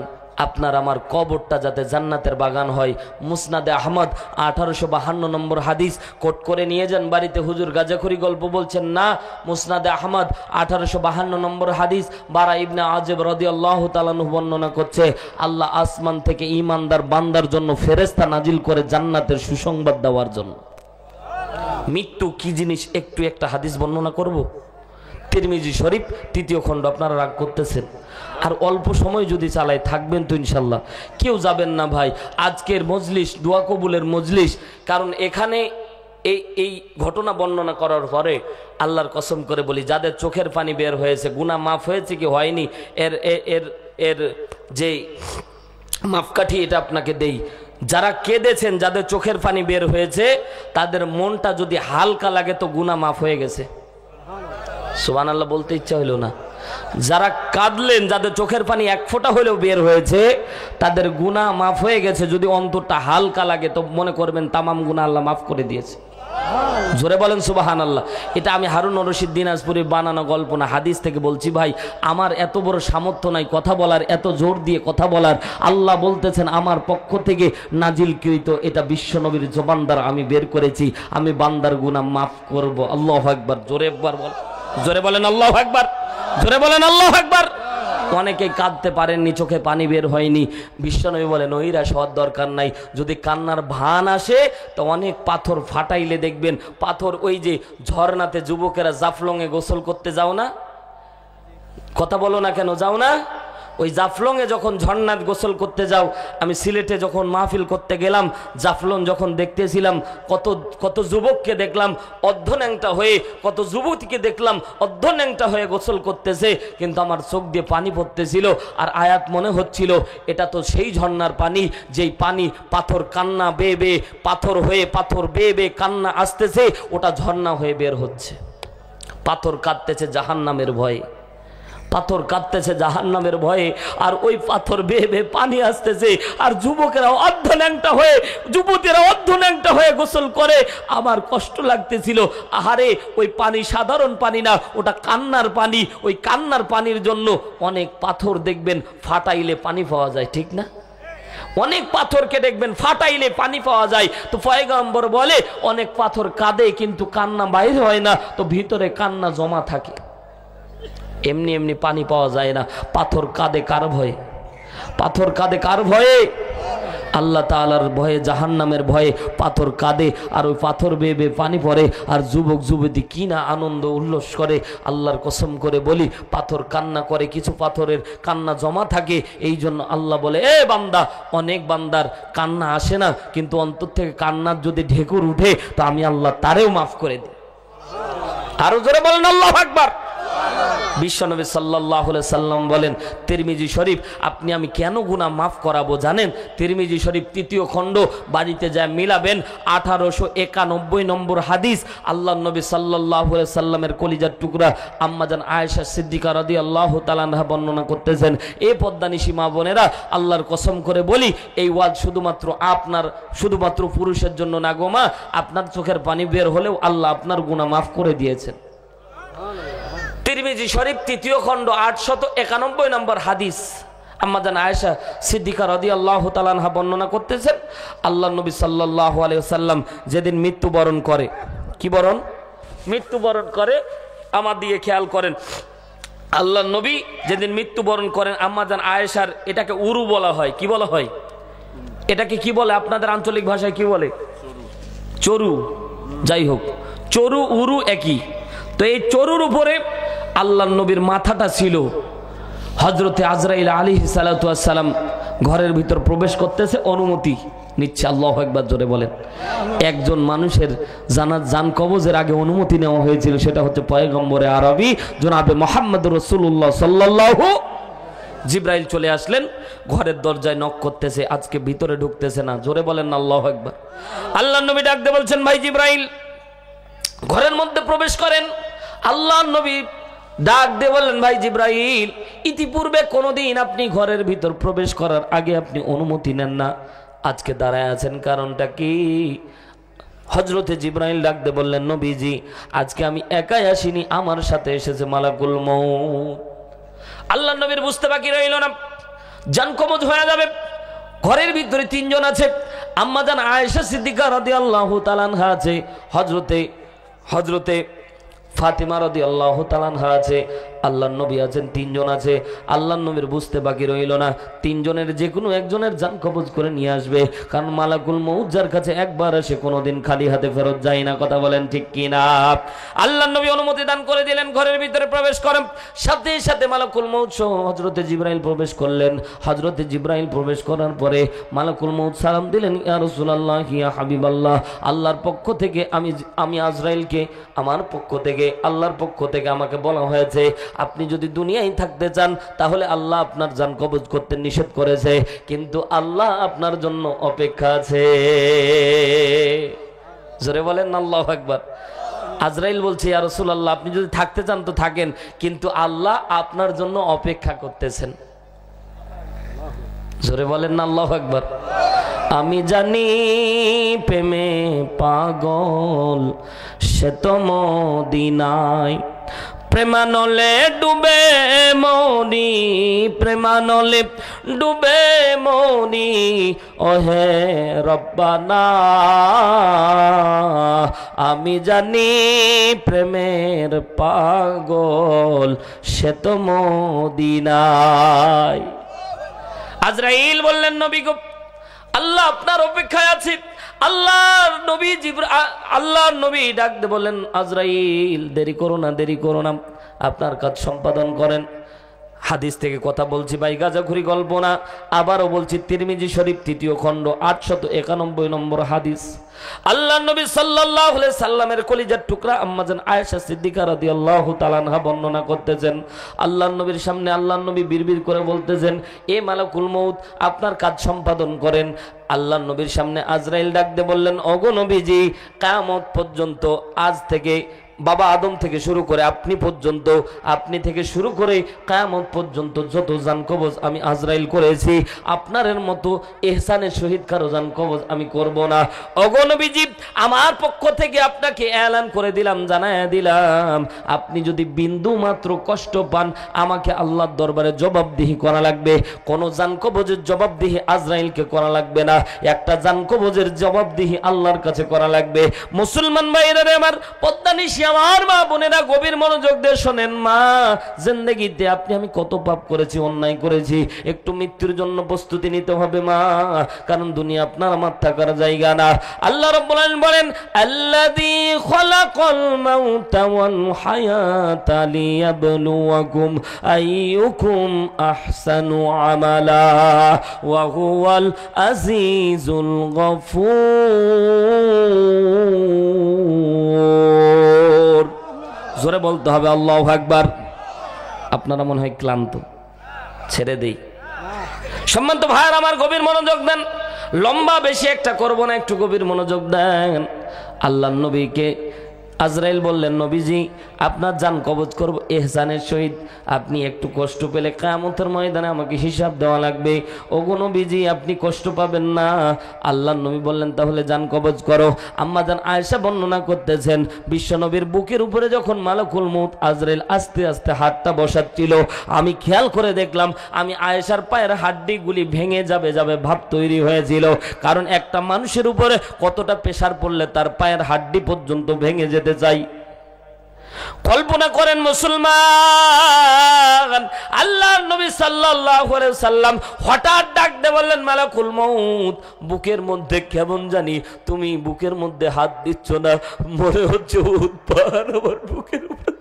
আপনার আমার কবরটা যাতে জান্নাতের বাগান হয়। মুসনাদে আহমদ 1852 নম্বর হাদিস, কোট করে নিয়ে যান বাড়িতে। হুজুর গাজাখুরি গল্প বলছেন না, মুসনাদে আহমদ 1852 নম্বর হাদিস। বারা ইবনে আযিব রাদিয়াল্লাহু তাআলা আনহু বর্ণনা করছে, আল্লাহ আসমান থেকে ঈমানদার বান্দার জন্য ফেরেশতা নাজিল করে জান্নাতের সুসংবাদ দেওয়ার জন্য। মৃত্যু কি জিনিস একটু একটা হাদিস বর্ণনা করব। তিরমিজি শরীফ 3য় খণ্ড। আপনারা রাগ করতেছেন, আর অল্প সময় যদি চালাই থাকবেন তো ইনশাল্লাহ, কেউ যাবেন না ভাই। আজকের মজলিস দোয়া কবুলের মজলিস, কারণ এখানে এই ঘটনা বর্ণনা করার পরে আল্লাহর কসম করে বলি, যাদের চোখের পানি বের হয়েছে, গুনাহ মাফ হয়েছে কি হয়নি, এর যে মাপকাঠি এটা আপনাকে দেই। যারা কেঁদেছেন, যাদের চোখের পানি বের হয়েছে, তাদের মনটা যদি হালকা লাগে তো গুনাহ মাফ হয়ে গেছে। সুবহানাল্লাহ বলতে ইচ্ছা হইল না। যারা কাঁদলেন, যাদের চোখের পানি এক ফোঁটা হলেও বের হয়েছে, তাদের গুনাহ মাফ হয়ে গেছে। যদি অন্তরটা হালকা লাগে তো মনে করবেন তামাম গুনাহ আল্লাহ মাফ করে দিয়েছে। জোরে বলেন সুবহানাল্লাহ। এটা আমি হারুন রশিদ দিনাজপুরি বানানো গল্প না, হাদিস থেকে বলছি ভাই। আমার এত বড় সামর্থ্য নাই কথা বলার, এত জোর দিয়ে কথা বলার। আল্লাহ বলতেছেন আমার পক্ষ থেকে নাজিলকৃত এটা বিশ্বনবীর জবান দ্বারা আমি বের করেছি, আমি বান্দার গুনাহ মাফ করব। আল্লাহু আকবার। জোরে একবার বল, জোরে বলেন আল্লাহু আকবার, জোরে বলেন আল্লাহু আকবার। অনেকেই কাঁদতে পারেননি, চোখে পানি বের হয়নি। বিশ্বনবী বলেন নৈরাশ হওয়ার দরকার নাই। যদি কান্নার ভান আসে তো অনেক পাথর ফাটাইলে দেখবেন, পাথর ওই যে ঝর্ণাতে যুবকেরা জাফলংয়ে গোসল করতে যাও না, কথা বলো না কেন, যাও না? ওই জাফলংয়ে যখন ঝর্ণাত গোসল করতে যাও, আমি সিলেটে যখন মাহফিল করতে গেলাম, জাফলং যখন দেখতেছিলাম, কত যুবককে দেখলাম অর্ধন্যাংটা হয়ে, কত যুবতীকে দেখলাম অর্ধন্যাংটা হয়ে গোসল করতেছে, কিন্তু আমার চোখ দিয়ে পানি পড়তেছিল। আর আয়াত মনে হচ্ছিল এটা তো সেই ঝর্ণার পানি, যেই পানি পাথর কান্না বেয়ে বেয়ে, পাথর হয়ে পাথর বেয়ে বেয়ে কান্না আসতেছে, ওটা ঝর্ণা হয়ে বের হচ্ছে। পাথর কাঁদতেছে জাহান্নামের ভয়ে, পাথর কাঁদতেছে জাহান্নামের ভয়ে, আর ওই পাথর বেয়ে বেয়ে পানি আসতেছে, আর যুবকেরা অর্ধন্যাংটা হয়ে, যুবতীরা অর্ধন্যাংটা হয়ে গোসল করে। আমার কষ্ট লাগতেছিল, আহারে ওই পানি সাধারণ পানি না, ওটা কান্নার পানি। ওই কান্নার পানির জন্য অনেক পাথর দেখবেন ফাটাইলে পানি পাওয়া যায়, ঠিক না? অনেক পাথরকে দেখবেন ফাটাইলে পানি পাওয়া যায়। তো পয়গম্বর বলে অনেক পাথর কাঁদে কিন্তু কান্না বাইরে হয় না, তো ভিতরে কান্না জমা থাকে। এমনি এমনি পানি পাওয়া যায় না। পাথর কাঁদে কার ভয়ে? পাথর কাঁদে কার ভয়ে? আল্লাহ তাআলার ভয়ে, জাহান্নামের ভয়ে পাথর কাঁদে, আর ওই পাথর বেয়ে বেয়ে পানি পড়ে। আর যুবক যুবতী কি না আনন্দ উল্লাস করে, আল্লাহর কসম করে বলি, পাথর কান্না করে, কিছু পাথরের কান্না জমা থাকে। এই জন্য আল্লাহ বলে, এ বান্দা, অনেক বান্দার কান্না আসে না, কিন্তু অন্তর থেকে কান্নার যদি ঢেকুর উঠে তো আমি আল্লাহ তারেও মাফ করে দিই। আরো জোরে বলেন আল্লাহু আকবার। বিশ্বনবী সাল্লাল্লাহু আলাইহি সাল্লাম বলেন, তিরমিজি শরীফ, আপনি আমি কেন গুনাহ মাফ করাবো জানেন? তিরমিজি শরীফ 3য় খণ্ড, বাড়িতে যায় মিলাবেন, 1891 নম্বর হাদিস। আল্লাহর নবী সাল্লাল্লাহু আলাইহি সাল্লামের কলিজার টুকরা আম্মাজান আয়েশা সিদ্দিকা রাদিয়াল্লাহু তাআলা আনহা বর্ণনা করতেছেন, এ পদ্মানিশী মা বোনেরা, আল্লাহর কসম করে বলি, এই ওয়াজ শুধুমাত্র আপনার, শুধুমাত্র পুরুষের জন্য না গো মা, আপনার চোখের পানি বের হলেও আল্লাহ আপনার গুনাহ মাফ করে দিয়েছেন। তিরমিজি শরীফ 3য় খণ্ড 891 নম্বর হাদিস। আম্মাজান আয়েশা সিদ্দিকা রাদিয়াল্লাহু তাআলা আনহা বর্ণনা করতেছেন, আল্লাহর নবী সাল্লাল্লাহু আলাইহি ওয়াসাল্লাম যেদিন মৃত্যুবরণ করে, কি বরণ? মৃত্যুবরণ করে। আমার দিকে খেয়াল করেন, আল্লাহর নবী যেদিন মৃত্যুবরণ করেন, আম্মাজান আয়েশার, এটাকে উরু বলা হয়। কি বলা হয়? এটাকে কি বলে আপনাদের আঞ্চলিক ভাষায়? কি বলে? চরু। যাই হোক, চরু উরু একই। তো এই চরুর উপরে আল্লাহর নবীর মাথাটা ছিল। হযরতে আজরাইল আলাইহিস সালাতু ওয়াস সালাম ঘরের ভিতর প্রবেশ করতেছে, অনুমতি নিচ্ছে। আল্লাহু আকবার, জোরে বলেন। একজন মানুষের জান কবজের আগে অনুমতি নেওয়া হয়েছিল, সেটা হচ্ছে পয়গম্বরে আরবি জনাবে মুহাম্মদ রাসূলুল্লাহ সাল্লাল্লাহু জিব্রাইল চলে আসলেন, ঘরের দরজায় নক করতেছে, আজকে ভিতরে ঢুকতেছে না। জোরে বলেন না আল্লাহু আকবার। আল্লাহর নবী ডাক দিয়ে বলছেন, ভাই জিব্রাইল ঘরের মধ্যে প্রবেশ করেন। আল্লাহর নবী ডাক দিয়ে বললেন, ভাই জিব্রাইল ইতিপূর্বে কোনোদিন আপনি ঘরের ভিতর প্রবেশ করার আগে আপনি অনুমতি নেন না, আজকে দাঁড়ায় আছেন, কারণটা কি? হযরতে জিব্রাইল ডাক দিয়ে বললেন, নবীজি আজকে আমি একাই আসিনি, আমার সাথে এসেছে মালাকুল মউত। আল্লাহর নবীর বুঝতে বাকি রইল না, জান কবজ হয়ে যাবে। ঘরের ভিতরে তিনজন আছে, আম্মা জান আয়েশা সিদ্দিকা রাদিয়াল্লাহু তাআলা আনহা আছে, হযরতে ফাতিমা রাদিয়াল্লাহু তাআলা আনহা আছে, আল্লাহর নবী আছেন, তিনজন আছে। আল্লাহর নবীর বুঝতে বাকি রইল না, তিনজনের যে কোনো একজনের জান কবজ করে নিয়ে আসবে, কারণ মালাকুল মউত যার কাছে একবার আসে কোনোদিন খালি হাতে ফেরত যায় না। কথা বলেন ঠিক কিনা? আল্লাহর নবী অনুমতি দান করে দিলেন, ঘরের ভিতরে প্রবেশ করেন। সাথে সাথে মালাকুল মউত সহ হযরতে জিব্রাইল প্রবেশ করলেন। হযরতে জিব্রাইল প্রবেশ করার পরে মালাকুল মউত সালাম দিলেন, ইয়া রাসূলুল্লাহ, ইয়া হাবিবাল্লাহ, আল্লাহর পক্ষ থেকে আমি আজরাইলকে, আমার পক্ষ থেকে, আল্লাহর পক্ষ থেকে আমাকে বলা হয়েছে আপনি যদি দুনিয়ায় থাকতে চান তাহলে আল্লাহ আপনার জান কবজ করতে নিষেধ করেছে, কিন্তু আল্লাহ আপনার জন্য অপেক্ষা আছে। জোরে বলেন আল্লাহু আকবার। আজরাইল বলছে, ইয়া রাসূলুল্লাহ আপনি যদি থাকতে চান তো থাকেন, কিন্তু আল্লাহ আপনার জন্য অপেক্ষা করতেছেন। জোরে বলেন না আল্লাহু আকবার। আমি জানি প্রেমে পাগল সে তো মদিনায়, প্রেমানলে ডুবে মনি, প্রেমানলে ডুবে মনি, ওহে রব্বানা আমি জানি প্রেমের পাগল সে তো মদিনায়। আজরাইল বললেন, নবী গো আল্লাহ আপনার অপেক্ষায় আছে। আল্লাহর নবী ডাক দিয়ে বললেন, আজরাইল দেরি করো না, দেরি করো না, আপনার কাজ সম্পাদন করেন। হাদিস থেকে কথা বলছি ভাই, গাজাখুরি গল্প না। আবারও বলছি, তিরমিজি শরীফ 3য় খণ্ড 891 নম্বর হাদিস। আল্লাহর নবী সাল্লাল্লাহু আলাইহি সাল্লামের কলিজার টুকরা আম্মা জান আয়েশা সিদ্দিকা রাদিয়াল্লাহু তাআলা আনহা বর্ণনা করতেছেন, আল্লাহর নবীর সামনে আল্লাহর নবী বিড়বিড় করে বলতেছেন, এ মালাকুল মউত আপনার কাজ সম্পাদন করেন। আল্লাহর নবীর সামনে আজরাইল ডাক দিয়ে বললেন, ওগো নবীজি কিয়ামত পর্যন্ত, আজ থেকে বাবা আদম থেকে শুরু করে আপনি পর্যন্ত, আপনি থেকে শুরু করে কিয়ামত পর্যন্ত যত জান কবজ আমি আজরাইল করেছি, আপনার মতো ইহসানের সহিত কারো জান কবজ আমি করব না। ওগো নবীজি আমার পক্ষ থেকে আপনাকে এলান করে দিলাম, জানায়া দিলাম, আপনি যদি বিন্দু মাত্র কষ্ট পান আমাকে আল্লাহর দরবারে জবাবদিহি করা লাগবে। কোন জান কবজের জবাবদিহি আজরাইলকে করা লাগবে না, একটা জান কবজের জবাবদিহি আল্লাহর কাছে করা লাগবে। মুসলমান ভাইরা আমার, পদ্মানিশি আমার মা বোনেরা গভীর মনোযোগ দিয়ে শোনেন। মা, জিন্দেগিতে আমি কত পাপ করেছি, অন্যায় করেছি, একটু মৃত্যুর জন্য প্রস্তুতি নিতে হবে মা, কারণ দুনিয়া আপনার আমার থাকার জায়গা না। আল্লাহ রাব্বুল আলামিন বলেন, আল্লাযী খালাকাল মাউতা ওয়াল হায়াতা লিয়াবলুয়াকুম আইয়ুকুম আহসানু আমালা ওয়া হুয়াল আজিজুল গফুর। জোরে বলতে হবে আল্লাহু আকবার। আপনারা মনে হয় ক্লান্ত, ছেড়ে দেই। সম্মানিত ভাইরা আমার, গভীর মনোযোগ দেন, লম্বা বেশি একটা করব না, একটু গভীর মনোযোগ দেন। আল্লাহর নবীকে আজরাইল বললেন, নবীজি আপনার জান কবজ করব ইহসানের সহিত, আপনি একটু কষ্ট পেলে কিয়ামতের ময়দানে আমাকে হিসাব দেওয়া লাগবে। ওগো নবীজি আপনি কষ্ট পাবেন না। আল্লাহর নবী বললেন, তাহলে জান কবজ করো। আম্মা জান আয়েশা বর্ণনা করতেছেন, বিশ্ব নবীর বুকের উপরে যখন মালাকুল মউত আজরাইল আস্তে আস্তে হাতটা বসাচ্ছিল, আমি খেয়াল করে দেখলাম আমি আয়েশার পায়ের হাড্ডিগুলি ভেঙে যাবে ভাব তৈরি হয়েছিল। কারণ একটা মানুষের উপরে কতটা প্রেসার পড়লে তার পায়ের হাড্ডি পর্যন্ত ভেঙে যেতে চাই। কল্পনা করেন মুসলমান, আল্লাহর নবী সাল্লাল্লাহু আলাইহি সাল্লাম হঠাৎ ডাক দিয়ে বললেন, মালাকুল মউত বুকের মধ্যে কেমন জানি তুমি বুকের মধ্যে হাত দিচ্ছ না, মনে হচ্ছে উৎপার আমার বুকের উপর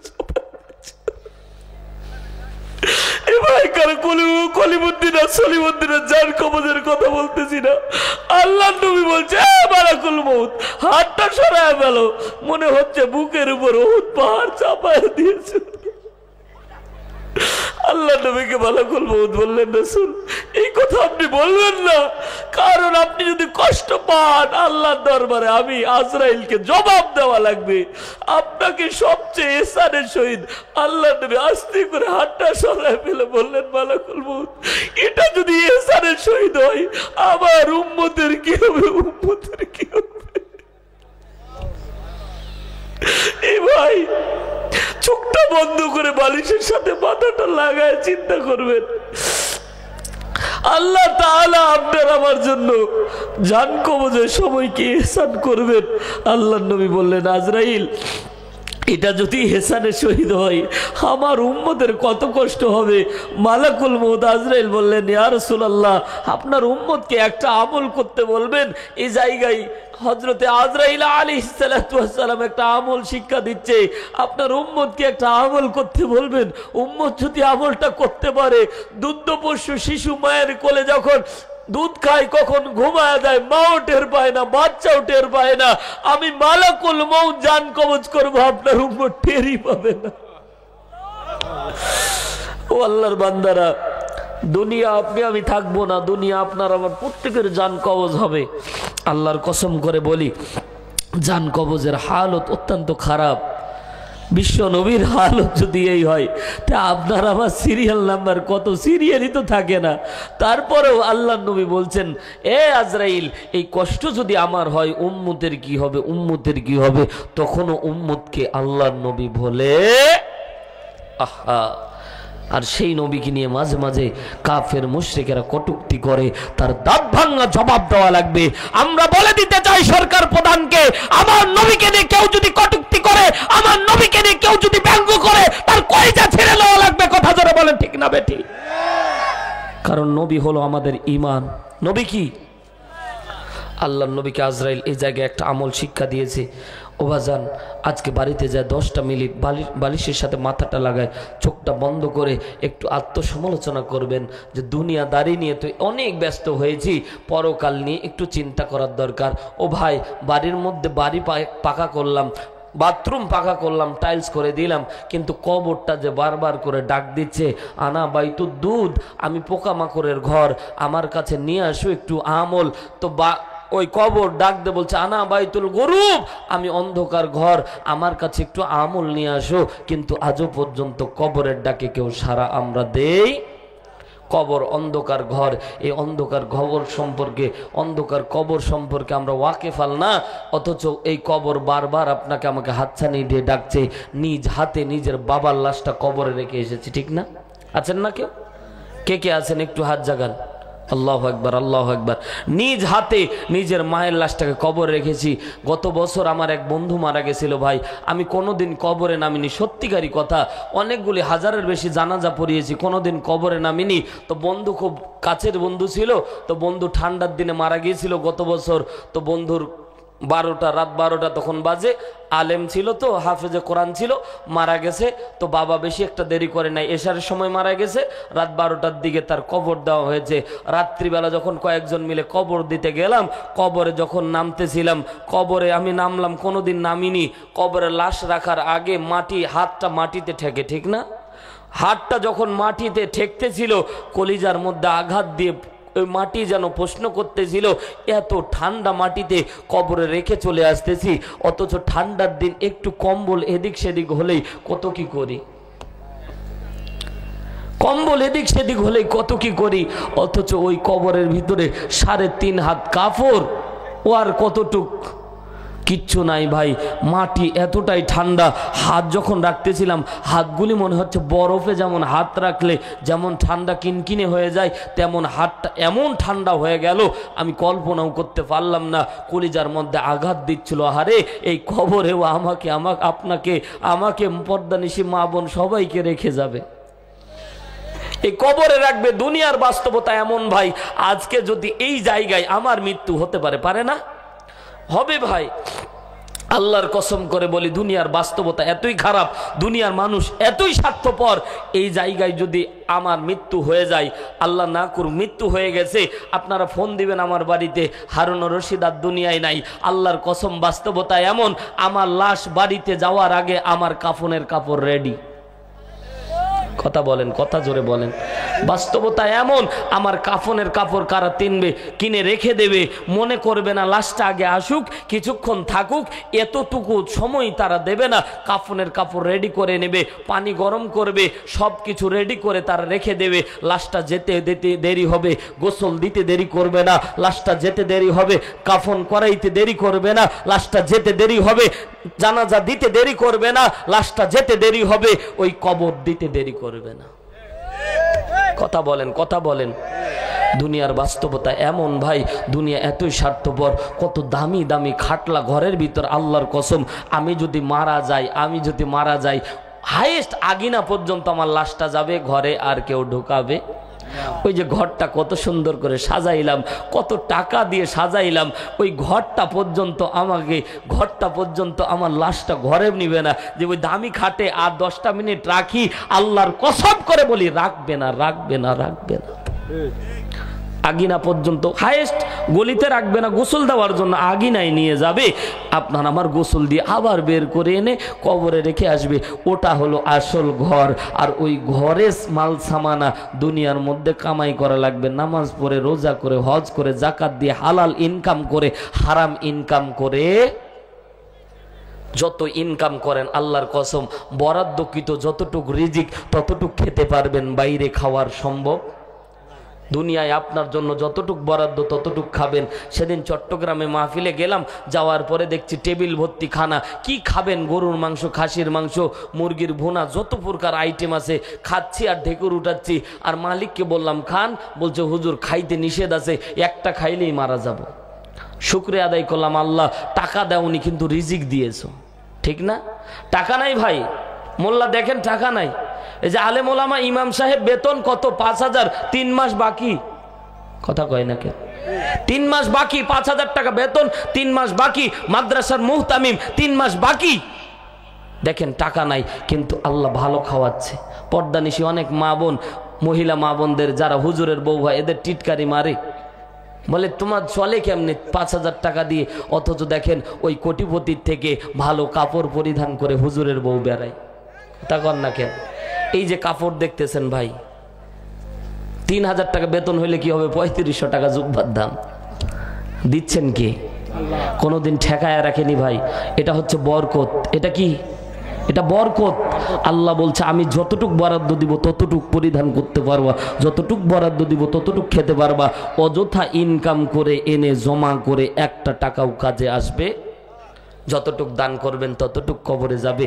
জান কবজের কথা বলতেছি না। আল্লাহর নবী বলছে, মালাকুল মউত হাতটা সরায় ফেল, মনে হচ্ছে বুকের উপর উহুদ পাহাড় চাপায় দিয়েছে। আল্লাহ নবীকে মালাকুল মউত বললেন, রাসূল এই কথা আপনি বলবেন না, কারণ আপনি যদি কষ্ট পান আল্লাহর দরবারে আমি আজরাইলকে জবাব দেওয়া লাগবে। আপনাকে সবচেয়ে ইহসানের সহিত আল্লাহ নবী আস্তে করে হাতটা সরায় ফেলে বললেন, মালাকুল মউত এটা যদি ইহসানের সহিত হয় আমার উম্মতের কি হবে, উম্মতের কি হবে? এই ভাই চোখটা বন্ধ করে বালিশের সাথে মাথাটা লাগায় চিন্তা করবেন, আল্লাহ তাআলা আপনার আমার জন্য জান কবজের সময় কি ইহসান করবেন। আল্লাহর নবী বললেন, আজরাইল এটা যদি ইহসানের শহীদ হয় আমার উম্মতের কত কষ্ট হবে। মালাকুল মউত আজরাইল বললেন, ইয়া রাসূলুল্লাহ আপনার উম্মতকে একটা আমল করতে বলবেন। এই জায়গায় হযরতে আজরাইল আলাইহিস সালাতু ওয়াস সালাম একটা আমল শিক্ষা দিচ্ছে, আপনার উম্মতকে একটা আমল করতে বলবেন। উম্মত যদি আমলটা করতে পারে, দুগ্ধপোষ্য শিশু মায়ের কোলে যখন দুধ খায় কখন ঘুমায় যায়, মাও টের পায় না, বাচ্চাও টের পায় না, আমি মালাকুল মউত জান কবজ করবো, আপনার উম্মত টেরই পাবে না। ও আল্লাহর বান্দারা, দুনিয়া আপনি আমি থাকবো না, দুনিয়া আপনার আমার প্রত্যেকের জান কবজ হবে। আল্লাহর কসম করে বলি, জান কবজের হালত অত্যন্ত খারাপ। বিশ্ব নবীর হালত যদি এই হয় তা আপনার আমার সিরিয়াল নাম্বার কত, সিরিয়ালই তো থাকে না। তারপরেও আল্লাহ নবী বলছেন, এ আজরাইল এই কষ্ট যদি আমার হয় উম্মতের কি হবে, উম্মতের কি হবে? তখনও উম্মতকে আল্লাহর নবী বলে আহা। আর সেই নবীকে নিয়ে মাঝে মাঝে কাফের মুশরিকেরা কটূক্তি করে, তার দাঁত ভাঙা জবাব দেওয়া লাগবে। আমরা বলে দিতে চাই সরকার প্রধানকে, আমার নবীকে নিয়ে কেউ যদি কটূক্তি করে, আমার নবীকে নিয়ে কেউ যদি ব্যঙ্গ করে, তার কলিজা ছেড়ে দেওয়া লাগবে। কথা জোরে বলেন ঠিক না বেটি? কারণ নবী হলো আমাদের ঈমান। নবী কি? আল্লাহর নবীকে আজরাইল এই জায়গায় একটা আমল শিক্ষা দিয়েছে। ও বাজান, আজকে বাড়িতে যায় 10টা মিনিট বালিশের সাথে মাথাটা লাগায়, চোখটা বন্ধ করে একটু আত্মসমালোচনা করবেন যে দুনিয়াদারি নিয়ে তো অনেক ব্যস্ত হয়েছি, পরকাল নিয়ে একটু চিন্তা করার দরকার। ও ভাই, বাড়ির মধ্যে বাড়ি পাকা করলাম, বাথরুম পাকা করলাম, টাইলস করে দিলাম, কিন্তু কবরটা যে বারবার করে ডাক দিচ্ছে, আনা বাইতুদ দুধ, আমি পোকামাকড়ের ঘর, আমার কাছে নিয়ে আসো একটু আমল। তো ওই কবর ডাক দে বলছে, আনা বাইতুল গরুব, আমি অন্ধকার ঘর, আমার কাছে একটু আমল নিয়ে আসো। কিন্তু আজও পর্যন্ত কবরের ডাকে কেউ সারা আমরা দেই। কবর অন্ধকার ঘর, এই অন্ধকার অন্ধকার কবর সম্পর্কে আমরা ওয়াকিফাল না, অথচ এই কবর বারবার আপনাকে আমাকে হাতছানি দিয়ে ডাকছে। নিজ হাতে নিজের বাবার লাশটা কবরে রেখে এসেছি, ঠিক না? আছেন না কেউ? কে কে আছেন একটু হাত জাগান। আল্লাহু আকবার, আল্লাহু আকবার। নিজ হাতে নিজের মায়ের লাশটাকে কবরে রেখেছি। গত বছর আমার এক বন্ধু মারা গেছিল ভাই, আমি কোনোদিন কবরে নামিনি, সত্যিকারই কথা। অনেকগুলি হাজারের বেশি জানাজা পড়িয়েছি, কোনোদিন কবরে নামিনি। তো বন্ধু খুব কাছের বন্ধু ছিল, তো বন্ধু ঠান্ডার দিনে মারা গিয়েছিল গত বছর। তো বন্ধুর রাত 12টা তখন বাজে, আলেম ছিল তো, হাফেজে কোরআন ছিল, মারা গেছে। তো বাবা বেশি একটা দেরি করে নাই, এশারের সময় মারা গেছে, রাত 12টার দিকে তার কবর দেওয়া হয়েছে। রাত্রিবেলা যখন কয়েকজন মিলে কবর দিতে গেলাম, কবরে যখন নামতেছিলাম, কবরে আমি নামলাম, কোনোদিন নামিনি। কবরে লাশ রাখার আগে হাতটা মাটিতে ঠেকে, ঠিক না? হাতটা যখন মাটিতে ঠেকতেছিল, কলিজার মধ্যে আঘাত দিয়ে ওই মাটি যেন প্রশ্ন করতেছিল, এত ঠান্ডা মাটিতে কবরে রেখে চলে আসতেছি, অথচ ঠান্ডার দিন একটু কম্বল এদিক সেদিক হলেই কত কি করি, কম্বল এদিক সেদিক হলেই কত কি করি। অথচ ওই কবরের ভিতরে 3.5 হাত কাপড়, ও আর কতটুক কিচ্ছু নাই ভাই। মাটি এতটাই ঠান্ডা, হাত যখন রাখতেছিলাম হাতগুলি মনে হচ্ছে বরফে যেমন হাত রাখলে যেমন ঠান্ডা কিনকিনে হয়ে যায়, তেমন হাতটা এমন ঠান্ডা হয়ে গেল আমি কল্পনাও করতে পারলাম না। কলিজার মধ্যে আঘাত দিচ্ছিল, আহারে এই কবরেও আমাকে পর্দানিশী মা বোন সবাইকে রেখে যাবে, এই কবরে রাখবে। দুনিয়ার বাস্তবতা এমন ভাই, আজকে যদি এই জায়গায় আমার মৃত্যু হতে পারে না? হবে ভাই। আল্লাহর কসম করে বলি, দুনিয়ার বাস্তবতা এতই খারাপ, দুনিয়ার মানুষ এতই স্বার্থপর। এই জায়গায় যদি আমার মৃত্যু হয়ে যায়, আল্লাহ না করুক মৃত্যু হয়ে গেছে, আপনারা ফোন দিবেন আমার বাড়িতে, হারুন রশিদ আর দুনিয়ায় নাই। আল্লাহর কসম, বাস্তবতা এমন, আমার লাশ বাড়িতে যাওয়ার আগে আমার কাফনের কাপড় রেডি। কথা বলেন, কথা জোরে বলেন। বাস্তবতা এমন, আমার কাফনের কাপড় কারা কিনবে, কিনে রেখে দেবে, মনে করবে না লাশটা আগে আসুক, কিছুক্ষণ থাকুক, এতটুকু সময় তারা দেবে না। কাফনের কাপড় রেডি করে নেবে, পানি গরম করবে, সব কিছু রেডি করে তারা রেখে দেবে। লাশটা যেতে দিতে দেরি হবে, গোসল দিতে দেরি করবে না, লাশটা যেতে দেরি হবে, কাফন করাইতে দেরি করবে না, লাশটা যেতে দেরি হবে, জানাজা দিতে দেরি করবে না, লাশটা যেতে দেরি হবে, ওই কবর দিতে দেরি করবে না। কথা বলেন, কথা বলেন। দুনিয়ার বাস্তবতা এমন ভাই, দুনিয়া এতই স্বার্থপর। কত দামি দামি খাটলা ঘরের ভিতর, আল্লাহর কসম আমি যদি মারা যাই হাইয়েস্ট আগিনা পর্যন্ত আমার লাশটা যাবে, ঘরে আর কেউ ঢোকাবে। ওই যে ঘরটা কত সুন্দর করে সাজাইলাম, কত টাকা দিয়ে সাজাইলাম, ওই ঘরটা পর্যন্ত আমার লাশটা ঘরে নিবে না। যে ওই দামি খাটে আর 10টা মিনিট রাখি, আল্লাহর কসম করে বলি রাখবে না, রাখবে না, রাখবে না। আগিনা পর্যন্ত হাইয়েস্ট গলিতে রাখবে না, গোসল দেওয়ার জন্য আগিনায় নিয়ে যাবে, আপনার আমার গোসল দিয়ে আবার বের করে এনে কবরে রেখে আসবে। ওটা হলো আসল ঘর। আর ওই ঘরে মাল সামানা দুনিয়ার মধ্যে কামাই করা লাগবে, নামাজ পড়ে, রোজা করে, হজ করে, জাকাত দিয়ে, হালাল ইনকাম করে, হারাম ইনকাম করে, যত ইনকাম করেন আল্লাহর কসম বরাদ্দকৃত যতটুক রিজিক ততটুক খেতে পারবেন, বাইরে খাওয়ার সম্ভব। দুনিয়ায় আপনার জন্য যতটুক বরাদ্দ ততটুক খাবেন। সেদিন চট্টগ্রামে মাহফিলে গেলাম, যাওয়ার পরে দেখছি টেবিল ভর্তি খানা। কি খাবেন? গরুর মাংস, খাসির মাংস, মুরগির ভুনা, যত প্রকার আইটেম আছে খাচ্ছি আর ঢেকুর উঠাচ্ছি। আর মালিককে বললাম খান, বলছে হুজুর খাইতে নিষেধ আছে, একটা খাইলেই মারা যাব। শুকরিয়া আদায় করলাম, আল্লাহ টাকা দেওনি কিন্তু রিজিক দিয়েছো, ঠিক না? টাকা নাই ভাই, মোল্লা দেখেন টাকা নাই। এই যে আলেম ওলামা, ইমাম সাহেব বেতন কত? 5,000, 3 মাস বাকি। কথা কয় না কেন? 3 মাস বাকি, 5,000 টাকা বেতন, 3 মাস বাকি। মাদ্রাসার মুহতামিম 3 মাস বাকি। দেখেন টাকা নাই কিন্তু আল্লাহ ভালো খাওয়াচ্ছে। পর্দানিশী অনেক মা বোন, মহিলা মা বোনদের যারা হুজুরের বউ হয়, এদের টিটকারি মারে, বলে তোমার চলে কেমনে 5,000 টাকা দিয়ে, অথচ দেখেন ওই কোটিপতির থেকে ভালো কাপড় পরিধান করে হুজুরের বউ বেড়ায়। তা কর না কেন? এই যে কাপড় দেখতেছেন ভাই, 3,000 টাকা বেতন হইলে কি হবে? 3500 টাকা জুব্বার দাম। দিচ্ছেন কি? কোনোদিন ঠেকায় রাখেনি ভাই। এটা হচ্ছে বরকত। এটা কি? এটা বরকত। আল্লাহ বলছে আমি যতটুক বরাদ্দ দিব ততটুক পরিধান করতে পারবা, যতটুক বরাদ্দ দিব ততটুক খেতে পারবা। অযথা ইনকাম করে এনে জমা করে একটা টাকাও কাজে আসবে। যতটুক দান করবেন ততটুক কবরে যাবে।